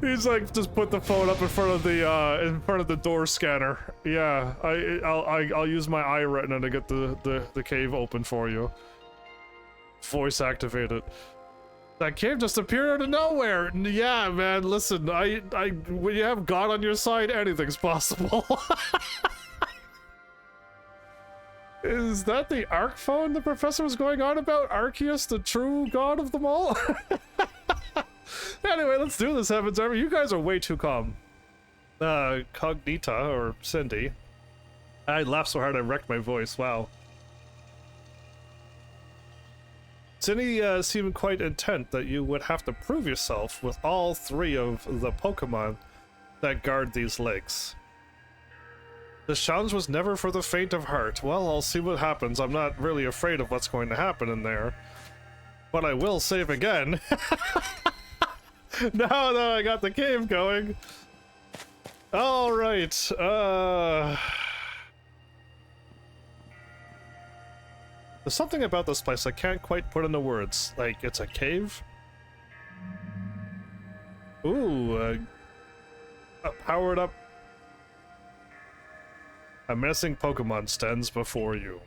He's like, just put the phone up in front of the door scanner. Yeah, I'll use my eye retina to get the cave open for you. Voice activated. That cave just appeared out of nowhere. Yeah, man. Listen, when you have God on your side, anything's possible. Is that the Arc phone the professor was going on about? Arceus, the true god of them all? Anyway, let's do this, Heavensarmy. You guys are way too calm. Cognita, or Cindy. I laughed so hard I wrecked my voice, wow. Cindy seemed quite intent that you would have to prove yourself with all 3 of the Pokemon that guard these lakes. This challenge was never for the faint of heart. Well, I'll see what happens. I'm not really afraid of what's going to happen in there. But I will save again. Now that I got the cave going. Alright, there's something about this place I can't quite put into words. Like, it's a cave? Ooh, powered up. A menacing Pokemon stands before you.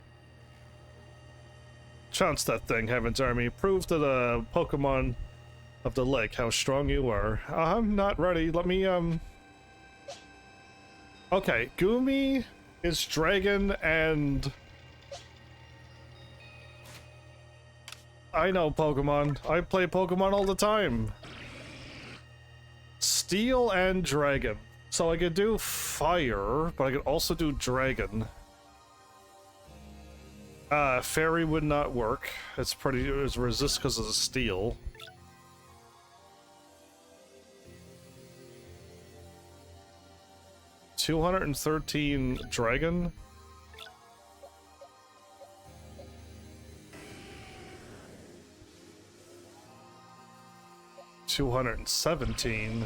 Chance that thing, Heavensarmy. Prove to the Pokemon of the lake how strong you are. I'm not ready. Let me, Okay, Gumi is dragon and... I know Pokemon. I play Pokemon all the time. Steel and dragon. So I could do fire, but I could also do dragon. Fairy would not work. It's resist because of the steel. $213 dragon. $217.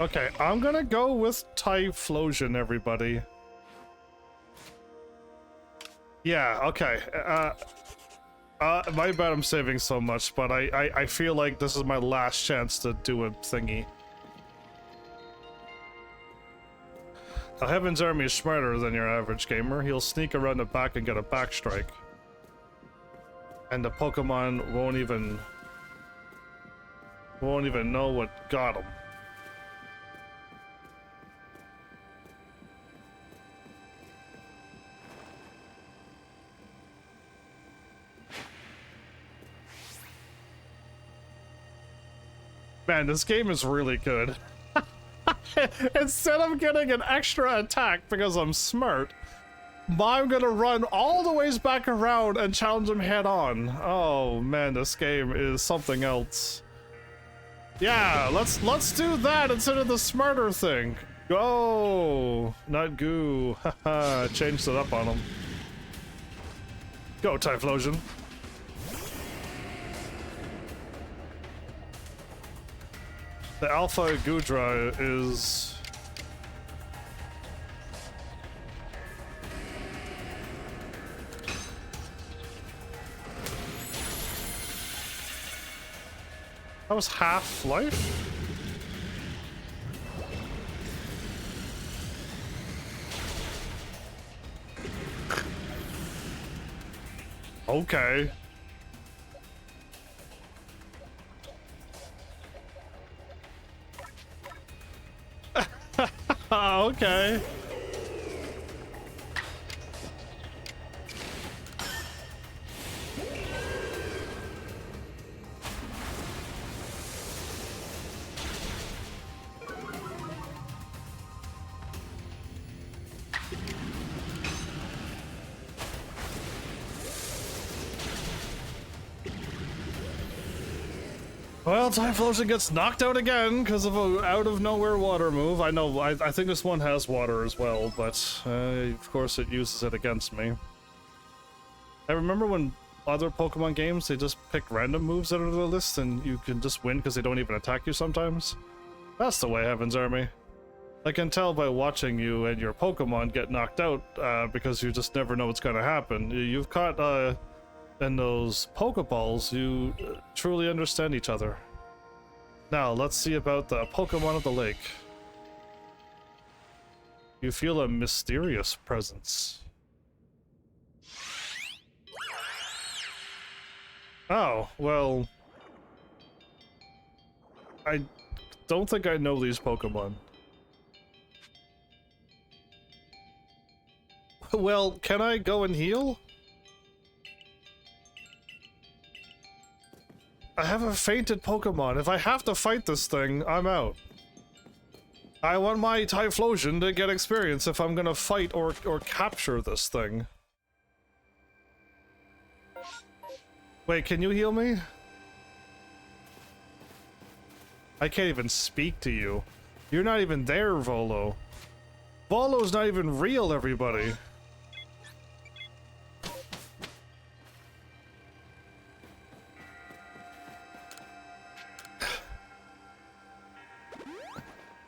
Okay, I'm gonna go with Typhlosion, everybody. Yeah, okay. My bad I'm saving so much, but I feel like this is my last chance to do a thingy. Now, Heavensarmy is smarter than your average gamer. He'll sneak around the back and get a backstrike. And the Pokemon won't even know what got him. Man, this game is really good. Instead of getting an extra attack because I'm smart, I'm gonna run all the ways back around and challenge him head on. Oh man, this game is something else. Yeah, let's do that instead of the smarter thing. Go, not goo. Haha, changed it up on him. Go, Typhlosion. The Alpha Gudra is... That was half-life? Okay. Okay. Well, Typhlosion gets knocked out again because of a out-of-nowhere water move. I know, I think this one has water as well, but of course it uses it against me. I remember when other Pokemon games, they just pick random moves out of the list and you can just win because they don't even attack you sometimes. That's the way, Heavensarmy. I can tell by watching you and your Pokemon get knocked out, because you just never know what's gonna happen. You've caught, in those Pokeballs, you truly understand each other. Now, let's see about the Pokemon of the lake. You feel a mysterious presence. Oh, well... I don't think I know these Pokemon. Well, can I go and heal? I have a fainted Pokemon. If I have to fight this thing, I'm out. I want my Typhlosion to get experience if I'm gonna fight or capture this thing. Wait, can you heal me? I can't even speak to you. You're not even there, Volo. Volo's not even real, everybody.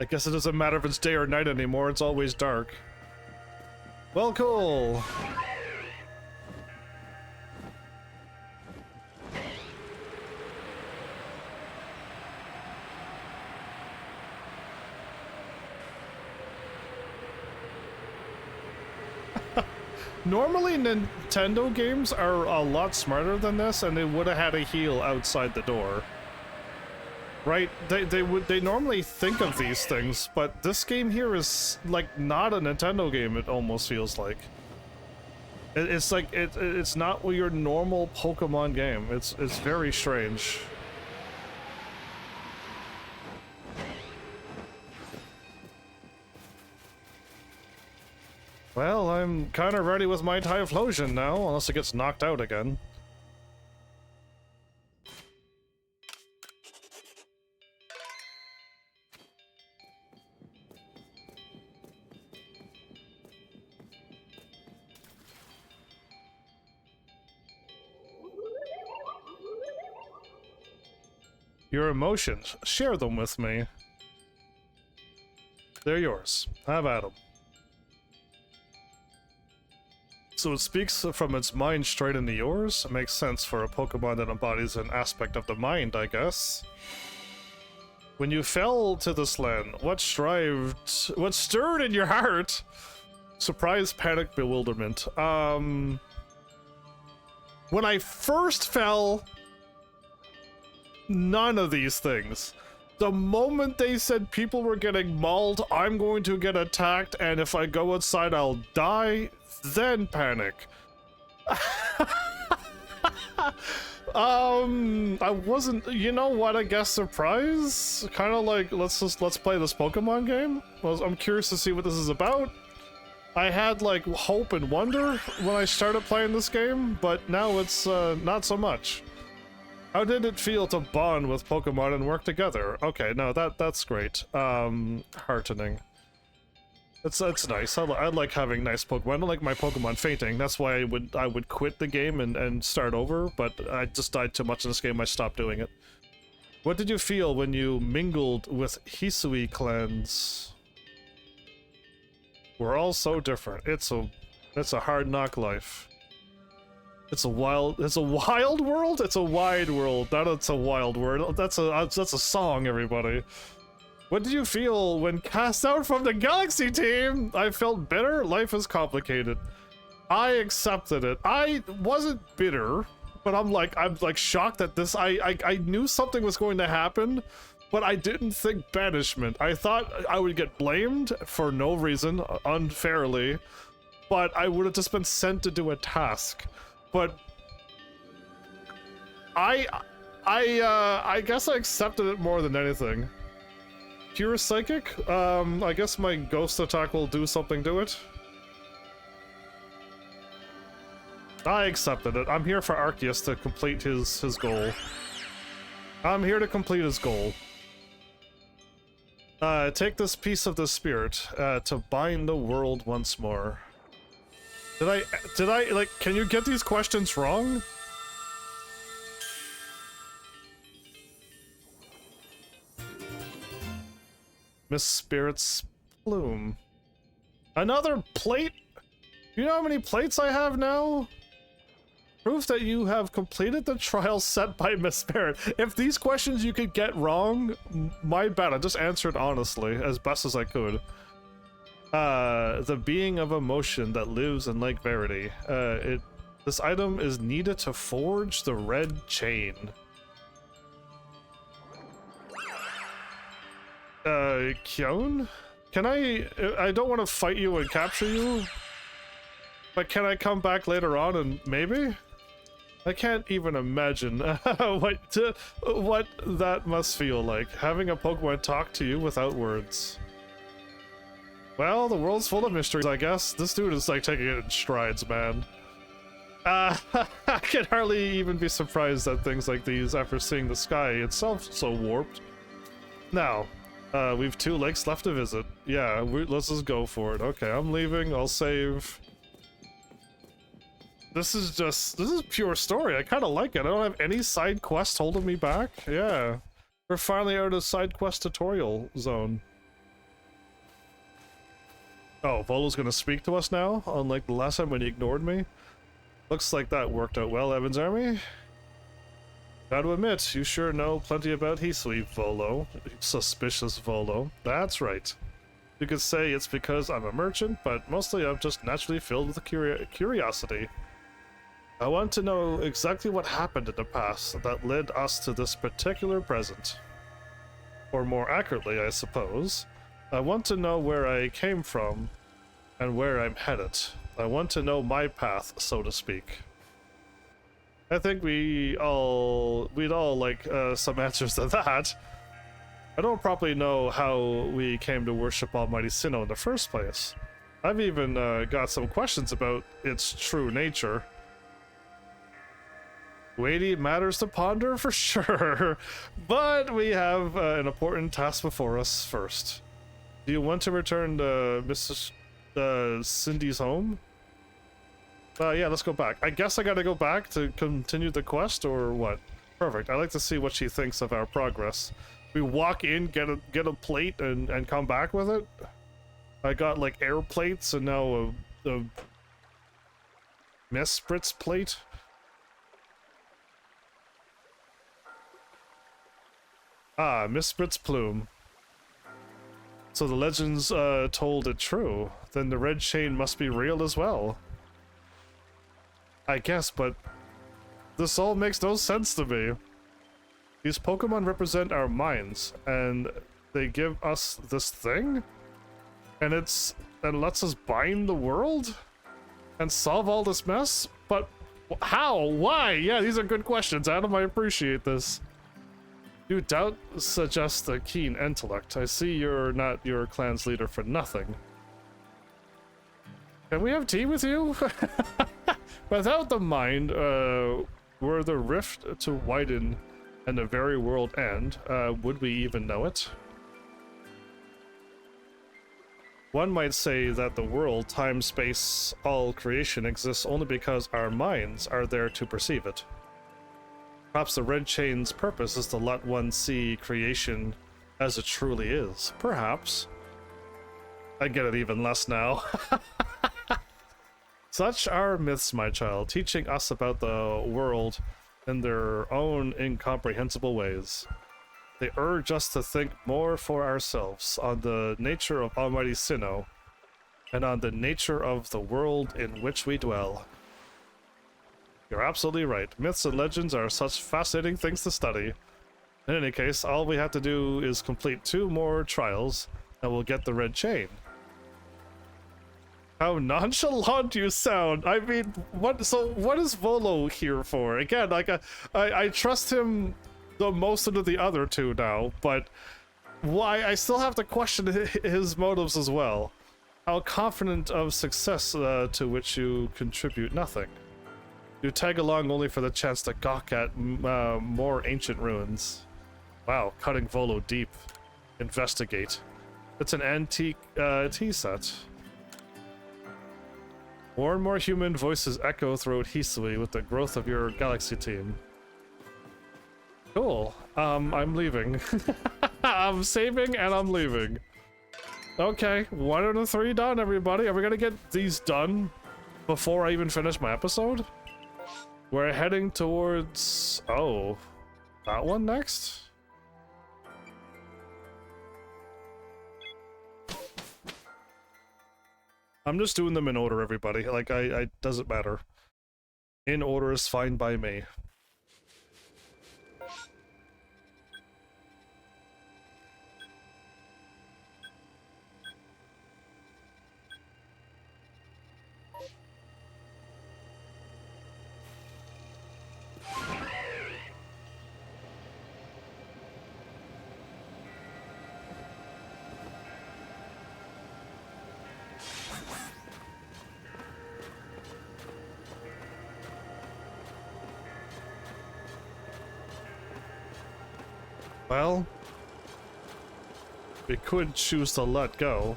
I guess it doesn't matter if it's day or night anymore, it's always dark. Well, cool. Normally Nintendo games are a lot smarter than this, and they would have had a heal outside the door. Right? They normally think of these things, but this game here is like not a Nintendo game, it almost feels like. It's like it's not your normal Pokemon game. It's very strange. Well, I'm kind of ready with my Typhlosion now, unless it gets knocked out again. Your emotions, share them with me. They're yours. Have at them. So it speaks from its mind straight into yours? It makes sense for a Pokemon that embodies an aspect of the mind, I guess. When you fell to this land, what stirred in your heart? Surprise, panic, bewilderment. When I first fell, none of these things. The moment they said people were getting mauled, I'm going to get attacked, and if I go outside, I'll die, then panic. I wasn't, you know what, I guess surprise? Kind of like, let's play this Pokemon game? Well, I'm curious to see what this is about. I had, like, hope and wonder when I started playing this game, but now it's, not so much. How did it feel to bond with Pokemon and work together? Okay, no, that's great. Heartening. It's nice. I like having nice Pokemon. I don't like my Pokemon fainting. That's why I would quit the game and start over, but I just died too much in this game, I stopped doing it. What did you feel when you mingled with Hisui clans? We're all so different. It's a hard knock life. It's a wild world? It's a wide world, not it's a wild world. That's a song, everybody. What did you feel when cast out from the Galaxy team? I felt bitter. Life is complicated. I accepted it. I wasn't bitter, but I'm like shocked that this, I knew something was going to happen, but I didn't think banishment. I thought I would get blamed for no reason, unfairly, but I would have just been sent to do a task. But I guess I accepted it more than anything. Pure Psychic? I guess my Ghost attack will do something to it. I accepted it. I'm here for Arceus to complete his goal. I'm here to complete his goal. Take this piece of the spirit, to bind the world once more. Did I, like, can you get these questions wrong? Miss Spirit's Bloom. Another plate? You know how many plates I have now? Proof that you have completed the trial set by Miss Barrett. If these questions you could get wrong, my bad. I just answered honestly, as best as I could. The being of emotion that lives in Lake Verity. This item is needed to forge the red chain. Kyon? Can I don't want to fight you and capture you, but can I come back later on and maybe? I can't even imagine what that must feel like, having a Pokemon talk to you without words. Well, the world's full of mysteries, I guess. This dude is like taking it in strides, man. I can hardly even be surprised at things like these after seeing the sky itself so warped. Now, we've 2 lakes left to visit. Yeah, let's just go for it. Okay, I'm leaving. I'll save. This is pure story. I kind of like it. I don't have any side quest holding me back. Yeah, we're finally out of side quest tutorial zone. Oh, Volo's gonna speak to us now, unlike the last time when he ignored me. Looks like that worked out well, Heavensarmy. Gotta admit, you sure know plenty about Heathsweep, Volo. Suspicious Volo. That's right. You could say it's because I'm a merchant, but mostly I'm just naturally filled with curiosity. I want to know exactly what happened in the past that led us to this particular present. Or more accurately, I suppose, I want to know where I came from and where I'm headed. I want to know my path, so to speak. I think we'd all like some answers to that. I don't properly know how we came to worship Almighty Sinnoh in the first place. I've even got some questions about its true nature. Weighty matters to ponder for sure, but we have an important task before us first. Do you want to return to Mrs. Cindy's home? Yeah, let's go back. I guess I gotta go back to continue the quest, or what? Perfect. I'd like to see what she thinks of our progress. We walk in, get a plate, and come back with it? I got, like, air plates, and now a Miss Spritz plate? Ah, Miss Spritz plume. So the legends told it true. Then the red chain must be real as well. I guess, but this all makes no sense to me. These Pokemon represent our minds, and they give us this thing? And lets us bind the world? And solve all this mess? But how? Why? Yeah, these are good questions, Adam. I appreciate this. Your doubt suggests a keen intellect. I see you're not your clan's leader for nothing. Can we have tea with you? Without the mind, were the rift to widen and the very world end, would we even know it? One might say that the world, time, space, all creation exists only because our minds are there to perceive it. Perhaps the red chain's purpose is to let one see creation as it truly is. Perhaps. I get it even less now. Such are myths, my child, teaching us about the world in their own incomprehensible ways. They urge us to think more for ourselves on the nature of Almighty Sinnoh and on the nature of the world in which we dwell. You're absolutely right. Myths and legends are such fascinating things to study. In any case, all we have to do is complete 2 more trials, and we'll get the red chain. How nonchalant you sound! I mean, what is Volo here for? Again, like, I trust him the most into the other 2 now, but why? I still have to question his motives as well. How confident of success to which you contribute nothing. You tag along only for the chance to gawk at more ancient ruins. Wow, cutting Volo deep. Investigate. It's an antique tea set. More and more human voices echo throughout Heathsweep with the growth of your galaxy team. Cool. I'm leaving. I'm saving and I'm leaving. Okay, 1 out of 3 done, everybody. Are we gonna get these done before I even finish my episode? We're heading towards... oh, that one next? I'm just doing them in order, everybody. Like, I doesn't matter. In order is fine by me. Well, we could choose to let go.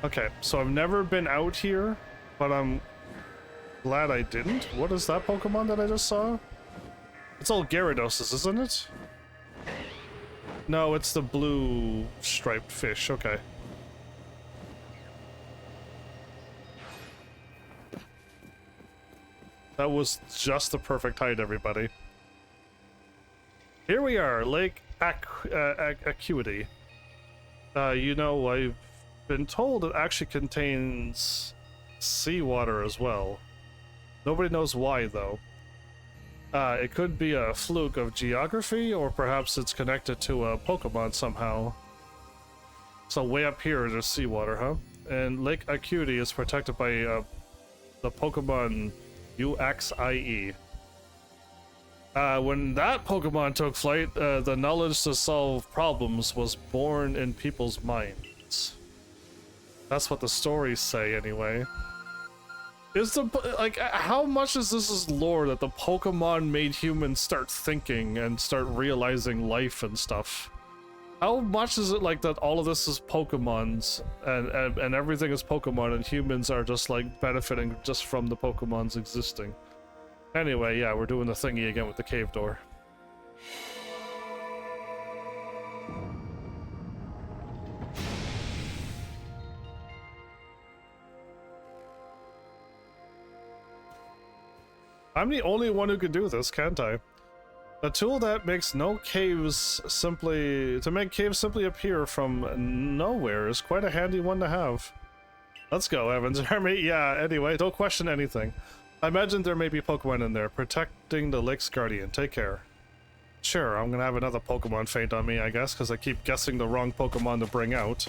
Okay, so I've never been out here, but I'm glad I didn't. What is that Pokemon that I just saw? It's all Gyarados, isn't it? No, it's the blue striped fish. Okay. That was just the perfect height, everybody. Here we are, Lake Acuity. You know, I've been told it actually contains seawater as well. Nobody knows why, though. It could be a fluke of geography, or perhaps it's connected to a Pokemon somehow. So way up here, there's seawater, huh? And Lake Acuity is protected by the Pokemon UXIE. When that Pokemon took flight, the knowledge to solve problems was born in people's minds. That's what the stories say, anyway. Is the, like, how much is this lore that the Pokemon made humans start thinking and start realizing life and stuff? How much is it like that all of this is Pokemons and everything is Pokemon and humans are just like benefiting just from the Pokemons existing? Anyway, yeah, we're doing the thingy again with the cave door. I'm the only one who can do this, can't I? A tool that makes no caves simply... to make caves simply appear from nowhere is quite a handy one to have. Let's go, Heavensarmy. Yeah, anyway, don't question anything. I imagine there may be Pokemon in there, protecting the lake's guardian. Take care. Sure, I'm gonna have another Pokemon faint on me, I guess, because I keep guessing the wrong Pokemon to bring out.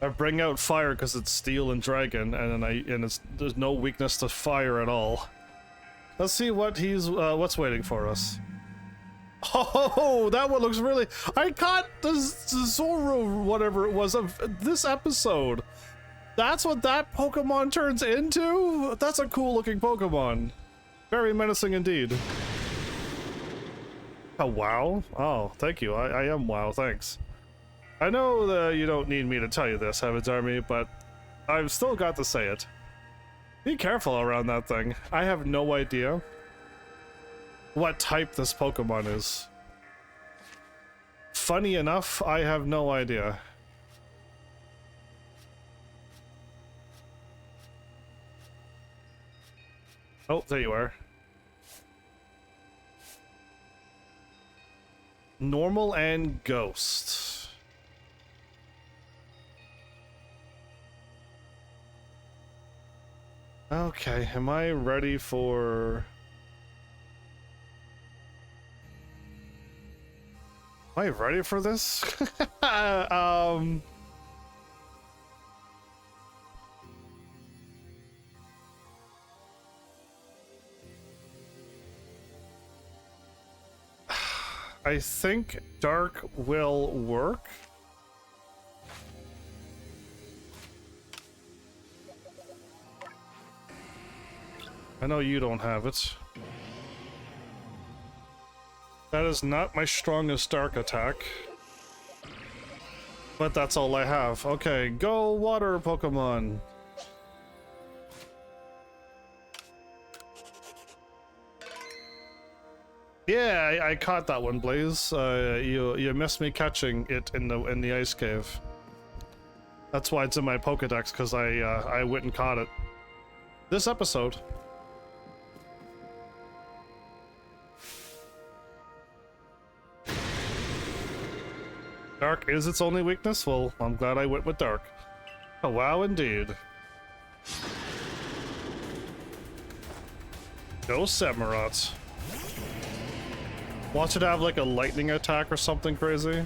I bring out fire because it's steel and dragon, and then there's no weakness to fire at all. Let's see what what's waiting for us. Oh, that one looks really... I caught the Zoro, whatever it was, of this episode. That's what that Pokemon turns into? That's a cool looking Pokemon. Very menacing indeed. Oh, wow. Oh, thank you. I am wow, thanks. I know that you don't need me to tell you this, Heavensarmy, but I've still got to say it. Be careful around that thing. I have no idea what type this Pokemon is. Funny enough, I have no idea. Oh, there you are. Normal and Ghost. Okay, am I ready for... Am I ready for this? I think Dark will work. I know you don't have it. That is not my strongest Dark attack. But that's all I have. Okay, go water Pokemon. Yeah, I caught that one, Blaze. You missed me catching it in the ice cave. That's why it's in my Pokédex, because I went and caught it. This episode. Dark is its only weakness? Well, I'm glad I went with Dark. Oh, wow, indeed. Go Samurott. Watch it have like a lightning attack or something crazy.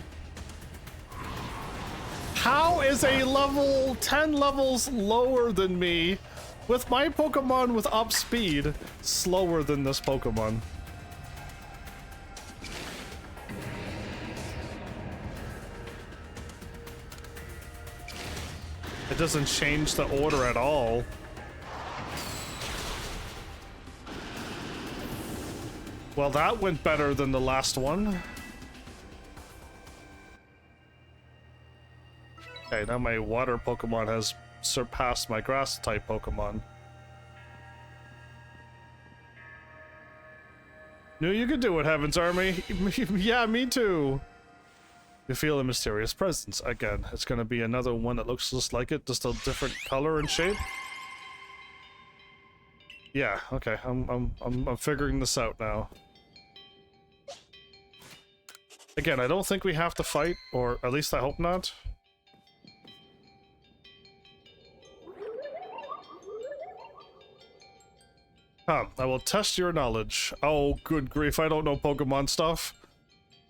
How is a level 10 levels lower than me with my Pokemon with up speed slower than this Pokemon? It doesn't change the order at all. Well, that went better than the last one. Okay, now my water Pokemon has surpassed my grass type Pokemon. Knew you could do it, Heavensarmy. Yeah, me too. You feel a mysterious presence. Again, it's gonna be another one that looks just like it, just a different color and shape. Yeah, okay, I'm figuring this out now. Again, I don't think we have to fight, or at least I hope not. Huh, I will test your knowledge. Oh, good grief, I don't know Pokemon stuff.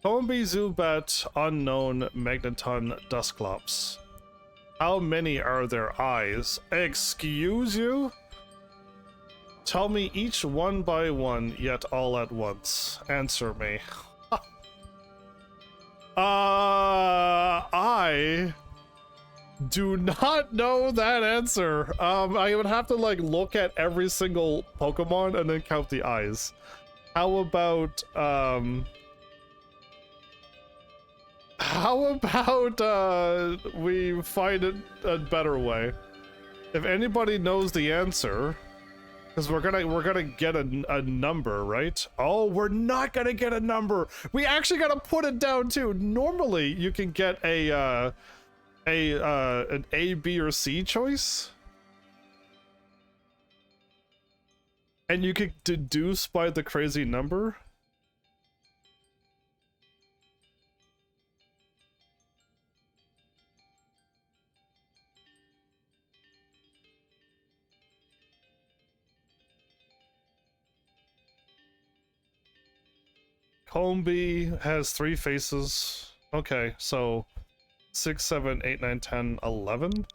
Combee, Zubat, Unknown, Magneton, Dusclops. How many are there eyes? Excuse you? Tell me each one by one, yet all at once. Answer me. I do not know that answer. I would have to like look at every single Pokemon and then count the eyes. How about we find it a better way? If anybody knows the answer, because we're gonna get a number, right? Oh, we're not gonna get a number. We actually gotta put it down too. Normally, you can get an A, B, or C choice, and you can deduce by the crazy number. Combee has 3 faces. Okay, so 6, 7, 8, 9, 10, 11.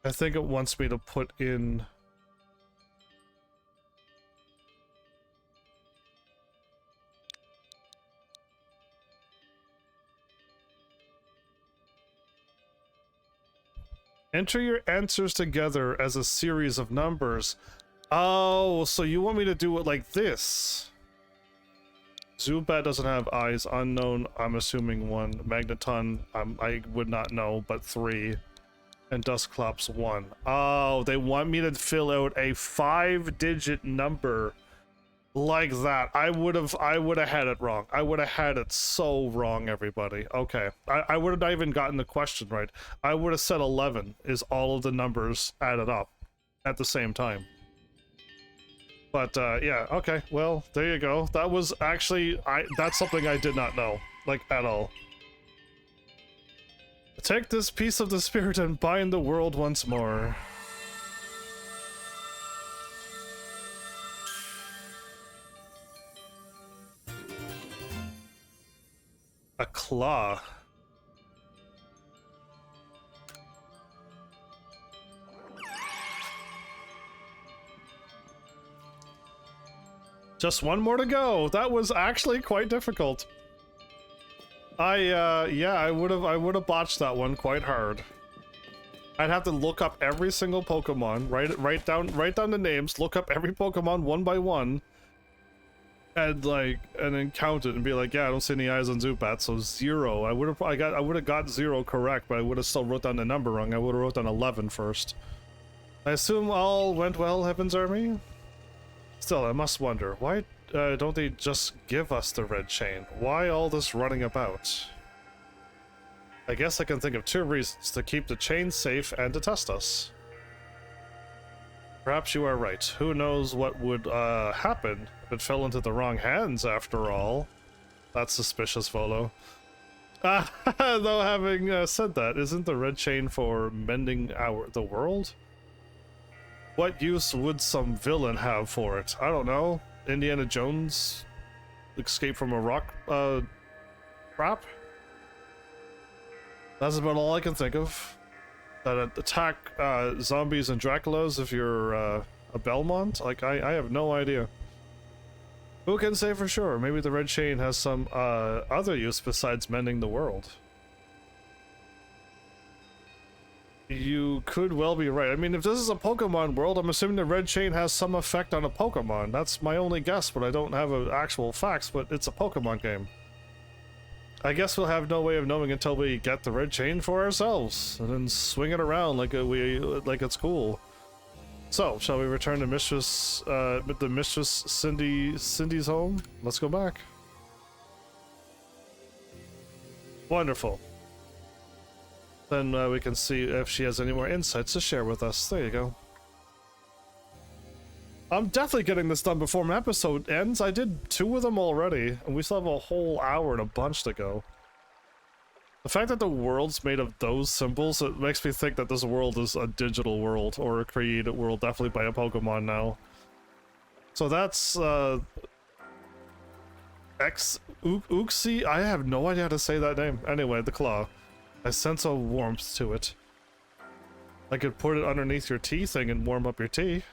I think it wants me to put in... Enter your answers together as a series of numbers. Oh, so you want me to do it like this? Zubat doesn't have eyes. Unknown, I'm assuming 1. Magneton, I would not know, but 3. And Dusclops 1. Oh, they want me to fill out a 5-digit number like that. I would have had it wrong. I would have had it so wrong, everybody. Okay, I would have not even gotten the question right. I would have said 11 is all of the numbers added up at the same time. But yeah, okay, well, there you go. That was actually, that's something I did not know, like, at all. Take this piece of the spirit and bind the world once more. A claw. Just one more to go. That was actually quite difficult. Yeah, I would have botched that one quite hard. I'd have to look up every single Pokemon, write down the names, look up every Pokemon one by one, and like, and then count it and be like, yeah, I don't see any eyes on Zubat, so 0. I would have got 0 correct, but I would have still wrote down the number wrong. I would have wrote down 11 first. I assume all went well, Heavensarmy? Still, I must wonder, why don't they just give us the red chain? Why all this running about? I guess I can think of 2 reasons: to keep the chain safe and to test us. Perhaps you are right. Who knows what would happen if it fell into the wrong hands after all. That's suspicious, Volo. Though having said that, isn't the red chain for mending the world? What use would some villain have for it? I don't know. Indiana Jones escape from a rock trap? That's about all I can think of. That attack zombies and Draculas if you're a Belmont? Like, I have no idea. Who can say for sure? Maybe the red chain has some other use besides mending the world. You could well be right. I mean, if this is a Pokemon world, I'm assuming the red chain has some effect on a Pokemon. That's my only guess, but I don't have actual facts, but it's a Pokemon game. I guess we'll have no way of knowing until we get the red chain for ourselves, and then swing it around like it's cool. So, shall we return to Mistress Cindy's home? Let's go back. Wonderful. Then we can see if she has any more insights to share with us. There you go. I'm definitely getting this done before my episode ends. I did 2 of them already, and we still have a whole hour and a bunch to go. The fact that the world's made of those symbols, it makes me think that this world is a digital world, or a created world, definitely by a Pokemon now. So that's, Uxie? I have no idea how to say that name. Anyway, the claw. I sense a warmth to it. I could put it underneath your tea thing and warm up your tea.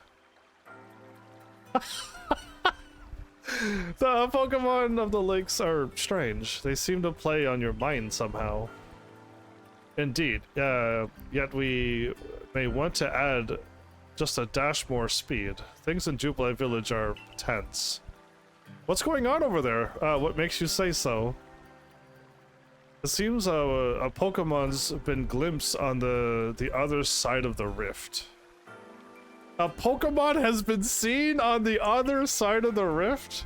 The Pokemon of the lakes are strange. They seem to play on your mind somehow. Indeed. Yet we may want to add just a dash more speed. Things in Jubilee Village are tense. What's going on over there? What makes you say so? It seems a Pokemon's been glimpsed on the other side of the rift. A Pokemon has been seen on the other side of the rift?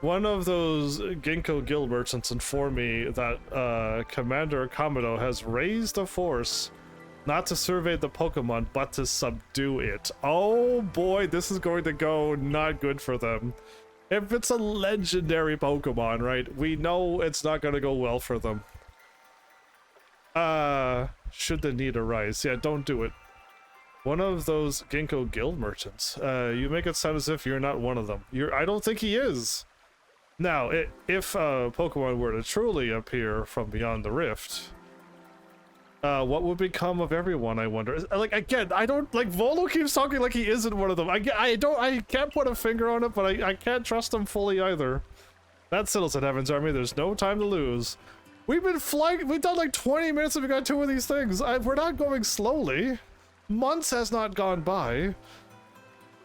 One of those Ginkgo Guild merchants informed me that Commander Kamado has raised a force not to survey the Pokemon, but to subdue it. Oh boy, this is going to go not good for them. If it's a legendary Pokemon, right, we know it's not going to go well for them. Should the need arise. Yeah, don't do it. One of those Ginkgo Guild merchants. You make it sound as if you're not one of them. I don't think he is. Now, if Pokemon were to truly appear from beyond the rift, what would become of everyone, I wonder? Like, again, I don't, like, Volo keeps talking like he isn't one of them. I can't put a finger on it, but I can't trust him fully either. That settles it, Heavensarmy. There's no time to lose. We've been flying, we've done like 20 minutes and we got 2 of these things. We're not going slowly. Months has not gone by.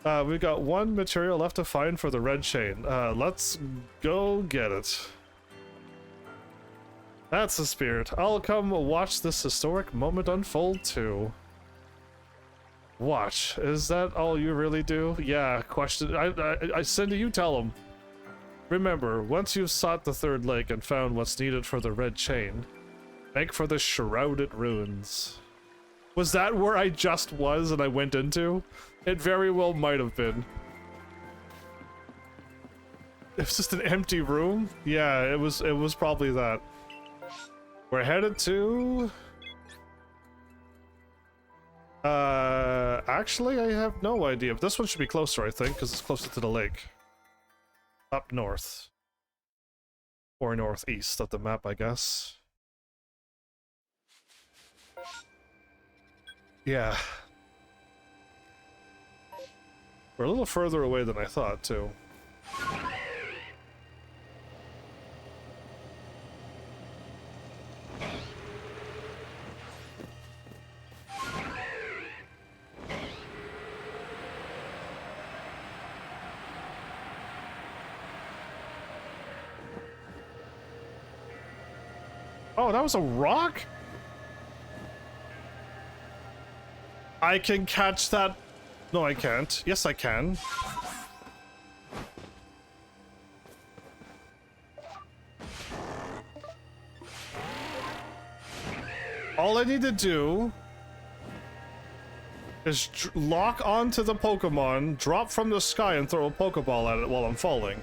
We've got 1 material left to find for the red chain. Let's go get it. That's the spirit. I'll come watch this historic moment unfold too. Watch. Is that all you really do? Yeah, question. I send you tell him. Remember, once you've sought the 3rd lake and found what's needed for the red chain, make for the shrouded ruins. Was that where I just was and I went into? It very well might have been. It's just an empty room? Yeah, it was probably that. We're headed to... actually, I have no idea. But this one should be closer, I think, because it's closer to the lake. Up north. Or northeast of the map, I guess. Yeah. We're a little further away than I thought, too. Oh, that was a rock? I can catch that. No, I can't. Yes, I can. All I need to do is lock onto the Pokemon, drop from the sky, and throw a Pokéball at it while I'm falling.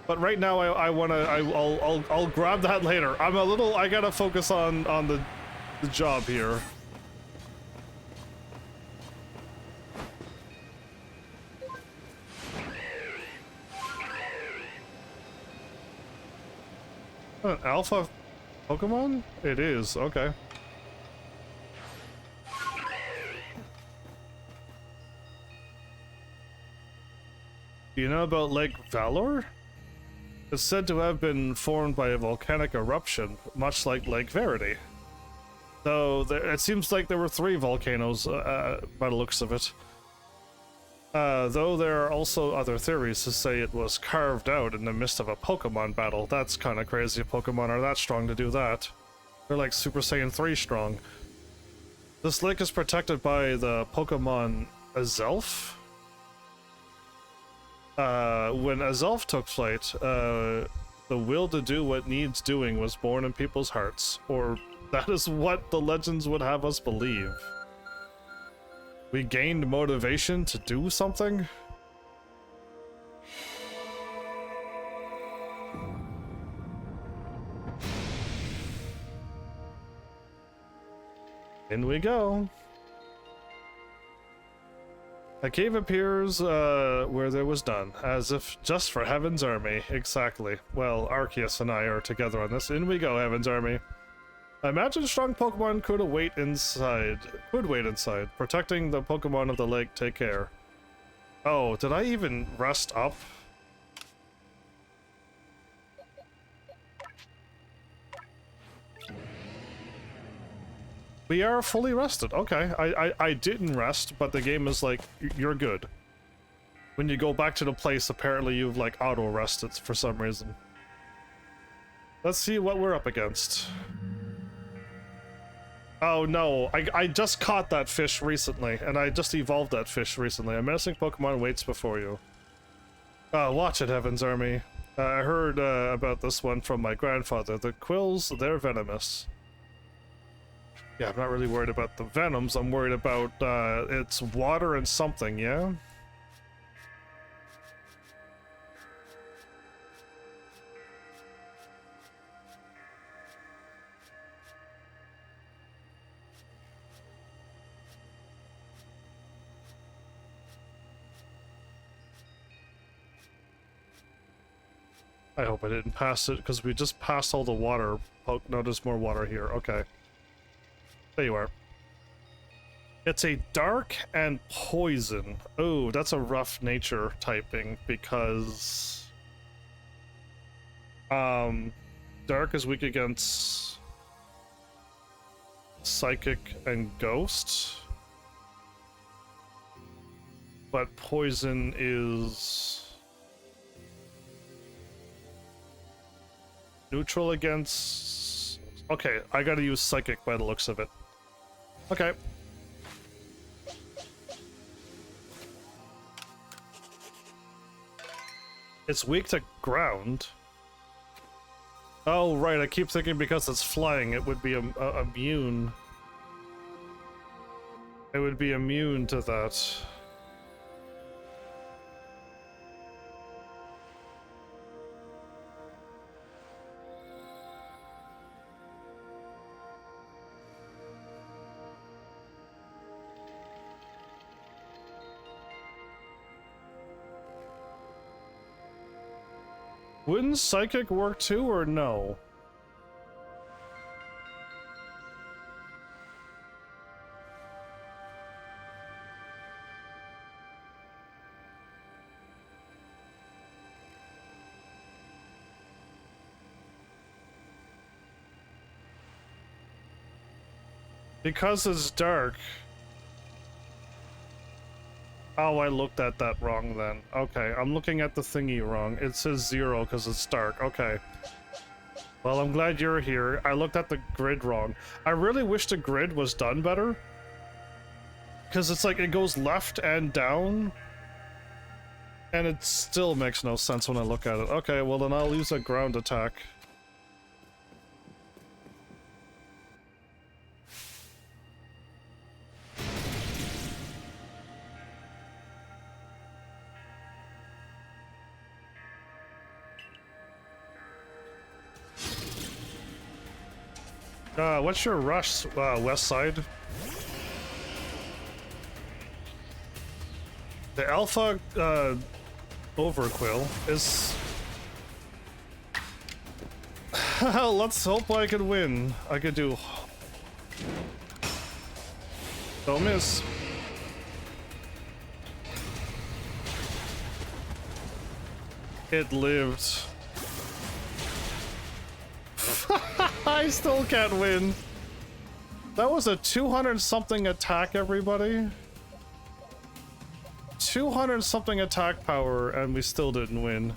But right now, I'll grab that later. I gotta focus on the job here. An alpha Pokemon? It is, okay. Do you know about Lake Valor? It's said to have been formed by a volcanic eruption, much like Lake Verity. Though it seems like there were 3 volcanoes by the looks of it. Though there are also other theories to say it was carved out in the midst of a Pokemon battle. That's kind of crazy if Pokemon are that strong to do that. They're like Super Saiyan 3 strong. This lake is protected by the Pokemon Azelf. When Azelf took flight, the will to do what needs doing was born in people's hearts. Or that is what the legends would have us believe. We gained motivation to do something? In we go. A cave appears where there was none, as if just for Heavensarmy. Exactly. Well, Arceus and I are together on this. In we go, Heavensarmy. I imagine strong Pokemon could wait inside. Protecting the Pokemon of the lake, take care. Oh, did I even rest up? We are fully rested. Okay, I didn't rest, but the game is like, you're good. When you go back to the place, apparently you've like auto-rested for some reason. Let's see what we're up against. Oh no, I just caught that fish recently, and I just evolved that fish recently. A menacing Pokemon waits before you. Watch it, Heavensarmy. I heard about this one from my grandfather. The quills, they're venomous. Yeah, I'm not really worried about the venoms. I'm worried about it's water and something, yeah? I hope I didn't pass it, because we just passed all the water. Oh, no, there's more water here. Okay. There you are. It's a dark and poison. Oh, that's a rough nature typing, because... dark is weak against... psychic and ghost. But poison is... neutral against... okay, I gotta use psychic by the looks of it. Okay. It's weak to ground. Oh, right, I keep thinking because it's flying, it would be immune. It would be immune to that. Wouldn't psychic work too, or no? Because it's dark. Oh, I looked at that wrong then. Okay, I'm looking at the thingy wrong. It says 0 because it's dark. Okay. Well, I'm glad you're here. I looked at the grid wrong. I really wish the grid was done better. Because it's like it goes left and down. And it still makes no sense when I look at it. Okay, well then I'll use a ground attack. What's your rush, west side? The alpha, overquill is... Let's hope I can win. I could do... Don't miss. It lived. I still can't win. That was a 200-something attack, everybody. 200-something attack power, and we still didn't win.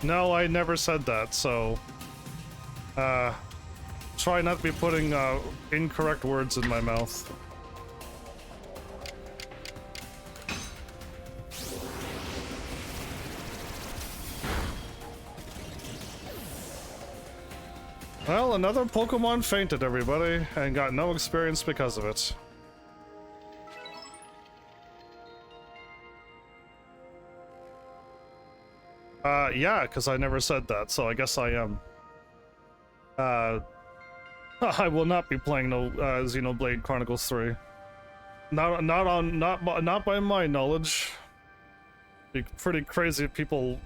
No, I never said that, so... try not to be putting, incorrect words in my mouth. Well, another Pokemon fainted, everybody, and got no experience because of it. Yeah, because I never said that, so I guess I am. I will not be playing no Xenoblade Chronicles 3. Not by my knowledge. Be pretty crazy if people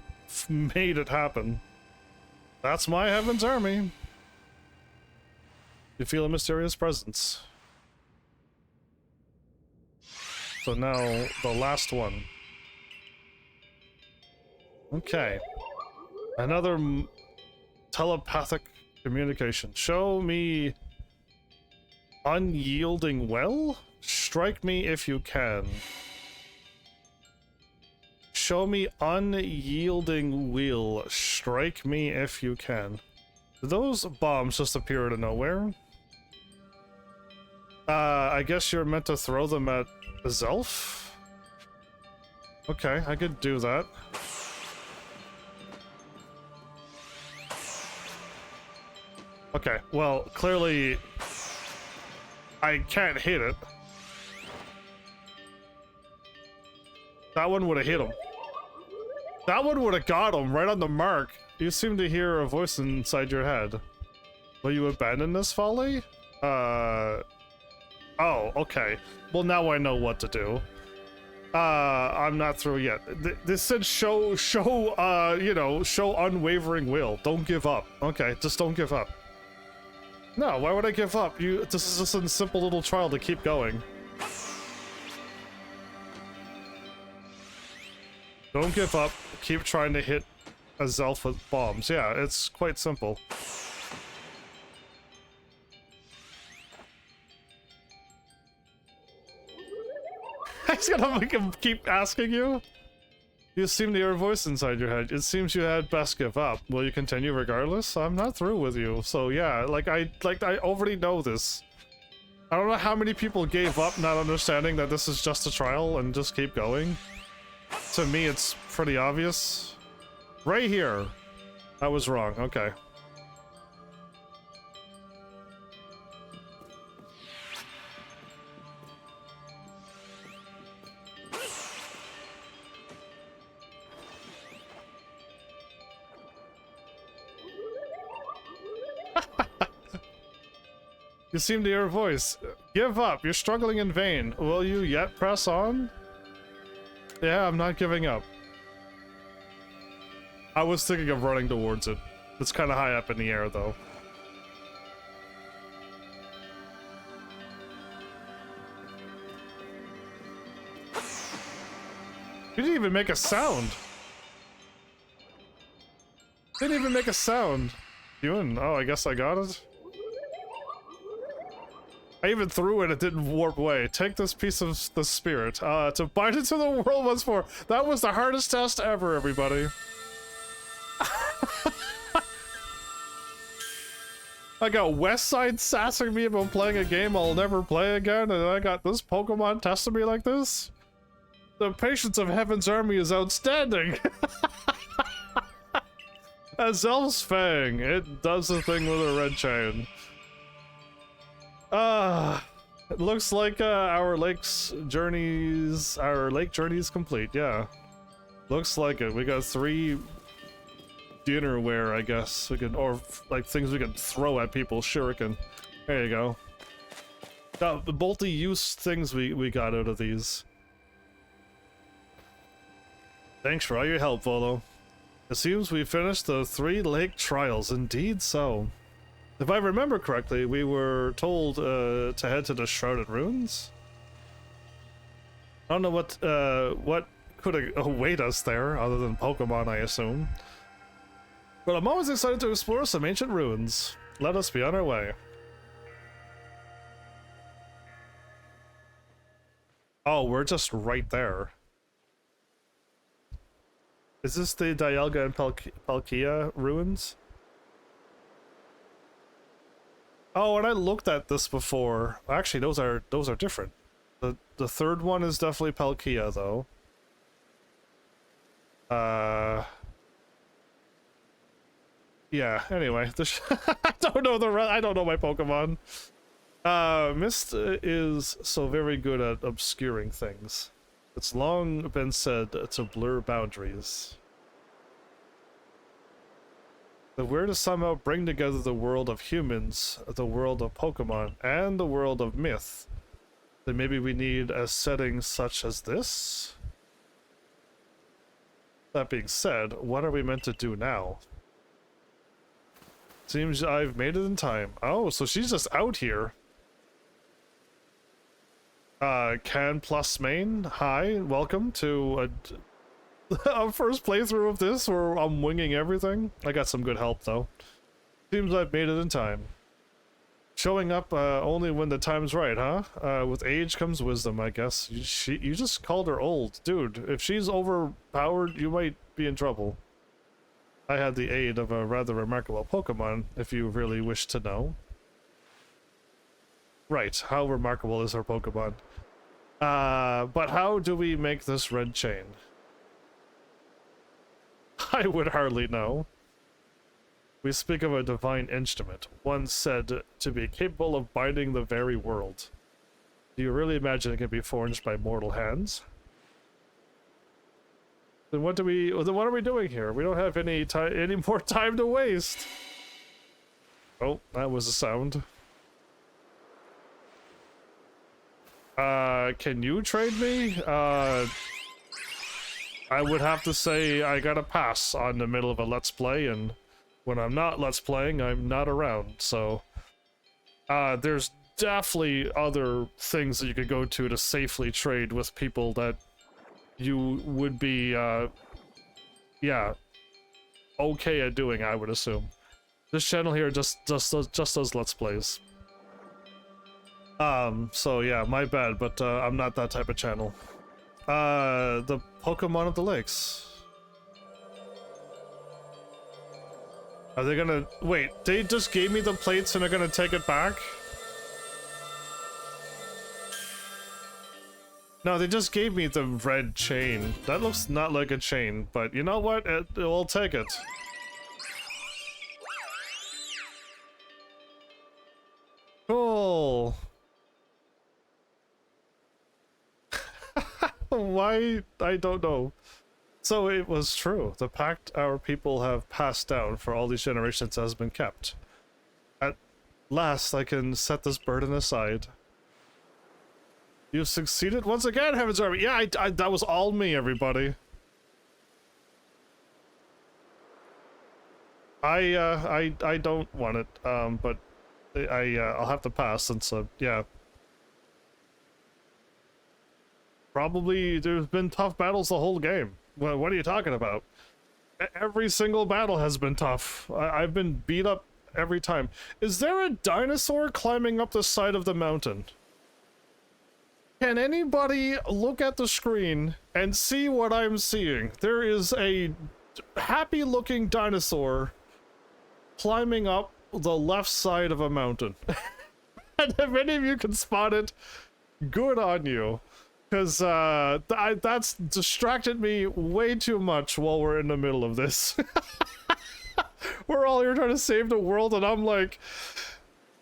made it happen. That's my Heavensarmy. You feel a mysterious presence. So now the last one. Okay. Another telepathic communication. Show me unyielding well? Strike me if you can. Show me unyielding will. Strike me if you can. Do those bombs just appear out of nowhere? I guess you're meant to throw them at Zelf? Okay, I could do that. Okay, well, clearly I can't hit it. That one would have hit him. That one would have got him right on the mark. You seem to hear a voice inside your head. Will you abandon this folly? Oh, okay. Well, now I know what to do. I'm not through yet. This said show unwavering will. Don't give up. Okay, just don't give up. No, why would I give up? This is just a simple little trial to keep going. Don't give up. Keep trying to hit a Zelf with bombs. Yeah, it's quite simple. He's gonna make him keep asking you? You seem to hear a voice inside your head. It seems you had best give up. Will you continue regardless? I'm not through with you. So yeah, I already know this. I don't know how many people gave up not understanding that this is just a trial and just keep going. To me, it's pretty obvious. Right here. I was wrong. Okay. You seem to hear a voice. Give up. You're struggling in vain. Will you yet press on? Yeah, I'm not giving up. I was thinking of running towards it. It's kind of high up in the air, though. You didn't even make a sound. Didn't even make a sound. Ewan, oh, I guess I got it. I even threw it didn't warp away. Take this piece of the spirit. To bind it to the world once more. That was the hardest test ever, everybody. I got Westside sassing me about playing a game I'll never play again, and I got this Pokemon testing me like this? The patience of Heavensarmy is outstanding! As Elf's Fang, it does the thing with a red chain. It looks like our lake journey's complete, yeah. Looks like it. We got 3 dinnerware, I guess. We can, or like things we can throw at people. Shuriken. There you go. Got the multi-use things we got out of these. Thanks for all your help, Volo. It seems we finished the 3 lake trials. Indeed so. If I remember correctly, we were told to head to the Shrouded Ruins. I don't know what could await us there, other than Pokemon, I assume. But I'm always excited to explore some ancient ruins. Let us be on our way. Oh, we're just right there. Is this the Dialga and Palkia ruins? Oh, and I looked at this before. Actually, those are different. The 3rd one is definitely Palkia, though. Yeah. Anyway, I don't know I don't know my Pokemon. Mist is so very good at obscuring things. It's long been said to blur boundaries. The word is somehow bring together the world of humans, the world of Pokemon, and the world of myth. Then maybe we need a setting such as this? That being said, what are we meant to do now? Seems I've made it in time. Oh, so she's just out here. Can plus main, hi, welcome to a first playthrough of this where I'm winging everything. I got some good help though. Seems I've made it in time. Showing up only when the time's right, huh? With age comes wisdom, I guess. You just called her old. Dude, if she's overpowered, you might be in trouble. I had the aid of a rather remarkable Pokemon, if you really wish to know. Right, how remarkable is her Pokemon? But how do we make this red chain? I would hardly know. We speak of a divine instrument, one said to be capable of binding the very world. Do you really imagine it can be forged by mortal hands? Then what are we doing here? We don't have any more time to waste. Oh, that was a sound. Can you trade me? I would have to say I gotta pass on the middle of a Let's Play, and when I'm not Let's Playing, I'm not around, so... there's definitely other things that you could go to safely trade with people that you would be, yeah, okay at doing, I would assume. This channel here just does Let's Plays. So yeah, my bad, but I'm not that type of channel. The Pokemon of the Lakes. Are they gonna... Wait, they just gave me the plates and they're gonna take it back? No, they just gave me the red chain. That looks not like a chain, but you know what? We'll take it. Cool. Why? I don't know. So it was true. The pact our people have passed down for all these generations has been kept. At last, I can set this burden aside. You've succeeded once again, Heavensarmy. Yeah, that was all me, everybody. I don't want it, but I'll have to pass since, yeah. Probably there's been tough battles the whole game. Well, what are you talking about? every single battle has been tough. I've been beat up every time. Is there a dinosaur climbing up the side of the mountain? Can anybody look at the screen and see what I'm seeing? There is a happy-looking dinosaur climbing up the left side of a mountain. And if any of you can spot it, good on you. Because that's distracted me way too much while we're in the middle of this. We're all here trying to save the world, and I'm like,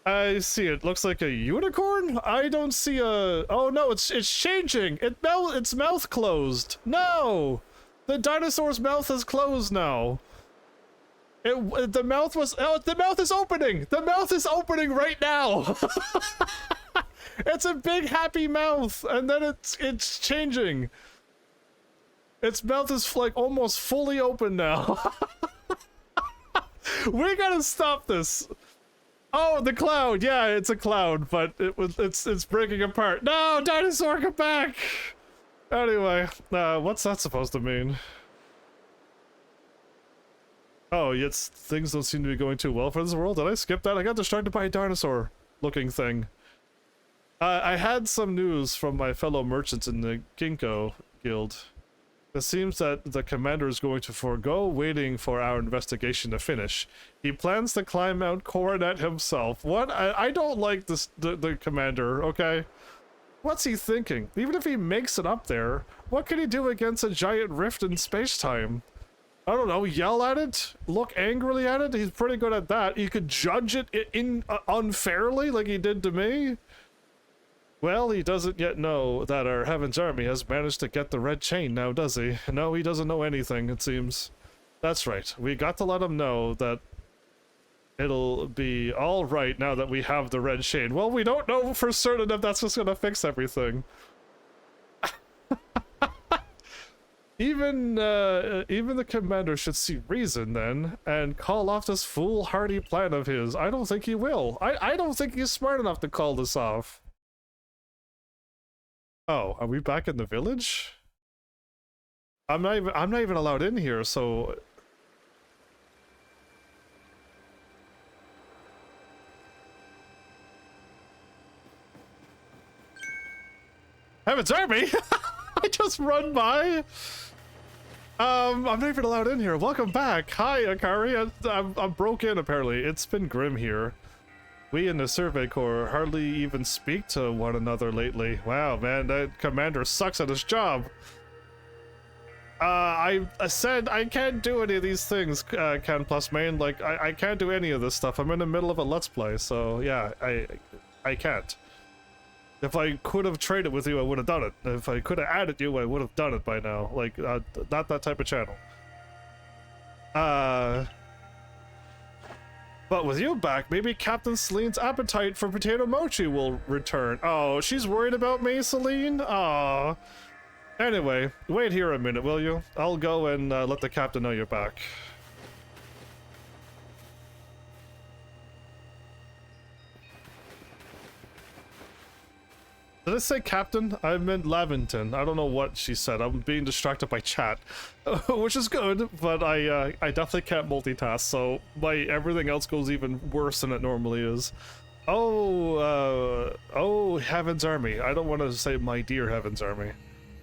I see it. Looks like a unicorn? I don't see a... Oh no, it's changing. Its mouth closed. No! The dinosaur's mouth is closed now. The mouth was... Oh, the mouth is opening! The mouth is opening right now! It's a big happy mouth, and then it's changing. Its mouth is like almost fully open now. We gotta stop this. Oh, the cloud. Yeah, it's a cloud, but it's breaking apart. No, dinosaur, come back. Anyway, what's that supposed to mean? Oh, things don't seem to be going too well for this world. Did I skip that? I got distracted by a dinosaur-looking thing. I had some news from my fellow merchants in the Ginkgo Guild. It seems that the commander is going to forego waiting for our investigation to finish. He plans to climb Mount Coronet himself. What? I don't like this, the commander, okay? What's he thinking? Even if he makes it up there, what can he do against a giant rift in space-time? I don't know, yell at it? Look angrily at it? He's pretty good at that. He could judge it unfairly like he did to me? Well, he doesn't yet know that our Heavensarmy has managed to get the red chain now, does he? No, he doesn't know anything, it seems. That's right. We got to let him know that it'll be all right now that we have the red chain. Well, we don't know for certain if that's what's gonna fix everything. Even the commander should see reason then, and call off this foolhardy plan of his. I don't think he will. I don't think he's smart enough to call this off. Oh, are we back in the village? I'm not even allowed in here, so... Heavensarmy! I just run by! I'm not even allowed in here. Welcome back. Hi, Akari. I'm broke in, apparently. It's been grim here. We in the Survey Corps hardly even speak to one another lately. Wow, man, that commander sucks at his job. I said I can't do any of these things, Ken Plus Main. Like, I can't do any of this stuff. I'm in the middle of a Let's Play, so yeah, I can't. If I could have traded with you, I would have done it. If I could have added you, I would have done it by now. Like, not that type of channel. But with you back, maybe Captain Celine's appetite for potato mochi will return. Oh, she's worried about me, Celine? Aw. Anyway, wait here a minute, will you? I'll go and let the captain know you're back. Did I say captain? I meant Lavington. I don't know what she said. I'm being distracted by chat, which is good, but I definitely can't multitask, so everything else goes even worse than it normally is. Oh, Heavensarmy. I don't want to say my dear Heavensarmy.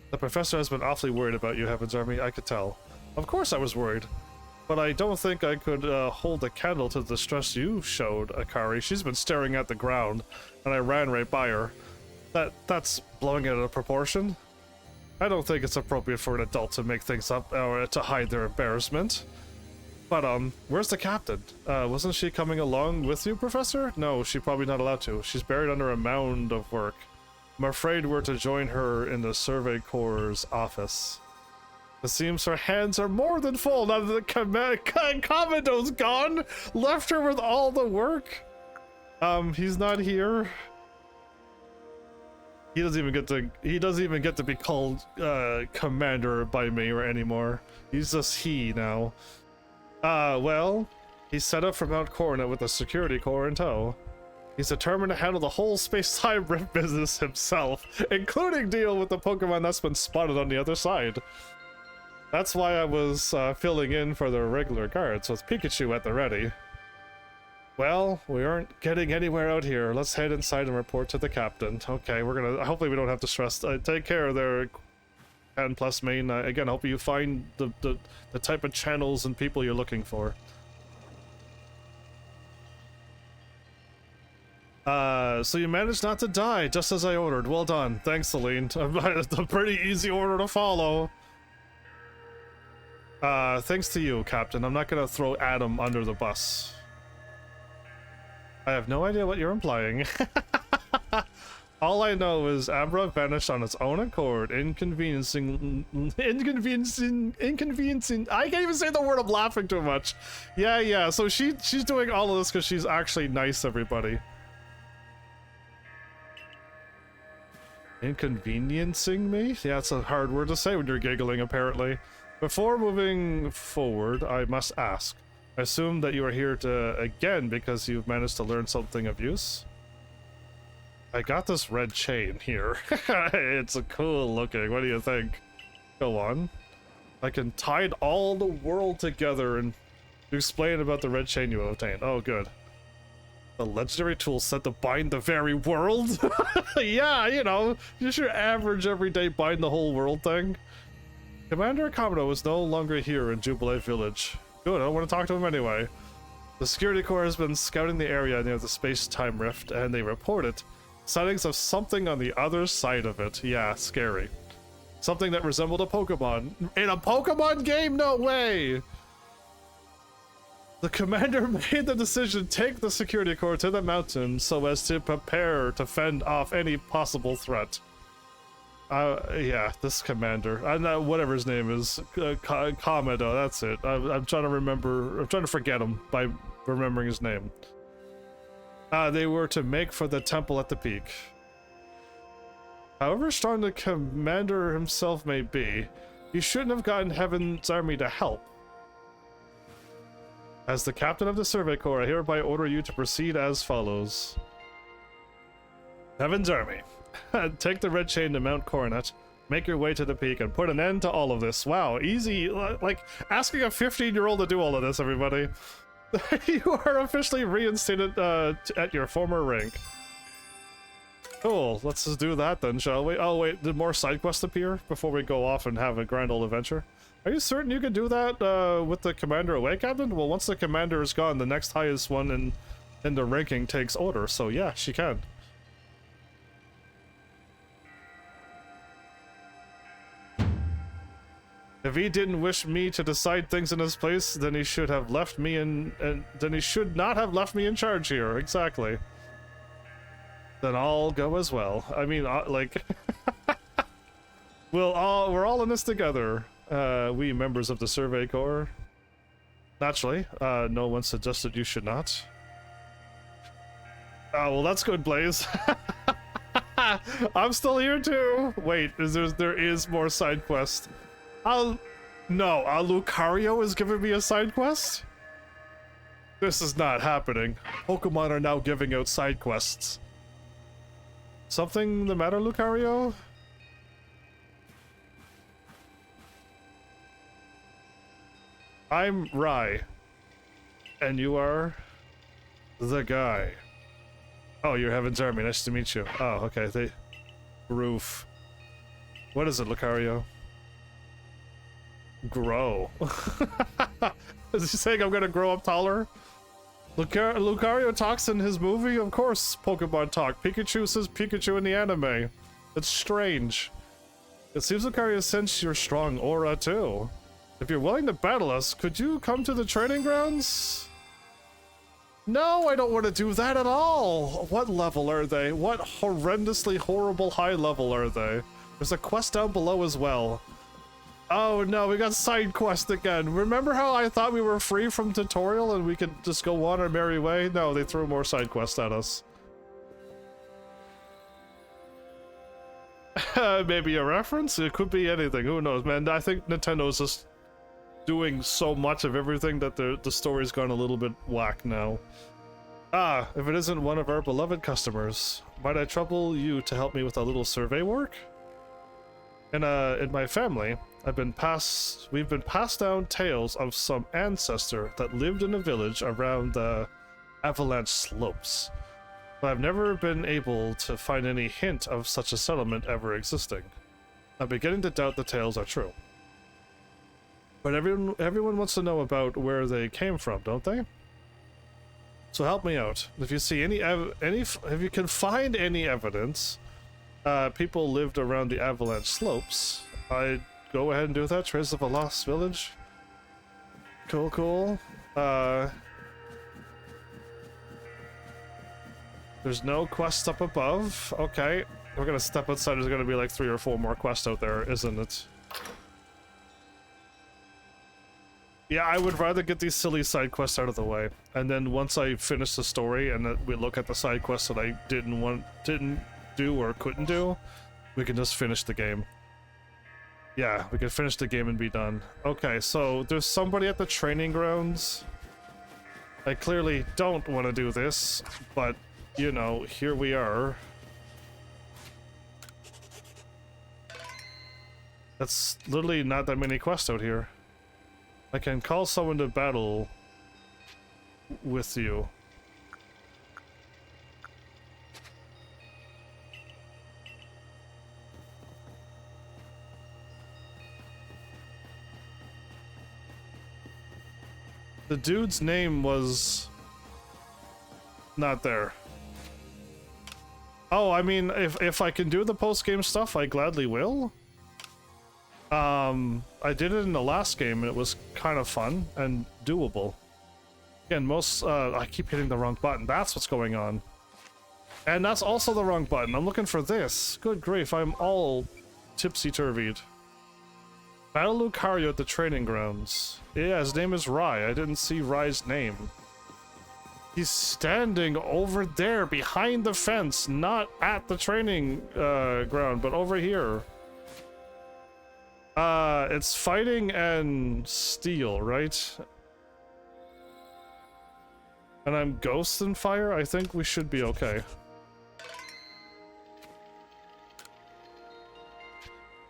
The professor has been awfully worried about you, Heavensarmy. I could tell. Of course I was worried. But I don't think I could hold a candle to the distress you showed, Akari. She's been staring at the ground, and I ran right by her. That's blowing it out of proportion. I don't think it's appropriate for an adult to make things up or to hide their embarrassment. But where's the captain? Wasn't she coming along with you, Professor? No, she's probably not allowed to. She's buried under a mound of work. I'm afraid we're to join her in the Survey Corps' office. It seems her hands are more than full now that the commando's gone. Left her with all the work. He's not here. He doesn't even get to be called commander by me or anymore. He's just he now. Well, he's set up for Mount Coronet with the security corps in tow. He's determined to handle the whole space-time rift business himself, including deal with the Pokemon that's been spotted on the other side. That's why I was filling in for the regular guards with Pikachu at the ready. Well, we aren't getting anywhere out here. Let's head inside and report to the captain. Okay, we're gonna... Hopefully we don't have to stress... take care there, 10 plus main. Again, I hope you find the type of channels and people you're looking for. So you managed not to die, just as I ordered. Well done. Thanks, Celine. It's a pretty easy order to follow. Thanks to you, Captain. I'm not gonna throw Adam under the bus. I have no idea what you're implying. All I know is Abra vanished on its own accord, inconveniencing. I can't even say the word, I'm laughing too much. Yeah, so she's doing all of this because she's actually nice, everybody. Inconveniencing me? Yeah, it's a hard word to say when you're giggling, apparently. Before moving forward, I must ask. I assume that you are here again because you've managed to learn something of use? I got this red chain here. It's a cool looking. What do you think? Go on. I can tie all the world together and explain about the red chain you obtained. Oh, good. A legendary tool set to bind the very world? Yeah, you know, just your average everyday bind the whole world thing. Commander Kamino is no longer here in Jubilee Village. Good, I don't want to talk to him anyway. The security corps has been scouting the area near the space-time rift, and they reported sightings of something on the other side of it. Yeah, scary. Something that resembled a Pokemon. In a Pokemon game? No way! The commander made the decision to take the security corps to the mountain so as to prepare to fend off any possible threat. Yeah, this commander. Whatever his name is. Kamado, that's it. I'm trying to remember. I'm trying to forget him by remembering his name. They were to make for the temple at the peak. However strong the commander himself may be, he shouldn't have gotten Heavensarmy to help. As the captain of the Survey Corps, I hereby order you to proceed as follows. Heavensarmy. Take the red chain to Mount Coronet, make your way to the peak, and put an end to all of this. Wow, easy. Like, asking a 15-year-old to do all of this, everybody. You are officially reinstated at your former rank. Cool, let's just do that then, shall we? Oh wait, did more side quests appear before we go off and have a grand old adventure? Are you certain you can do that with the commander away, Captain? Well, once the commander is gone, the next highest one in the ranking takes order, so yeah, she can. If he didn't wish me to decide things in his place, then he should have left me then he should not have left me in charge here. Exactly. Then I'll go as well. I mean, like, we're all in this together. We members of the Survey Corps. Naturally, no one suggested you should not. Oh, well, that's good, Blaze. I'm still here too. Wait, there is more side quest. No, Lucario is giving me a side quest? This is not happening. Pokemon are now giving out side quests. Something the matter, Lucario? I'm Rai. And you are? The guy. Oh, you're Heavensarmy. Nice to meet you. Oh, okay. Roof. What is it, Lucario? Grow. Is he saying I'm gonna grow up taller? Lucario talks in his movie? Of course, Pokemon talk. Pikachu says Pikachu in the anime. It's strange. It seems Lucario sensed your strong aura too. If you're willing to battle us, could you come to the training grounds? No, I don't want to do that at all. What level are they? What horrendously horrible high level are they? There's a quest down below as well. Oh no, we got side quest again. Remember how I thought we were free from tutorial and we could just go on our merry way? No, they threw more side quests at us. Maybe a reference? It could be anything. Who knows, man? I think Nintendo's just doing so much of everything that the story's gone a little bit whack now. Ah, if it isn't one of our beloved customers, might I trouble you to help me with a little survey work? In my family, We've been passed down tales of some ancestor that lived in a village around the Avalanche Slopes. But I've never been able to find any hint of such a settlement ever existing. I'm beginning to doubt the tales are true. But everyone wants to know about where they came from, don't they? So help me out. If you see if you can find any evidence, people lived around the Avalanche Slopes, I'd go ahead and do that. Trace of a lost village. Cool, cool. There's no quest up above. Okay, we're gonna step outside. There's gonna be like 3 or 4 more quests out there, isn't it? Yeah, I would rather get these silly side quests out of the way, and then once I finish the story and we look at the side quests that I didn't do or couldn't do, we can just finish the game. Yeah, we can finish the game and be done. Okay, so there's somebody at the training grounds. I clearly don't want to do this, but, you know, here we are. That's literally not that many quests out here. I can call someone to battle with you. The dude's name was not there. Oh, I mean, if I can do the post-game stuff, I gladly will. I did it in the last game, and it was kind of fun and doable. Again, I keep hitting the wrong button. That's what's going on. And that's also the wrong button. I'm looking for this. Good grief, I'm all tipsy-turvied. Battle Lucario at the training grounds. Yeah, his name is Rai. I didn't see Rai's name. He's standing over there behind the fence, not at the training ground, but over here. It's fighting and steel, right? And I'm Ghost and Fire? I think we should be okay.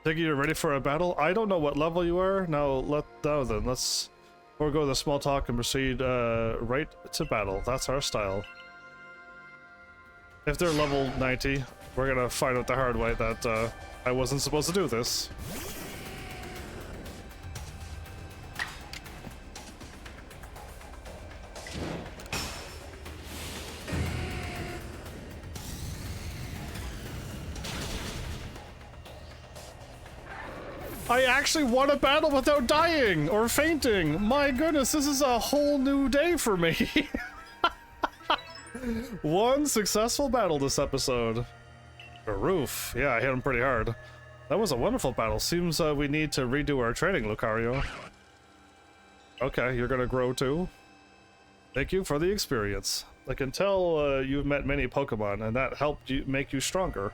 Think you're ready for a battle? I don't know what level you are. Now then, let's forego the small talk and proceed right to battle. That's our style. If they're level 90, we're gonna find out the hard way that I wasn't supposed to do this. I actually won a battle without dying or fainting. My goodness, this is a whole new day for me. One successful battle this episode. A roof. Yeah, I hit him pretty hard. That was a wonderful battle. Seems we need to redo our training, Lucario. Okay, you're gonna grow too. Thank you for the experience. I can tell you've met many Pokemon, and that helped you make you stronger.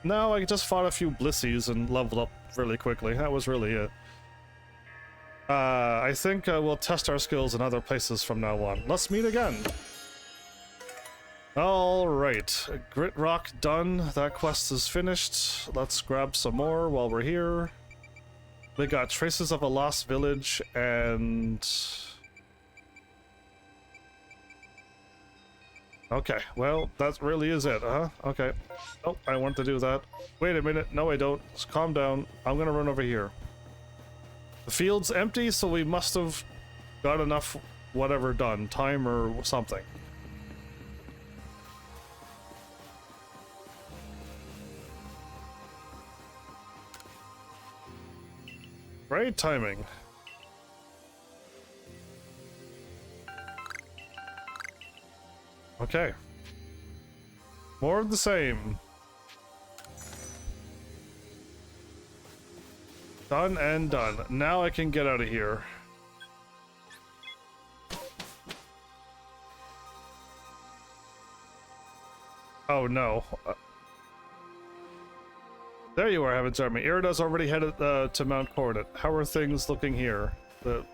No, I just fought a few Blissies and leveled up really quickly. That was really it. I think we'll test our skills in other places from now on. Let's meet again. Alright, Grit Rock done. That quest is finished. Let's grab some more while we're here. We got Traces of a Lost Village and... Okay, well, that really is it, huh? Okay. Oh, I want to do that. Wait a minute. No, I don't. Just calm down. I'm gonna run over here. The field's empty, so we must have got enough whatever done. Time or something. Great timing. Okay. More of the same. Done and done. Now I can get out of here. Oh no. There you are, Heavensarmy. Irida's already headed to Mount Coronet. How are things looking here? The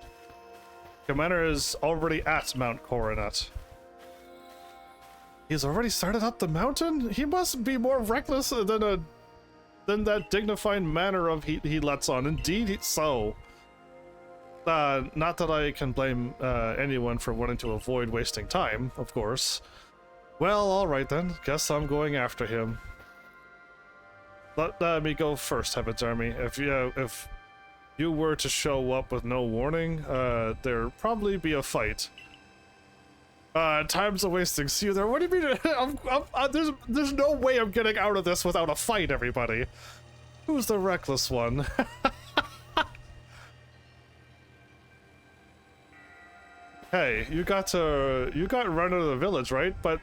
commander is already at Mount Coronet. He's already started up the mountain? He must be more reckless than a than that dignified manner of he lets on. Indeed, so. Not that I can blame anyone for wanting to avoid wasting time, of course. Well, alright then. Guess I'm going after him. Let me go first, Heavensarmy. If you were to show up with no warning, there'd probably be a fight. Time's a wasting. See you there. What do you mean? There's no way I'm getting out of this without a fight, everybody. Who's the reckless one? Hey, you got run out of the village, right? But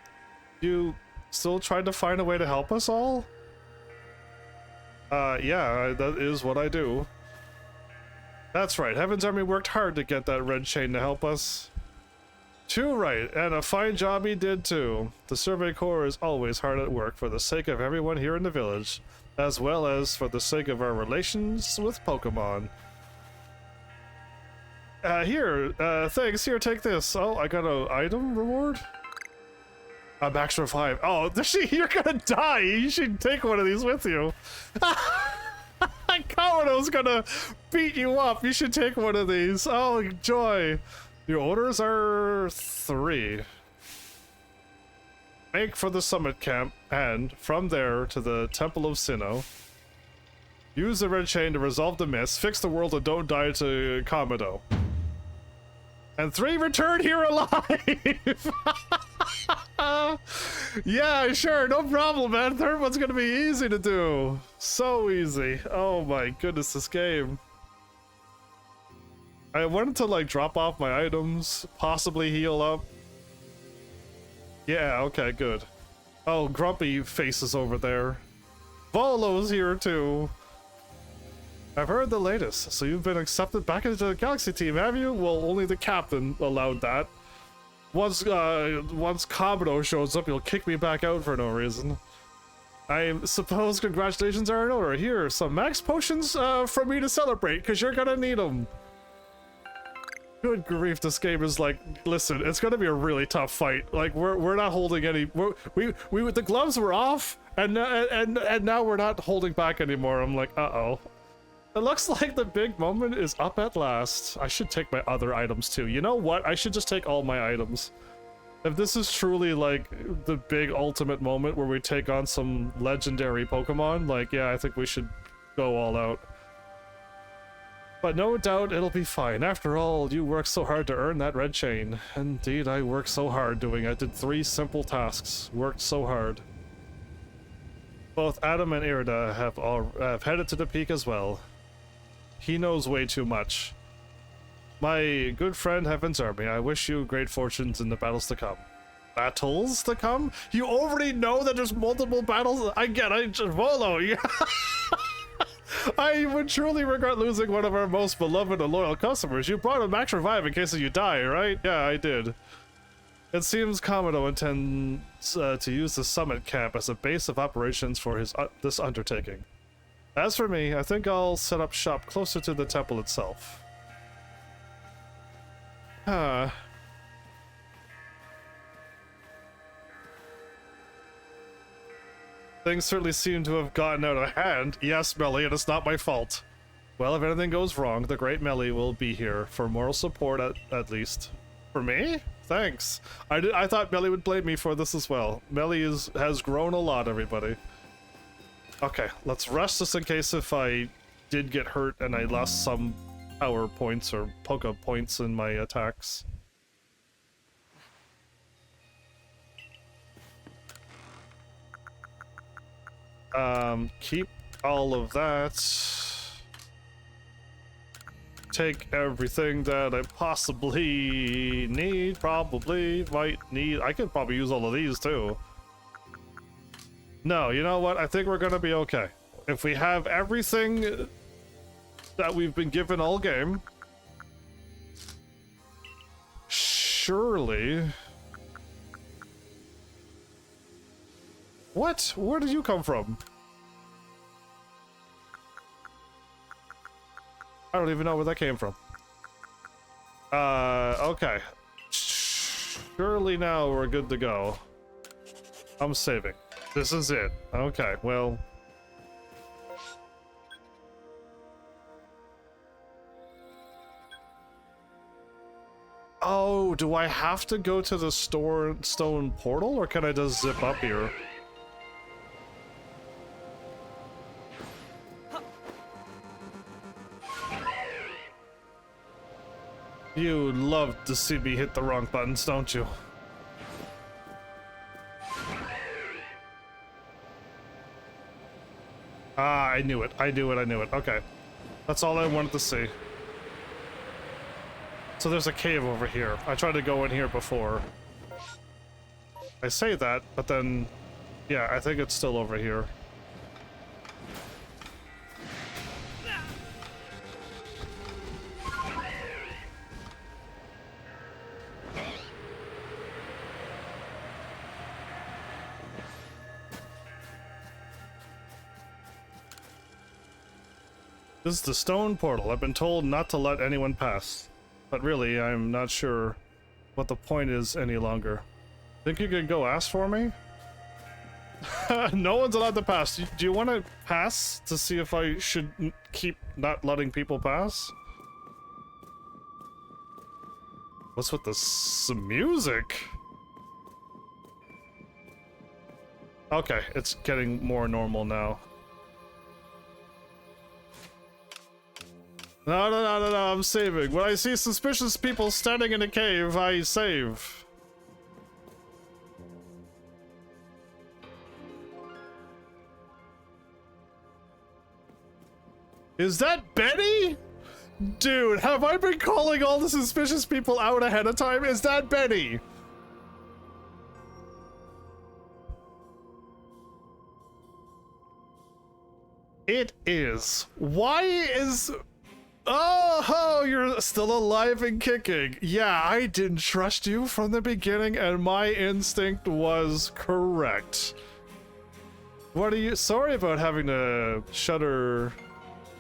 you still tried to find a way to help us all? Yeah, that is what I do. That's right, Heavensarmy worked hard to get that red chain to help us. Too right, and a fine job he did too. The Survey Corps is always hard at work for the sake of everyone here in the village, as well as for the sake of our relations with Pokemon. Here, thanks, here, take this. Oh, I got an item reward? I'm extra 5. Oh, you're gonna die! You should take one of these with you. Kawado's gonna beat you up. You should take one of these. Oh, joy. Your orders are 3. Make for the summit camp, and from there to the Temple of Sinnoh. Use the red chain to resolve the mist, fix the world, and don't die to Kamado. And 3, return here alive! Yeah, sure, no problem, man. Third one's gonna be easy to do. So easy. Oh my goodness, this game. I wanted to, like, drop off my items, possibly heal up. Yeah, okay, good. Oh, Grumpy Face is over there. Volo's here, too. I've heard the latest. So you've been accepted back into the Galaxy team, have you? Well, only the captain allowed that. Once Kamado shows up, he'll kick me back out for no reason. I suppose congratulations are in order. Here, some max potions for me to celebrate, because you're gonna need them. Good grief, this game is like, listen, it's gonna be a really tough fight. Like, we're not holding any, the gloves were off, and now we're not holding back anymore. I'm like, uh-oh. It looks like the big moment is up at last. I should take my other items too. You know what? I should just take all my items. If this is truly like the big ultimate moment where we take on some legendary Pokemon, like, yeah, I think we should go all out. But no doubt it'll be fine. After all, you worked so hard to earn that red chain. Indeed, I worked so hard doing it. I did 3 simple tasks. Worked so hard. Both Adam and Irida have headed to the peak as well. He knows way too much. My good friend Heavensarmy, I wish you great fortunes in the battles to come. Battles to come? You already know that there's multiple battles? Volo, yeah. I would truly regret losing one of our most beloved and loyal customers. You brought a max revive in case you die, right? Yeah, I did. It seems Kamado intends to use the summit camp as a base of operations for this undertaking. As for me, I think I'll set up shop closer to the temple itself. Things certainly seem to have gotten out of hand. Yes, Melly, and it's not my fault. Well, if anything goes wrong, the great Melly will be here for moral support at least. For me? Thanks. I thought Melly would blame me for this as well. Melly has grown a lot, everybody. Okay, let's rest just in case if I did get hurt and I lost some power points or Poke points in my attacks. Keep all of that. Take everything that I possibly need, might need. I could probably use all of these too. No, you know what? I think we're gonna be okay. If we have everything that we've been given all game, surely... What? Where did you come from? I don't even know where that came from. Okay. Surely now we're good to go. I'm saving. This is it. Okay, well... Oh, do I have to go to the stone portal, or can I just zip up here? You love to see me hit the wrong buttons, don't you? Ah, I knew it. I knew it. Okay. That's all I wanted to see. So there's a cave over here. I tried to go in here before. I say that, but then... yeah, I think it's still over here. This is the stone portal. I've been told not to let anyone pass. But really, I'm not sure what the point is any longer. Think you could go ask for me? No one's allowed to pass. Do you want to pass to see if I should keep not letting people pass? What's with this music? Okay, it's getting more normal now. No, I'm saving. When I see suspicious people standing in a cave, I save. Is that Benny? Dude, have I been calling all the suspicious people out ahead of time? Is that Benny? It is. Why is... Oh, you're still alive and kicking. Yeah, I didn't trust you from the beginning, and my instinct was correct. What are you... Sorry about having to shutter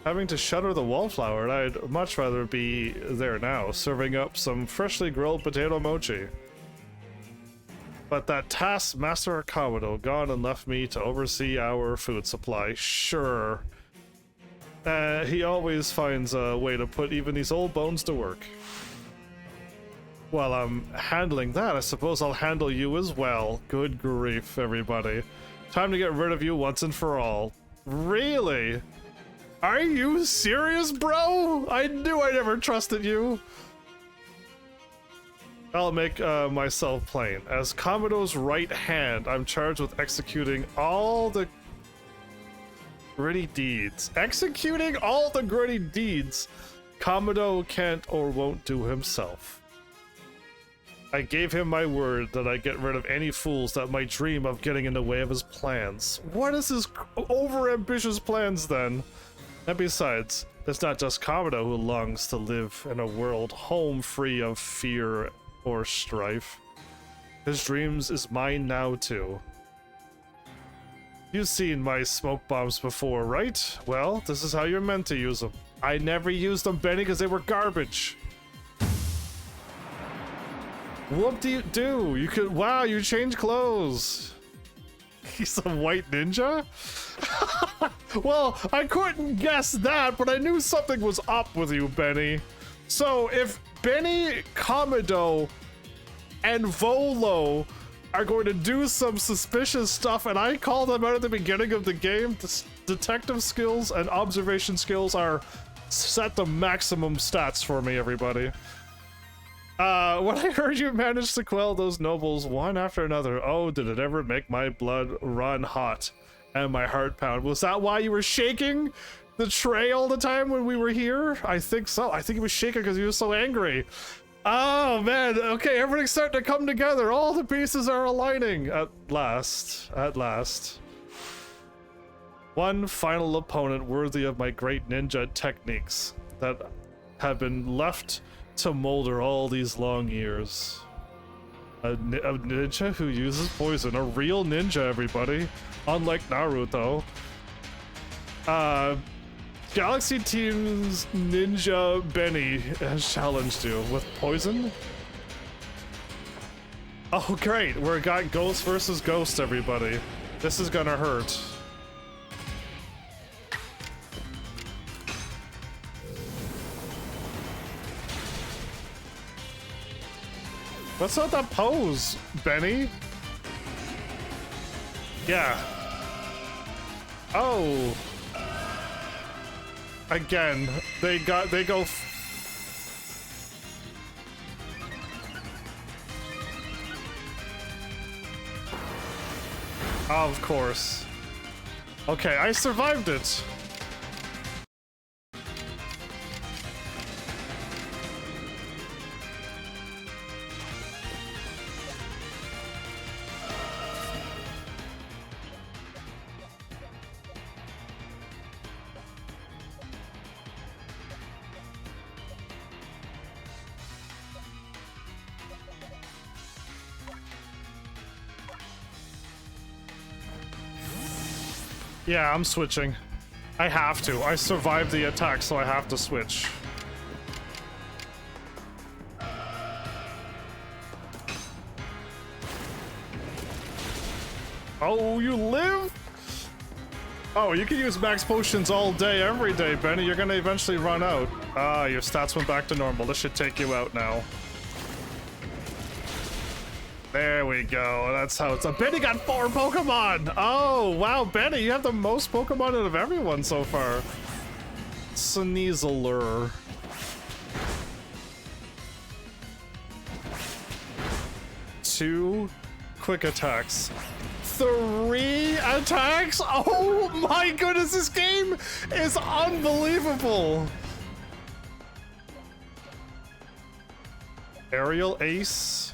the wallflower. I'd much rather be there now, serving up some freshly grilled potato mochi. But that taskmaster Akawado gone and left me to oversee our food supply. Sure. He always finds a way to put even these old bones to work. While I'm handling that, I suppose I'll handle you as well. Good grief, everybody. Time to get rid of you once and for all. Really? Are you serious, bro? I knew I never trusted you. I'll make myself plain. As Kamino's right hand, I'm charged with executing all the gritty deeds. Executing all the gritty deeds Kamino can't or won't do himself. I gave him my word that I'd get rid of any fools that might dream of getting in the way of his plans. What is his over-ambitious plans then? And besides, it's not just Kamino who longs to live in a world home free of fear or strife. His dreams is mine now too. You've seen my smoke bombs before, right? Well, this is how you're meant to use them. I never used them, Benny, because they were garbage. What do you do? You could... Wow, you change clothes. He's a white ninja? Well, I couldn't guess that, but I knew something was up with you, Benny. So, if Benny, Kamino, and Volo are going to do some suspicious stuff, and I call them out at the beginning of the game, the detective skills and observation skills are set to maximum stats for me, everybody. When I heard you managed to quell those nobles one after another, oh, did it ever make my blood run hot and my heart pound. Was that why you were shaking the tray all the time when we were here? I think so. I think he was shaking because he was so angry. Oh, man. Okay, everything's starting to come together. All the pieces are aligning. At last. At last. One final opponent worthy of my great ninja techniques that have been left to molder all these long years. A ninja who uses poison. A real ninja, everybody. Unlike Naruto. Galaxy Team's Ninja Benny has challenged you with poison? Oh, great. We're got Ghost versus Ghost, everybody. This is gonna hurt. What's not that pose, Benny? Yeah. Oh. Again, they go. Of course. Okay, I survived it. Yeah, I'm switching. I have to. I survived the attack, so I have to switch. Oh, you live? Oh, you can use max potions all day, every day, Benny. You're gonna eventually run out. Ah, your stats went back to normal. This should take you out now. There we go. That's how it's. Benny got 4 Pokemon. Oh, wow, Benny, you have the most Pokemon out of everyone so far. Sneaselure. Two quick attacks. 3 attacks? Oh my goodness, this game is unbelievable. Aerial Ace.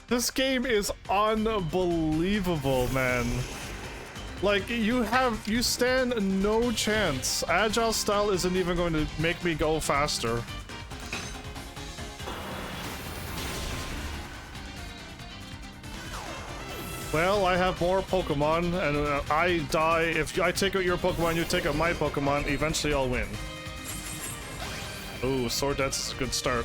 This game is unbelievable, man. Like, you stand no chance. Agile style isn't even going to make me go faster. Well, I have more Pokemon, and I die. If I take out your Pokemon, you take out my Pokemon, eventually I'll win. Ooh, Sword Dance is a good start.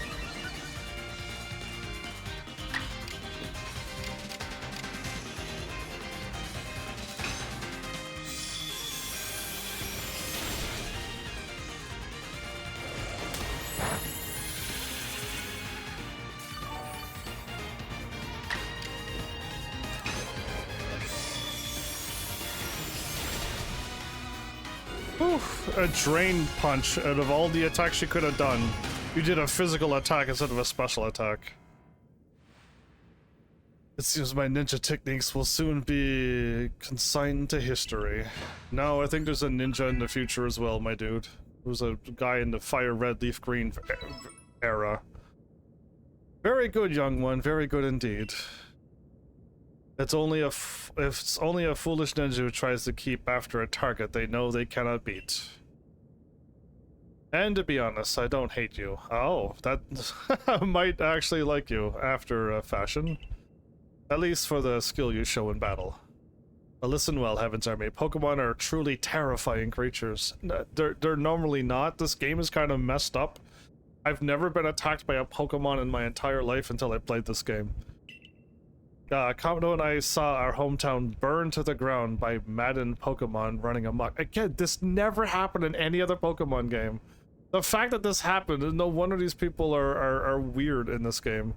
A drain punch out of all the attacks you could have done. You did a physical attack instead of a special attack. It seems my ninja techniques will soon be consigned to history. No, I think there's a ninja in the future as well, my dude. There's a guy in the fire red, leaf green era. Very good, young one. Very good indeed. It's only a foolish ninja who tries to keep after a target they know they cannot beat. And to be honest, I don't hate you. Oh, that might actually like you after a fashion. At least for the skill you show in battle. But listen well, Heavensarmy. Pokemon are truly terrifying creatures. They're normally not. This game is kind of messed up. I've never been attacked by a Pokemon in my entire life until I played this game. Kamado and I saw our hometown burned to the ground by maddened Pokemon running amok. Again, this never happened in any other Pokemon game. The fact that this happened, no wonder these people are weird in this game.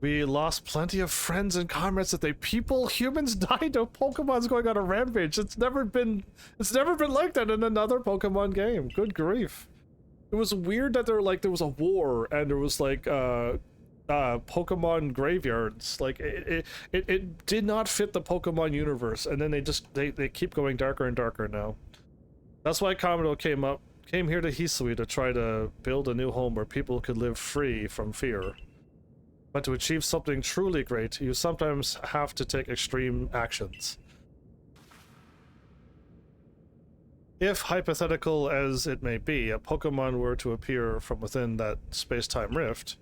We lost plenty of friends and comrades that humans died of Pokemon's going on a rampage. It's never been like that in another Pokemon game. Good grief. It was weird that there was a war and there was like Pokemon graveyards. Like it did not fit the Pokemon universe, and then they keep going darker and darker now. That's why Kamado came here to Hisui to try to build a new home where people could live free from fear. But to achieve something truly great, you sometimes have to take extreme actions. If, hypothetical as it may be, a Pokemon were to appear from within that space-time rift,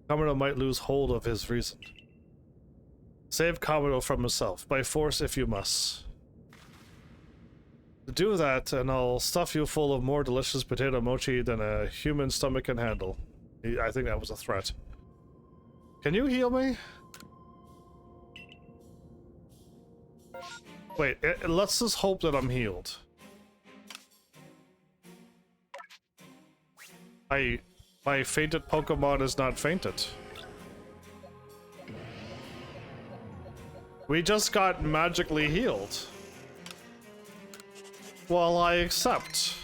Kamado might lose hold of his reason. Save Kamado from himself, by force if you must. Do that, and I'll stuff you full of more delicious potato mochi than a human stomach can handle. I think that was a threat. Can you heal me? Wait, let's just hope that I'm healed. My fainted Pokemon is not fainted. We just got magically healed. Well, I accept.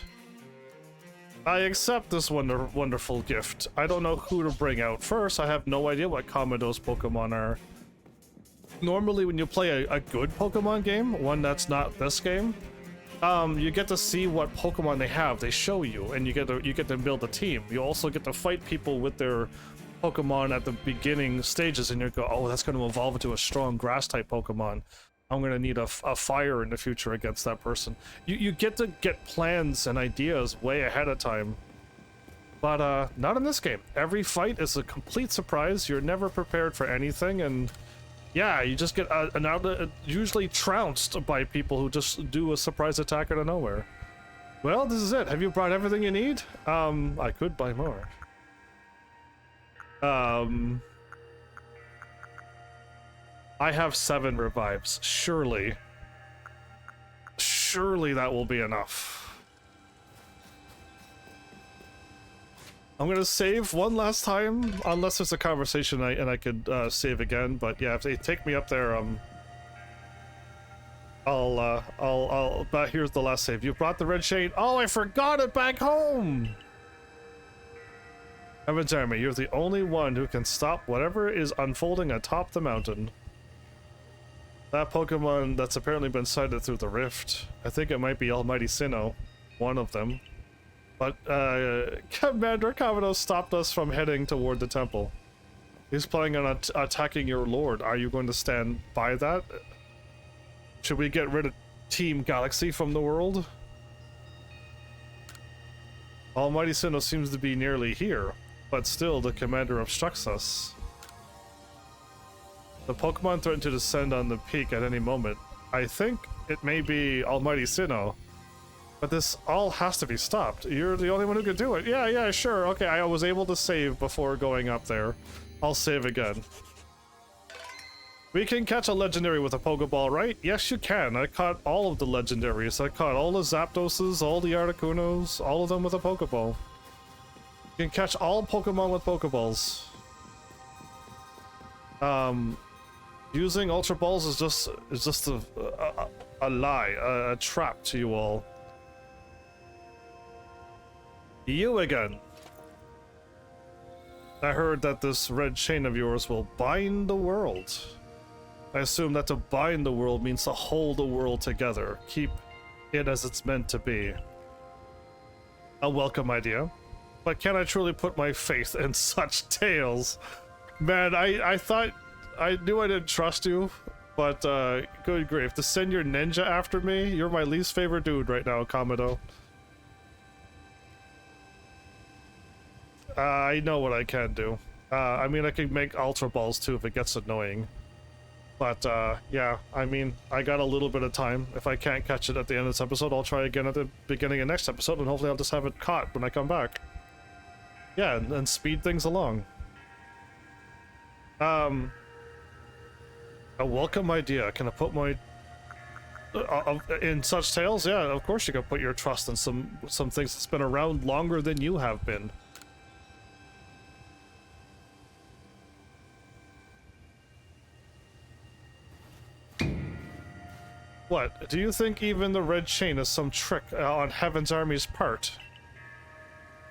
I accept this wonderful gift. I don't know who to bring out first. I have no idea what Komodo's Pokemon are. Normally, when you play a good Pokemon game, one that's not this game, you get to see what Pokemon they have. They show you, and you get to build a team. You also get to fight people with their Pokemon at the beginning stages, and you go, oh, that's going to evolve into a strong grass-type Pokemon. I'm going to need a fire in the future against that person. You get to get plans and ideas way ahead of time. But not in this game. Every fight is a complete surprise. You're never prepared for anything, and yeah, you just get usually trounced by people who just do a surprise attack out of nowhere. Well, this is it. Have you brought everything you need? I could buy more. I have 7 revives. Surely that will be enough. I'm gonna save one last time, unless there's a conversation and I could save again. But yeah, if they take me up there, but here's the last save. You brought the red shade. Oh, I forgot it back home. Heavensarmy, you're the only one who can stop whatever is unfolding atop the mountain. That Pokemon that's apparently been sighted through the rift. I think it might be Almighty Sinnoh, one of them. But Commander Komodo stopped us from heading toward the temple. He's planning on attacking your lord. Are you going to stand by that? Should we get rid of Team Galaxy from the world? Almighty Sinnoh seems to be nearly here, but still the commander obstructs us. The Pokemon threaten to descend on the peak at any moment. I think it may be Almighty Sinnoh, but this all has to be stopped. You're the only one who can do it. Yeah, sure. Okay, I was able to save before going up there. I'll save again. We can catch a legendary with a Pokéball, right? Yes, you can. I caught all of the legendaries. I caught all the Zapdoses, all the Articunos, all of them with a Pokéball. You can catch all Pokemon with Pokeballs. Using Ultra Balls is just a lie, a trap to you all. You again. I heard that this red chain of yours will bind the world. I assume that to bind the world means to hold the world together, keep it as it's meant to be. A welcome idea, but can I truly put my faith in such tales? Man, I thought I knew I didn't trust you, but good grief, to send your ninja after me? You're my least favorite dude right now, Komodo. I know what I can do. I mean, I can make Ultra Balls too if it gets annoying. But yeah, I mean, I got a little bit of time. If I can't catch it at the end of this episode, I'll try again at the beginning of next episode, and hopefully I'll just have it caught when I come back. Yeah, and speed things along. A welcome idea. Can I put my in such tales? Yeah, of course you can put your trust in some things that's been around longer than you have been. What? Do you think even the red chain is some trick on Heavensarmy's part?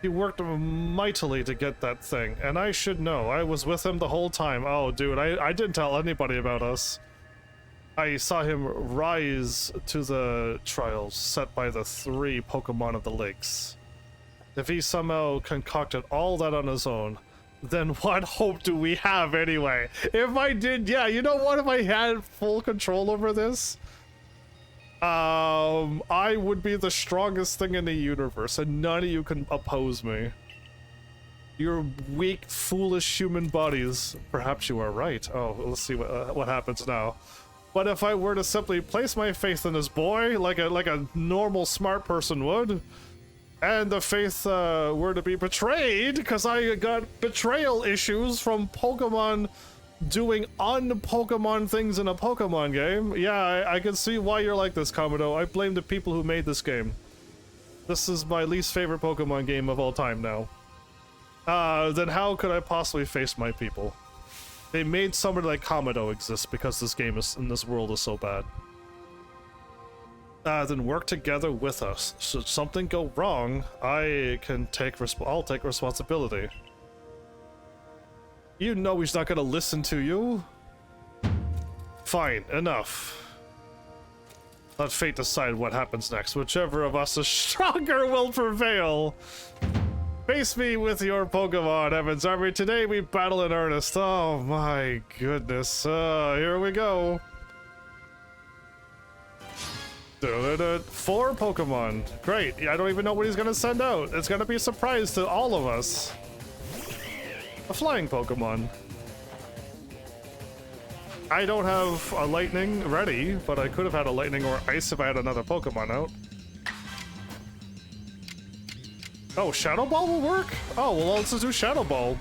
He worked mightily to get that thing, and I should know. I was with him the whole time. Oh, dude, I didn't tell anybody about us. I saw him rise to the trials set by the 3 Pokemon of the lakes. If he somehow concocted all that on his own, then what hope do we have anyway? If I did, yeah, you know what? If I had full control over this, I would be the strongest thing in the universe, and none of you can oppose me. Your weak, foolish human bodies. Perhaps you are right. Oh, let's see what happens now. But if I were to simply place my faith in this boy, like a normal smart person would, and the faith were to be betrayed, because I got betrayal issues from Pokemon doing un-Pokemon things in a Pokemon game. Yeah, I can see why you're like this, Komodo. I blame the people who made this game. This is my least favorite Pokemon game of all time now. Then how could I possibly face my people? They made somebody like Kamado exist because this game is in this world is so bad. Then work together with us. Should something go wrong, I'll take responsibility. You know he's not gonna listen to you. Fine, enough. Let fate decide what happens next. Whichever of us is stronger will prevail. Face me with your Pokemon, Heavensarmy. Today we battle in earnest. Oh my goodness. Here we go. 4 Pokemon. Great. I don't even know what he's gonna send out. It's gonna be a surprise to all of us. A flying Pokemon. I don't have a lightning ready, but I could have had a lightning or ice if I had another Pokemon out. Oh, Shadow Ball will work? Oh, well, let's just do Shadow Ball.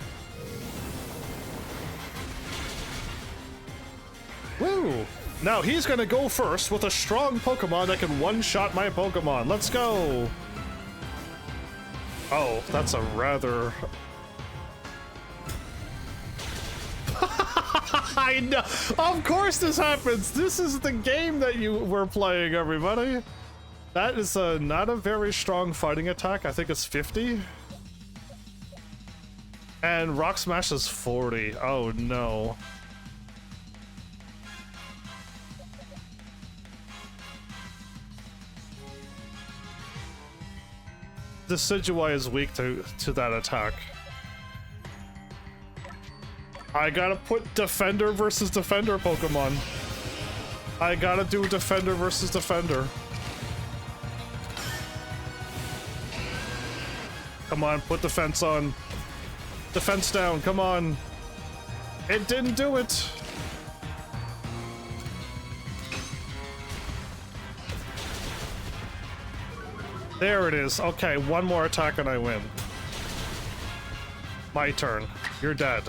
Woo! Now he's gonna go first with a strong Pokemon that can one-shot my Pokemon. Let's go! Oh, that's a rather... I know! Of course this happens! This is the game that you were playing, everybody! That is not a very strong fighting attack. I think it's 50. And Rock Smash is 40. Oh no. Decidueye is weak to that attack. I gotta put Defender versus Defender Pokemon. I gotta do Defender versus Defender. Come on, put defense on. Defense down, come on. It didn't do it. There it is. Okay, one more attack and I win. My turn. You're dead.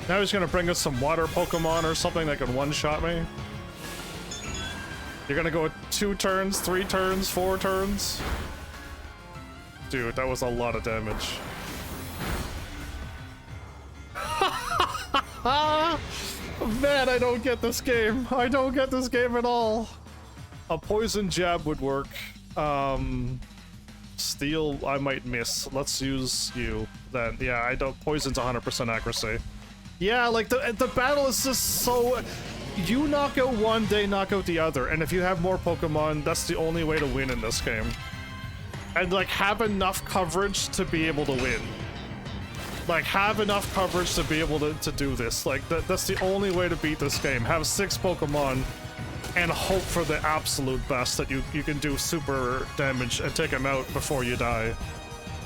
Now he's gonna bring us some water Pokemon or something that can one-shot me. You're gonna go 2 turns, 3 turns, 4 turns? Dude, that was a lot of damage. Man, I don't get this game. I don't get this game at all. A poison jab would work. Steel, I might miss. Let's use you then. Yeah, I don't. Poison's 100% accuracy. Yeah, like the battle is just so... You knock out one, they knock out the other, and if you have more Pokemon, that's the only way to win in this game. And like, have enough coverage to be able to win. Like, have enough coverage to be able to do this. Like, that's the only way to beat this game. Have 6 Pokemon and hope for the absolute best that you can do super damage and take him out before you die.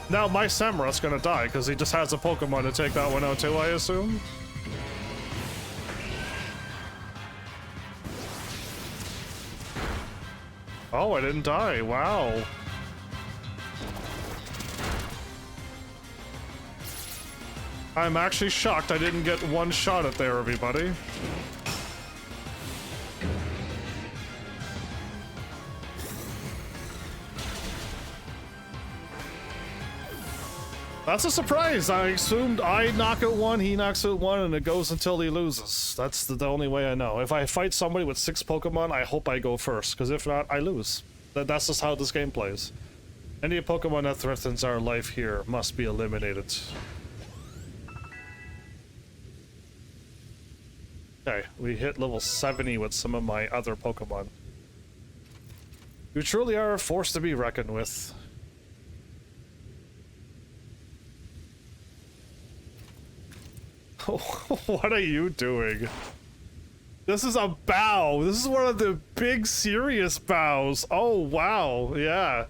Now my Samurot's gonna die because he just has a Pokemon to take that one out too, I assume. Oh, I didn't die. Wow. I'm actually shocked I didn't get one shot at there, everybody. That's a surprise. I assumed I knock out one, he knocks out one, and it goes until he loses. That's the only way I know. If I fight somebody with 6 Pokemon, I hope I go first, because if not, I lose. That's just how this game plays. Any Pokemon that threatens our life here must be eliminated. Okay, we hit level 70 with some of my other Pokemon. You truly are a force to be reckoned with. What are you doing? This is a bow. This is one of the big serious bows. Oh, wow. Yeah.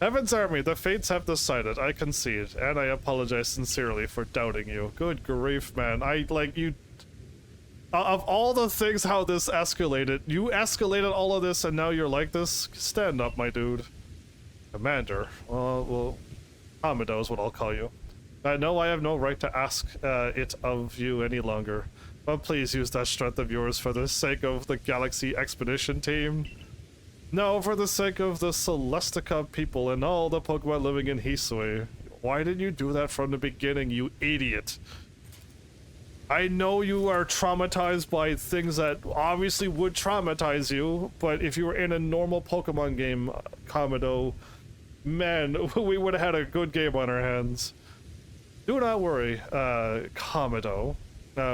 Heavensarmy, the fates have decided. I concede, and I apologize sincerely for doubting you. Good grief, man. You... Of all the things how this escalated, you escalated all of this and now you're like this? Stand up, my dude. Commander. Well, Amado is what I'll call you. No, I have no right to ask it of you any longer. But please use that strength of yours for the sake of the Galaxy Expedition team. No, for the sake of the Celestica people and all the Pokemon living in Hisui. Why didn't you do that from the beginning, you idiot? I know you are traumatized by things that obviously would traumatize you, but if you were in a normal Pokemon game, Kamado, man, we would have had a good game on our hands. Do not worry, Kamado.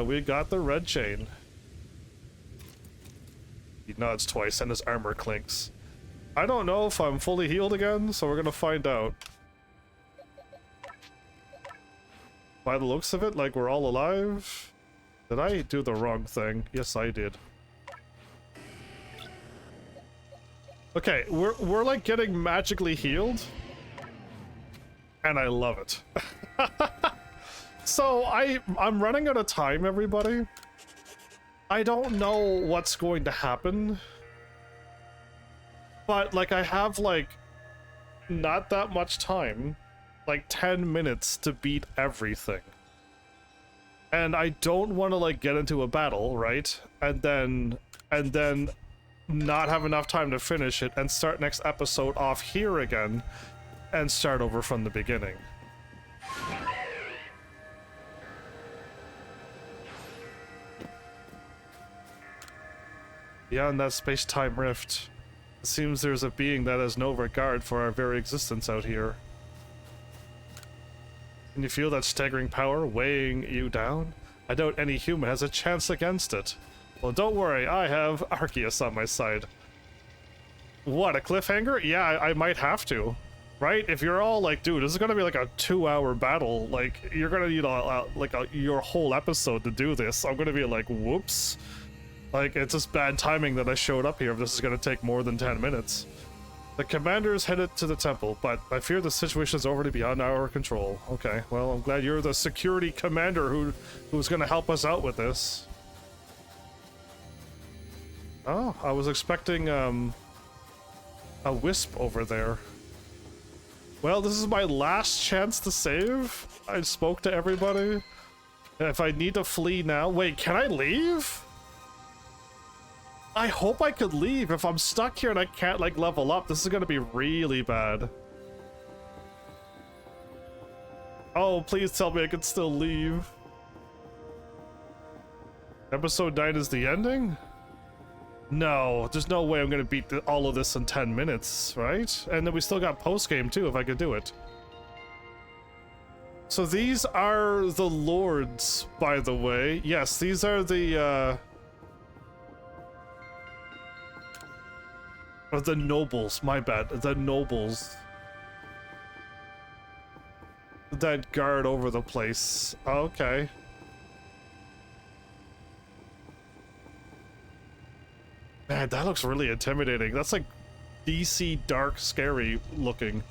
We got the red chain. He nods twice and his armor clinks. I don't know if I'm fully healed again, so we're gonna find out. By the looks of it, like we're all alive. Did I do the wrong thing? Yes, I did. Okay, we're like getting magically healed. And I love it. So I'm running out of time, everybody. I don't know what's going to happen. But like I have like not that much time. Like 10 minutes to beat everything. And I don't want to like get into a battle, right? And then not have enough time to finish it and start next episode off here again and start over from the beginning. Beyond that space-time rift, it seems there's a being that has no regard for our very existence out here. Can you feel that staggering power weighing you down? I doubt any human has a chance against it. Well, don't worry, I have Arceus on my side. What, a cliffhanger? Yeah, I might have to. Right? If you're all like, dude, this is gonna be like a 2-hour battle, like, you're gonna need your whole episode to do this. I'm gonna be like, whoops. Like, it's just bad timing that I showed up here if this is gonna take more than 10 minutes. The commander's headed to the temple, but I fear the situation is already beyond our control. Okay, well, I'm glad you're the security commander who's gonna help us out with this. Oh, I was expecting, a wisp over there. Well, this is my last chance to save. I spoke to everybody. If I need to flee now... Wait, can I leave? I hope I could leave. If I'm stuck here and I can't, like, level up, this is gonna be really bad. Oh, please tell me I can still leave. Episode 9 is the ending? No, there's no way I'm gonna beat all of this in 10 minutes, right? And then we still got post-game too, if I could do it. So these are the lords, by the way. Yes, these are the, or the nobles, my bad. The nobles. That guard over the place. Okay. Man, that looks really intimidating. That's like DC dark scary looking.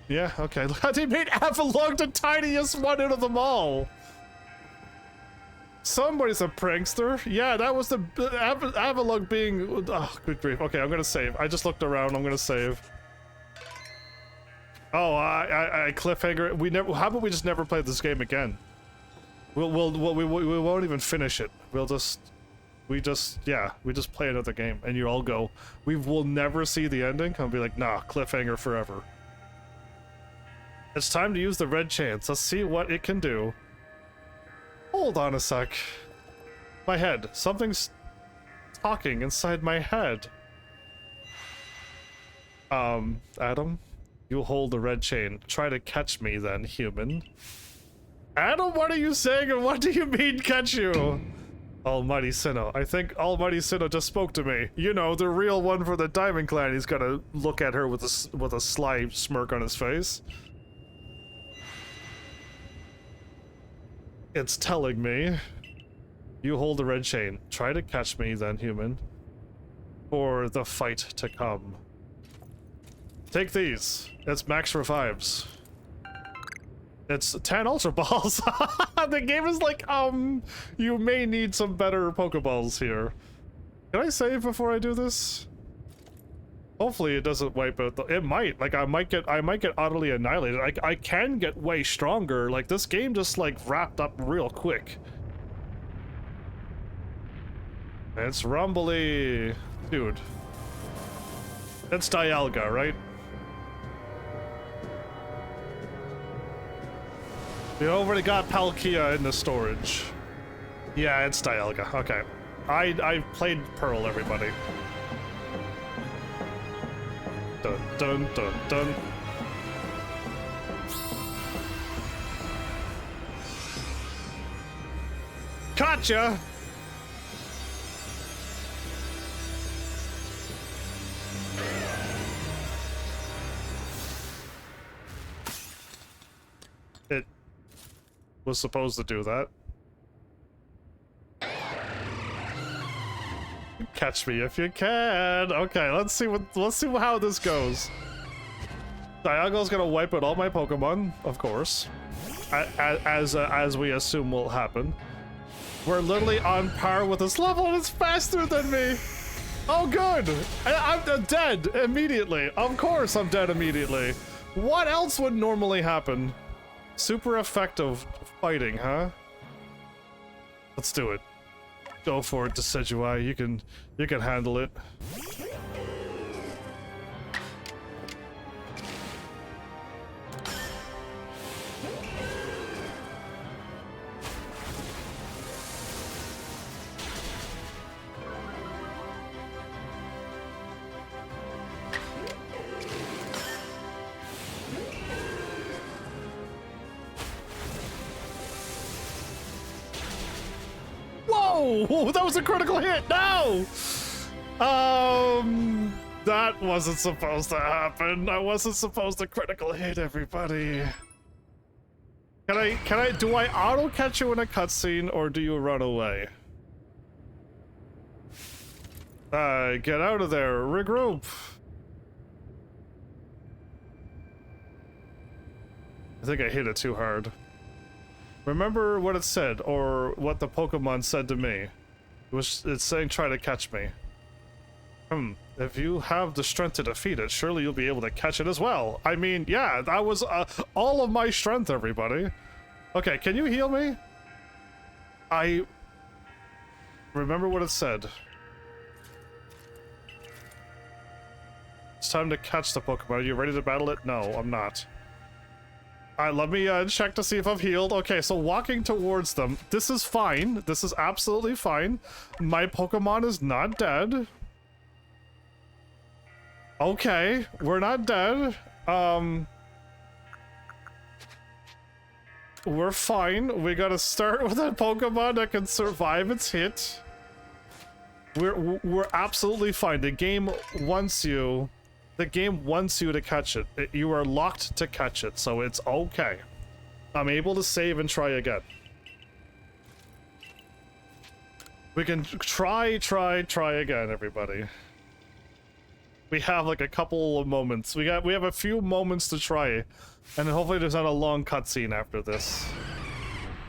Yeah, okay. Look how they made Avalon the tiniest one out of them all. Somebody's a prankster. Yeah, that was the Avalon being... Oh, good grief. Okay, I'm gonna save. I just looked around. I'm gonna save. Oh, I cliffhanger. We never... How about we just never play this game again? We won't even finish it. We just play another game, and you all go, we will never see the ending. I'll be like, nah, cliffhanger forever. It's time to use the red chance. Let's see what it can do. Hold on a sec. My head. Something's talking inside my head. Adam, you hold the red chain. Try to catch me then, human. Adam, what are you saying, and what do you mean catch you? Almighty Sinnoh. I think Almighty Sinnoh just spoke to me. You know, the real one for the Diamond Clan. He's gonna look at her with a sly smirk on his face. It's telling me. You hold the red chain. Try to catch me then, human. For the fight to come. Take these. It's max revives. It's 10 Ultra Balls. The game is like, you may need some better Pokeballs here. Can I save before I do this? Hopefully it doesn't wipe out the, it might, like I might get utterly annihilated. I can get way stronger. Like this game just like wrapped up real quick. It's rumbly. Dude. It's Dialga, right? We already got Palkia in the storage. Yeah, it's Dialga. Okay. I played Pearl, everybody. Dun dun dun dun. Gotcha! It was supposed to do that. Catch me if you can. Okay, let's see how this goes. Dialga's gonna wipe out all my Pokemon, of course, as we assume will happen. We're literally on par with this level, and it's faster than me. Oh, good. I'm dead immediately. Of course, I'm dead immediately. What else would normally happen? Super effective fighting, huh? Let's do it. Go for it, Decidueye. You can handle it. Whoa! That was a critical hit! No! That wasn't supposed to happen. I wasn't supposed to critical hit everybody. Do I auto catch you in a cutscene or do you run away? Get out of there. Regroup. I think I hit it too hard. Remember what it said, or what the Pokemon said to me. It's saying try to catch me. If you have the strength to defeat it, surely you'll be able to catch it as well. I mean, yeah, that was all of my strength, everybody. Okay, can you heal me? I remember what it said. It's time to catch the Pokemon. Are you ready to battle it? No, I'm not. Alright, let me check to see if I've healed. Okay, so walking towards them. This is fine. This is absolutely fine. My Pokemon is not dead. Okay, we're not dead. We're fine. We gotta start with a Pokemon that can survive its hit. We're absolutely fine. The game wants you. The game wants you to catch it. You are locked to catch it, so it's okay. I'm able to save and try again. We can try again, everybody. We have like a couple of moments. We have a few moments to try, and then hopefully there's not a long cutscene after this.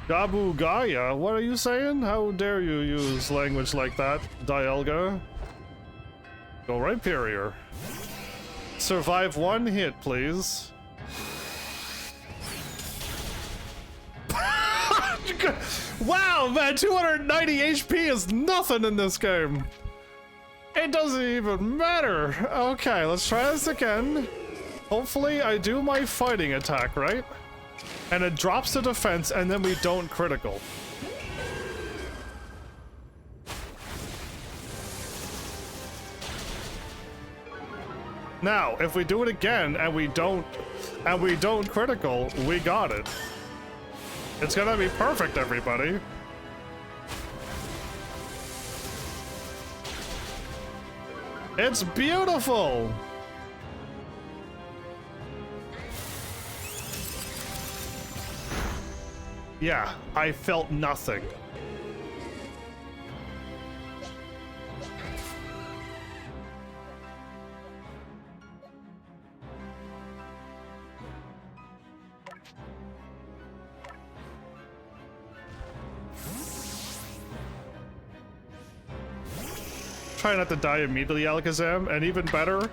Gabu Gaia, what are you saying? How dare you use language like that, Dialga? Go right, Perrier. Survive one hit, please. Wow, man, 290 HP is nothing in this game. It doesn't even matter. Okay, let's try this again. Hopefully I do my fighting attack, right? And it drops the defense, and then we don't critical. Now, if we do it again and we don't critical, we got it. It's gonna be perfect, everybody. It's beautiful. Yeah, I felt nothing. Try not to die immediately, Alakazam, and even better,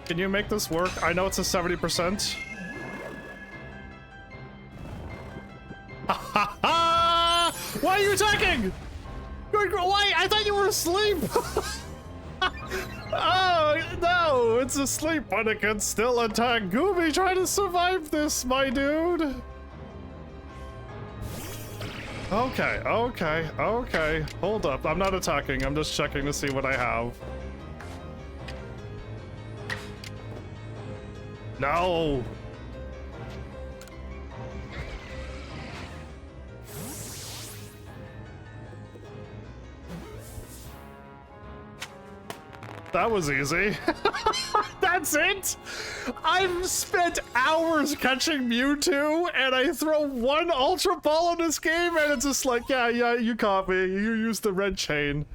Can you make this work? I know it's a 70%. Why are you attacking? Why? I thought you were asleep. Oh, no, it's asleep, but it can still attack. Gooby, try to survive this, my dude. Okay, okay, okay. Hold up, I'm not attacking. I'm just checking to see what I have. No. That was easy. That's it? I've spent hours catching Mewtwo, and I throw one Ultra Ball in this game, and it's just like, yeah, you caught me. You used the red chain.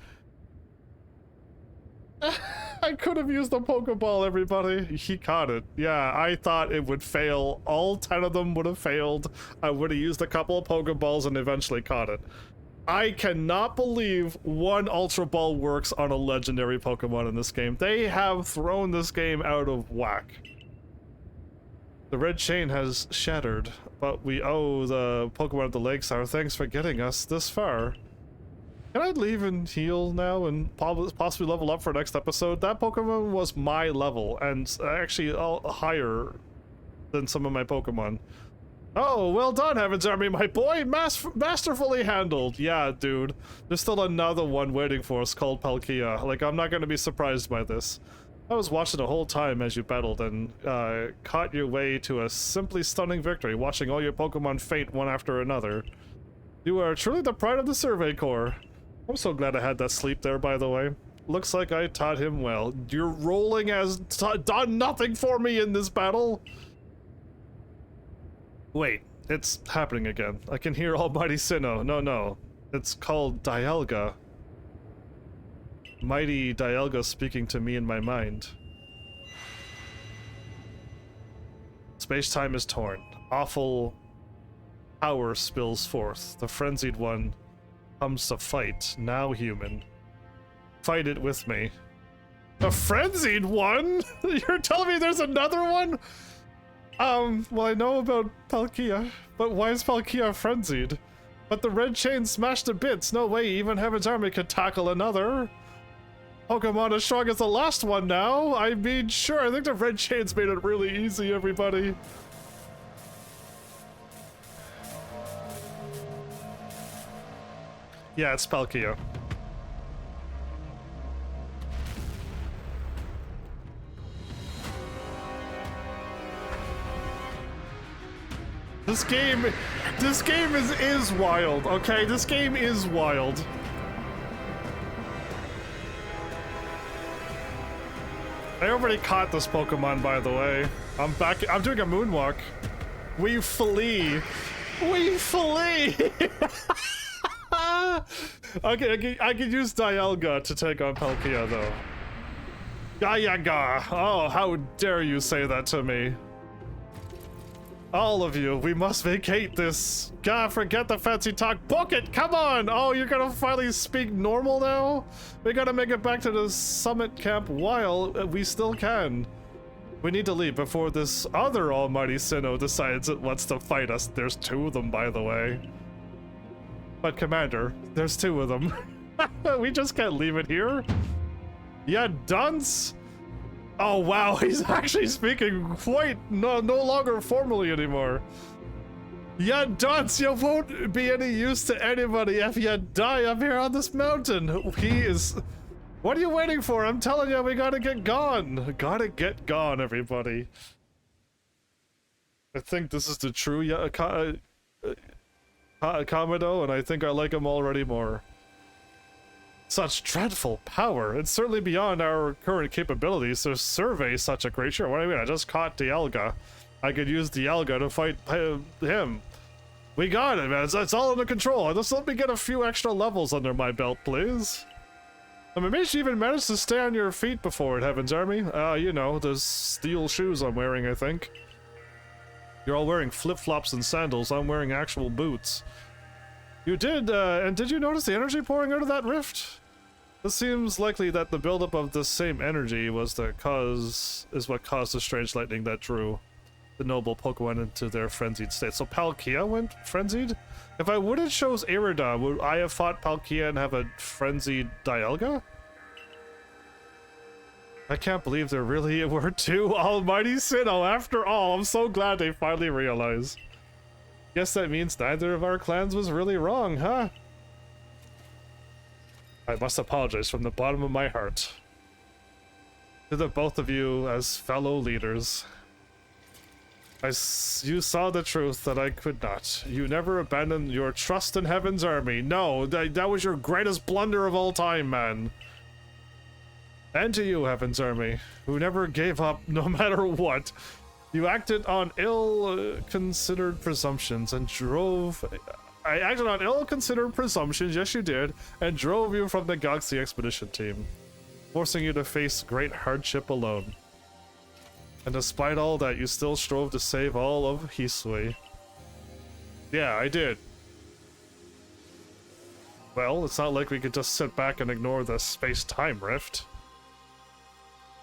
I could have used the Pokéball, everybody. He caught it. Yeah, I thought it would fail. All 10 of them would have failed. I would have used a couple of Pokéballs and eventually caught it. I cannot believe one Ultra Ball works on a legendary Pokemon in this game. They have thrown this game out of whack. The red chain has shattered, but we owe the Pokemon at the lakes our thanks for getting us this far. Can I leave and heal now and possibly level up for next episode? That Pokemon was my level, and actually higher than some of my Pokemon. Oh, well done, Heavensarmy, my boy! Masterfully handled! Yeah, dude. There's still another one waiting for us called Palkia. Like, I'm not gonna be surprised by this. I was watching the whole time as you battled and caught your way to a simply stunning victory, watching all your Pokemon faint one after another. You are truly the pride of the Survey Corps. I'm so glad I had that sleep there, by the way. Looks like I taught him well. Your rolling has done nothing for me in this battle! Wait, it's happening again. I can hear Almighty Sinnoh. No. It's called Dialga. Mighty Dialga speaking to me in my mind. Space-time is torn. Awful power spills forth. The frenzied one comes to fight. Now human. Fight it with me. The frenzied one? You're telling me there's another one? Well, I know about Palkia, but why is Palkia frenzied? But the red chain smashed to bits. No way even Heavensarmy could tackle another. Pokemon as strong as the last one now. I mean, sure, I think the red chain's made it really easy, everybody. Yeah, it's Palkia. This game is wild, okay? This game is wild. I already caught this Pokemon, by the way. I'm back. I'm doing a moonwalk. We flee. We flee. Okay, I could use Dialga to take on Palkia, though. Gayaga. Oh, how dare you say that to me. All of you, we must vacate this. God, forget the fancy talk. Book it, come on! Oh, you're gonna finally speak normal now? We gotta make it back to the summit camp while we still can. We need to leave before this other almighty Sinnoh decides it wants to fight us. There's 2 of them, by the way. But Commander, there's 2 of them. We just can't leave it here. Yeah, dunce! Oh wow, he's actually speaking quite no longer formally anymore. Ya dunce, you won't be any use to anybody if you die up here on this mountain. He is... What are you waiting for? I'm telling you, we gotta get gone. Gotta get gone, everybody. I think this is the true Kamado, and I think I like him already more. Such dreadful power. It's certainly beyond our current capabilities to survey such a creature. What do you mean? I just caught Dialga. I could use Dialga to fight him. We got it, man. It's all under control. Just let me get a few extra levels under my belt, please. I mean, maybe you even managed to stay on your feet before it, Heavensarmy. You know, those steel shoes I'm wearing, I think. You're all wearing flip-flops and sandals. I'm wearing actual boots. You did, and did you notice the energy pouring out of that rift? It seems likely that the buildup of this same energy is what caused the strange lightning that drew the noble Pokemon into their frenzied state. So Palkia went frenzied? If I would have chose Aerodon, would I have fought Palkia and have a frenzied Dialga? I can't believe there really were two Almighty Sinnoh after all. I'm so glad they finally realized. Guess that means neither of our clans was really wrong, huh? I must apologize from the bottom of my heart to the both of you as fellow leaders. You saw the truth that I could not. You never abandoned your trust in Heavensarmy. No, that was your greatest blunder of all time, man. And to you, Heavensarmy, who never gave up no matter what. You acted on ill-considered presumptions and drove... I acted on ill-considered presumptions, yes you did, and drove you from the Galaxy Expedition team, forcing you to face great hardship alone. And despite all that, you still strove to save all of Hisui. Yeah, I did. Well, it's not like we could just sit back and ignore the space-time rift.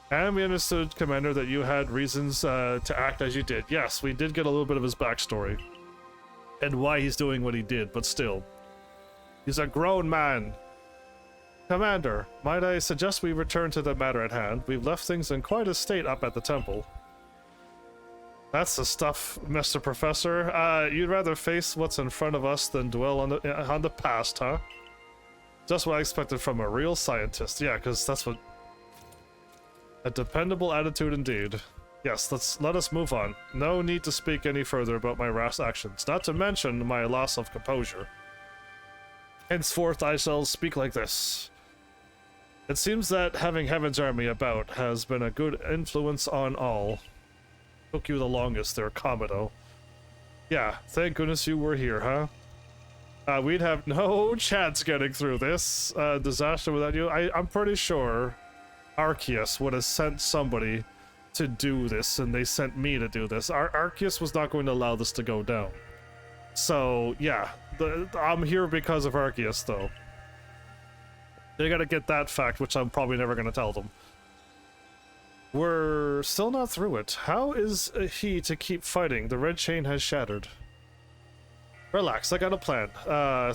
And we understood, Commander, that you had reasons to act as you did. Yes, we did get a little bit of his backstory. And why he's doing what he did, but still. He's a grown man. Commander, might I suggest we return to the matter at hand? We've left things in quite a state up at the temple. That's the stuff, Mr. Professor. You'd rather face what's in front of us than dwell on the past, huh? Just what I expected from a real scientist. Yeah, because that's what... A dependable attitude indeed. Yes, let us move on. No need to speak any further about my rash actions, not to mention my loss of composure. Henceforth I shall speak like this. It seems that having Heavensarmy about has been a good influence on all. Took you the longest there, Komodo. Yeah, thank goodness you were here, huh? We'd have no chance getting through this disaster without you. I'm pretty sure Arceus would have sent somebody to do this, and they sent me to do this. Arceus was not going to allow this to go down. So, yeah, I'm here because of Arceus, though. They gotta get that fact, which I'm probably never gonna tell them. We're still not through it. How is he to keep fighting? The red chain has shattered. Relax, I got a plan.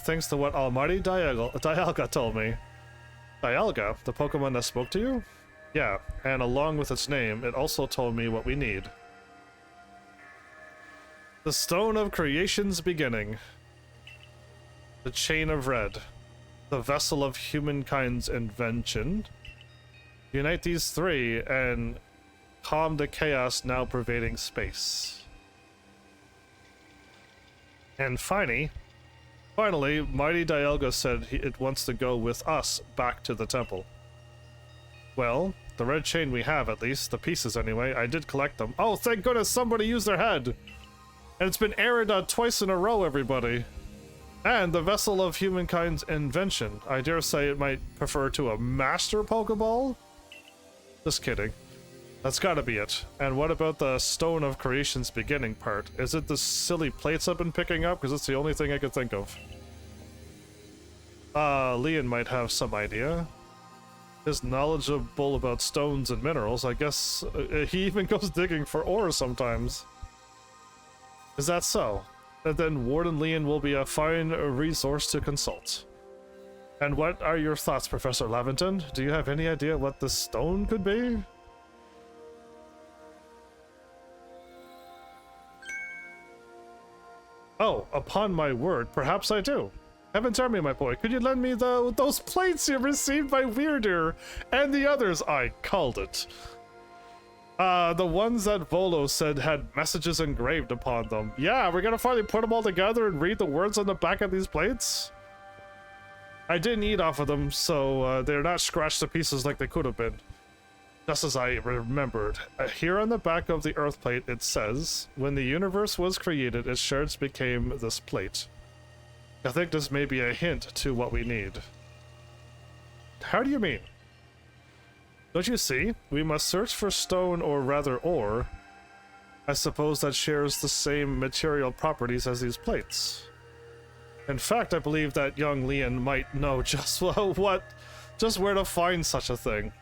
Thanks to what Almighty Dialga told me. Dialga, the Pokemon that spoke to you? Yeah, and along with its name, it also told me what we need. The Stone of Creation's beginning. The Chain of Red. The Vessel of Humankind's invention. Unite these three and calm the chaos now pervading space. And finally, Mighty Dialga said it wants to go with us back to the temple. Well, the red chain we have, at least, the pieces anyway, I did collect them. Oh, thank goodness somebody used their head! And it's been Aerodon twice in a row, everybody! And the Vessel of Humankind's invention. I dare say it might prefer to a Master Pokéball? Just kidding. That's gotta be it. And what about the Stone of Creation's beginning part? Is it the silly plates I've been picking up? Because it's the only thing I could think of. Leon might have some idea. He's knowledgeable about stones and minerals. I guess he even goes digging for ore sometimes. Is that so? And then Warden Leon will be a fine resource to consult. And what are your thoughts, Professor Laventon? Do you have any idea what this stone could be? Oh, upon my word, perhaps I do. Heavensarmy, my boy, could you lend me those plates you received by Weirder and the others? I called it. The ones that Volo said had messages engraved upon them. Yeah, we're gonna finally put them all together and read the words on the back of these plates? I didn't eat off of them, so they're not scratched to pieces like they could have been. Just as I remembered. Here on the back of the Earth plate it says, when the universe was created, its shards became this plate. I think this may be a hint to what we need. How do you mean? Don't you see? We must search for stone, or rather ore. I suppose that shares the same material properties as these plates. In fact, I believe that young Leon might know just what just where to find such a thing.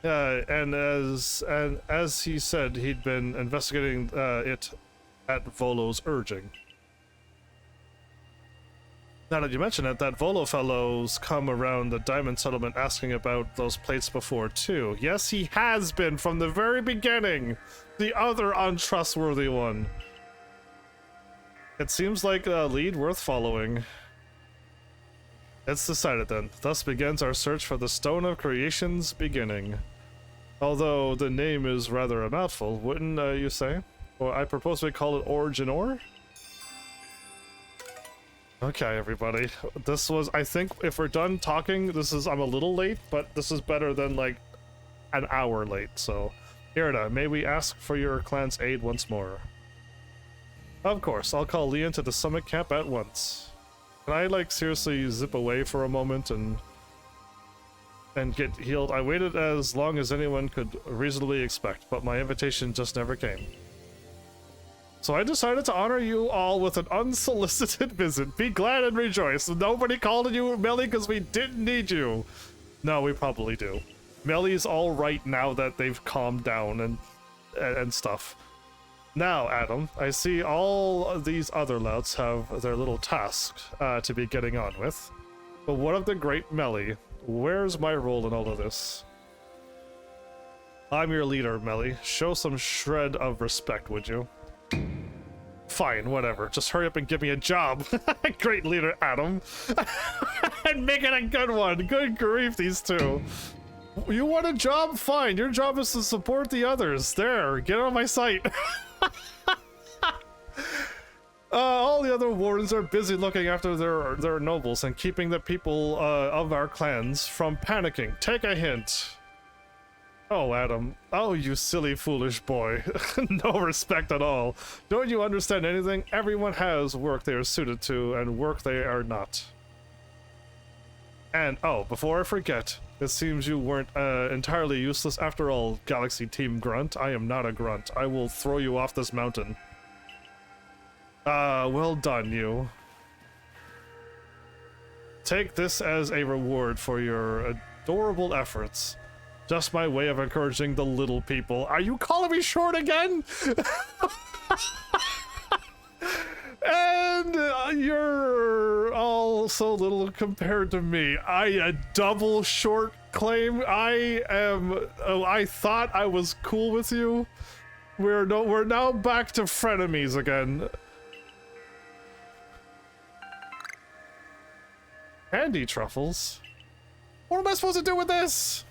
And as he said, he'd been investigating it at Volo's urging. Now that you mention it, that Volo fellow's come around the diamond settlement asking about those plates before too. Yes, he has been from the very beginning. The other untrustworthy one. It seems like a lead worth following. It's decided then. Thus begins our search for the Stone of Creation's beginning. Although the name is rather a mouthful, wouldn't you say? Or I propose we call it Origin Ore? Okay, everybody. This was, I think, if we're done talking, I'm a little late, but this is better than, like, an hour late, so... Irida, may we ask for your clan's aid once more? Of course, I'll call Leon to the summit camp at once. Can I, like, seriously zip away for a moment and get healed? I waited as long as anyone could reasonably expect, but my invitation just never came. So I decided to honor you all with an unsolicited visit. Be glad and rejoice. Nobody called you Melly because we didn't need you. No, we probably do. Melly's all right now that they've calmed down and stuff. Now, Adam, I see all of these other louts have their little tasks to be getting on with. But what of the great Melly? Where's my role in all of this? I'm your leader, Melly. Show some shred of respect, would you? Fine, whatever. Just hurry up and give me a job. Great leader, Adam. And make it a good one. Good grief, these two. You want a job? Fine. Your job is to support the others. There, get on my site. All the other wardens are busy looking after their nobles and keeping the people of our clans from panicking. Take a hint. Oh, Adam. Oh, you silly, foolish boy. No respect at all. Don't you understand anything? Everyone has work they are suited to and work they are not. And, oh, before I forget, it seems you weren't entirely useless after all, Galaxy Team Grunt. I am not a grunt. I will throw you off this mountain. Well done, you. Take this as a reward for your adorable efforts. Just my way of encouraging the little people. Are you calling me short again? And you're all so little compared to me. A double short claim. I thought I was cool with you. We're now back to frenemies again. Handy truffles. What am I supposed to do with this?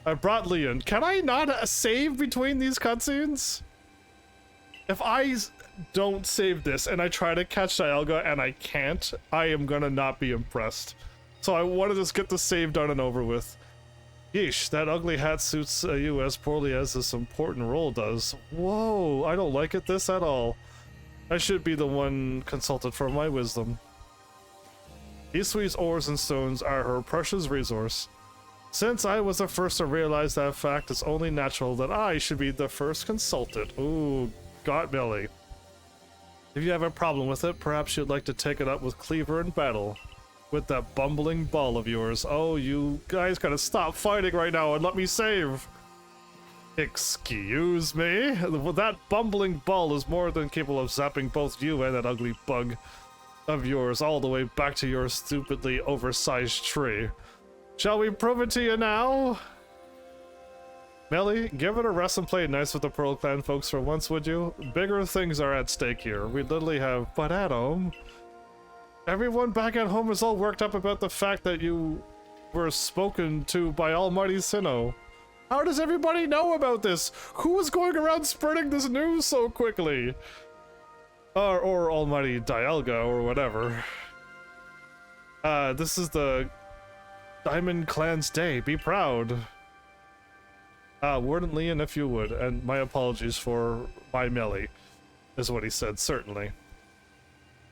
I brought Leon. Can I not save between these cutscenes? If I don't save this and I try to catch Dialga and I can't, I am gonna not be impressed. So I want to just get the save done and over with. Yeesh, that ugly hat suits you as poorly as this important role does. Whoa, I don't like this at all. I should be the one consulted for my wisdom. Isui's ores and stones are her precious resource. Since I was the first to realize that fact, it's only natural that I should be the first consulted. Ooh, got Millie. If you have a problem with it, perhaps you'd like to take it up with Cleaver in battle. With that bumbling ball of yours. Oh, you guys gotta stop fighting right now and let me save. Excuse me? That bumbling ball is more than capable of zapping both you and that ugly bug of yours all the way back to your stupidly oversized tree. Shall we prove it to you now? Melly, give it a rest and play nice with the Pearl Clan folks for once, would you? Bigger things are at stake here. We literally have... But Adam... Everyone back at home is all worked up about the fact that you were spoken to by Almighty Sinnoh. How does everybody know about this? Who is going around spreading this news so quickly? Or Almighty Dialga, or whatever. This is the Diamond Clan's day. Be proud. Warden Leon, if you would, and my apologies for my Melly, is what he said, certainly.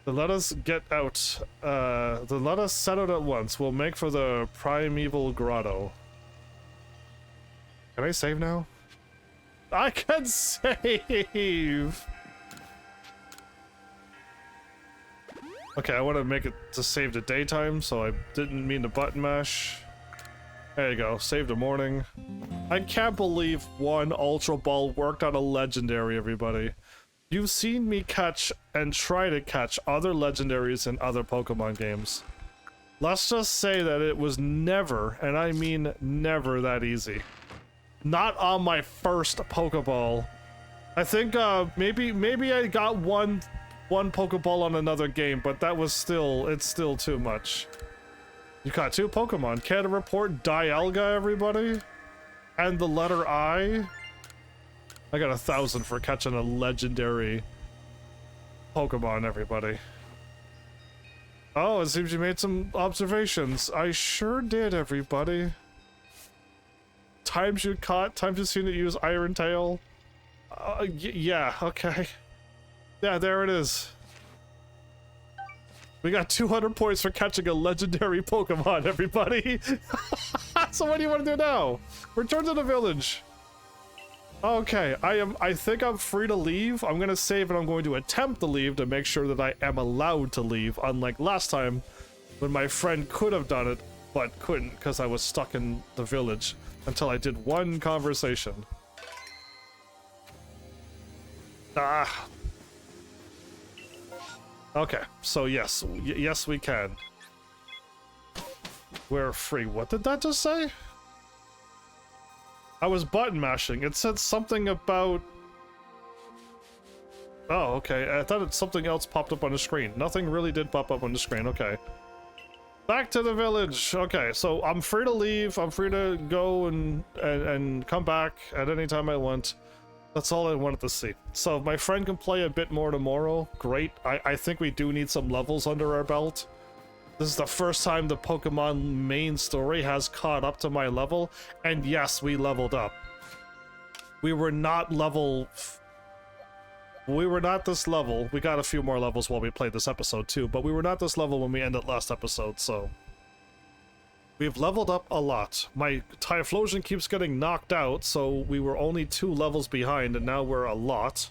Then let us get out, then let us set out at once. We'll make for the primeval grotto. Can I save now? I can save! Okay, I want to make it to save the daytime, so I didn't mean to button mash. There you go, save the morning. I can't believe one Ultra Ball worked on a legendary, everybody. You've seen me catch and try to catch other legendaries in other Pokemon games. Let's just say that it was never, and I mean never, that easy. Not on my first Pokeball. I think maybe I got one Pokeball on another game, but that was it's still too much. You caught 2 Pokemon. Care to report Dialga, everybody? And the letter I? I got 1,000 for catching a legendary Pokemon, everybody. Oh, it seems you made some observations. I sure did, everybody. Times you caught, times you've seen it use Iron Tail. Yeah, okay. Yeah, there it is. We got 200 points for catching a legendary Pokemon, everybody. So what do you want to do now? Return to the village. Okay, I think I'm free to leave. I'm gonna save and I'm going to attempt to leave to make sure that I am allowed to leave, unlike last time when my friend could have done it but couldn't because I was stuck in the village until I did one conversation. Ah. Okay, so yes, yes we can. We're free. What did that just say? I was button mashing. It said something about... Oh, okay. I thought something else popped up on the screen. Nothing really did pop up on the screen. Okay. Back to the village. Okay, so I'm free to leave. I'm free to go and come back at any time I want. That's all I wanted to see. So if my friend can play a bit more tomorrow, great. I think we do need some levels under our belt. This is the first time the Pokemon main story has caught up to my level, and yes, we leveled up. We were not this level. We got a few more levels while we played this episode too, but we were not this level when we ended last episode, so... We've leveled up a lot. My Typhlosion keeps getting knocked out, so we were only 2 levels behind, and now we're a lot.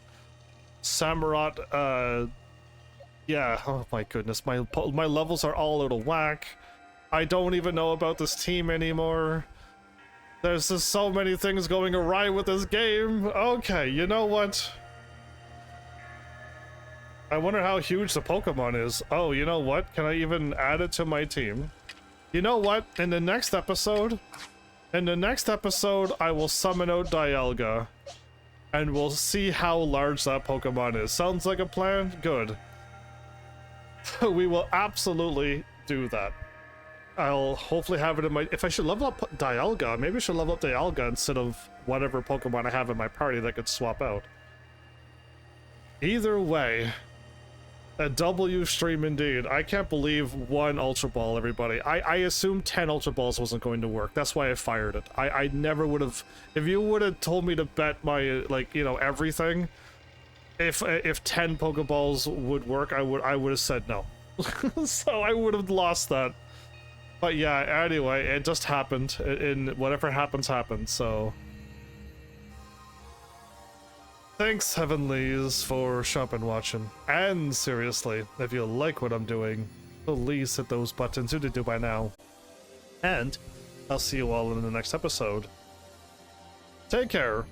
Samurott, yeah, oh my goodness, my levels are all out of whack. I don't even know about this team anymore. There's just so many things going awry with this game. Okay, you know what? I wonder how huge the Pokemon is. Oh, you know what? Can I even add it to my team? You know what? In the next episode, I will summon out Dialga. And we'll see how large that Pokemon is. Sounds like a plan? Good. We will absolutely do that. I'll hopefully have it in my... If I should level up Dialga, maybe I should level up Dialga instead of whatever Pokemon I have in my party that could swap out. Either way, a W stream indeed. I can't believe 1 Ultra Ball, everybody. I assumed 10 Ultra Balls wasn't going to work. That's why I fired it. I never would have... If you would have told me to bet my, like, you know, everything... If 10 Pokeballs would work, I would have said no. So I would have lost that. But yeah, anyway, it just happened. In whatever happens, happens, so... Thanks, Heavenlies, for shopping watching. And seriously, if you like what I'm doing, please hit those buttons you did do by now. And I'll see you all in the next episode. Take care.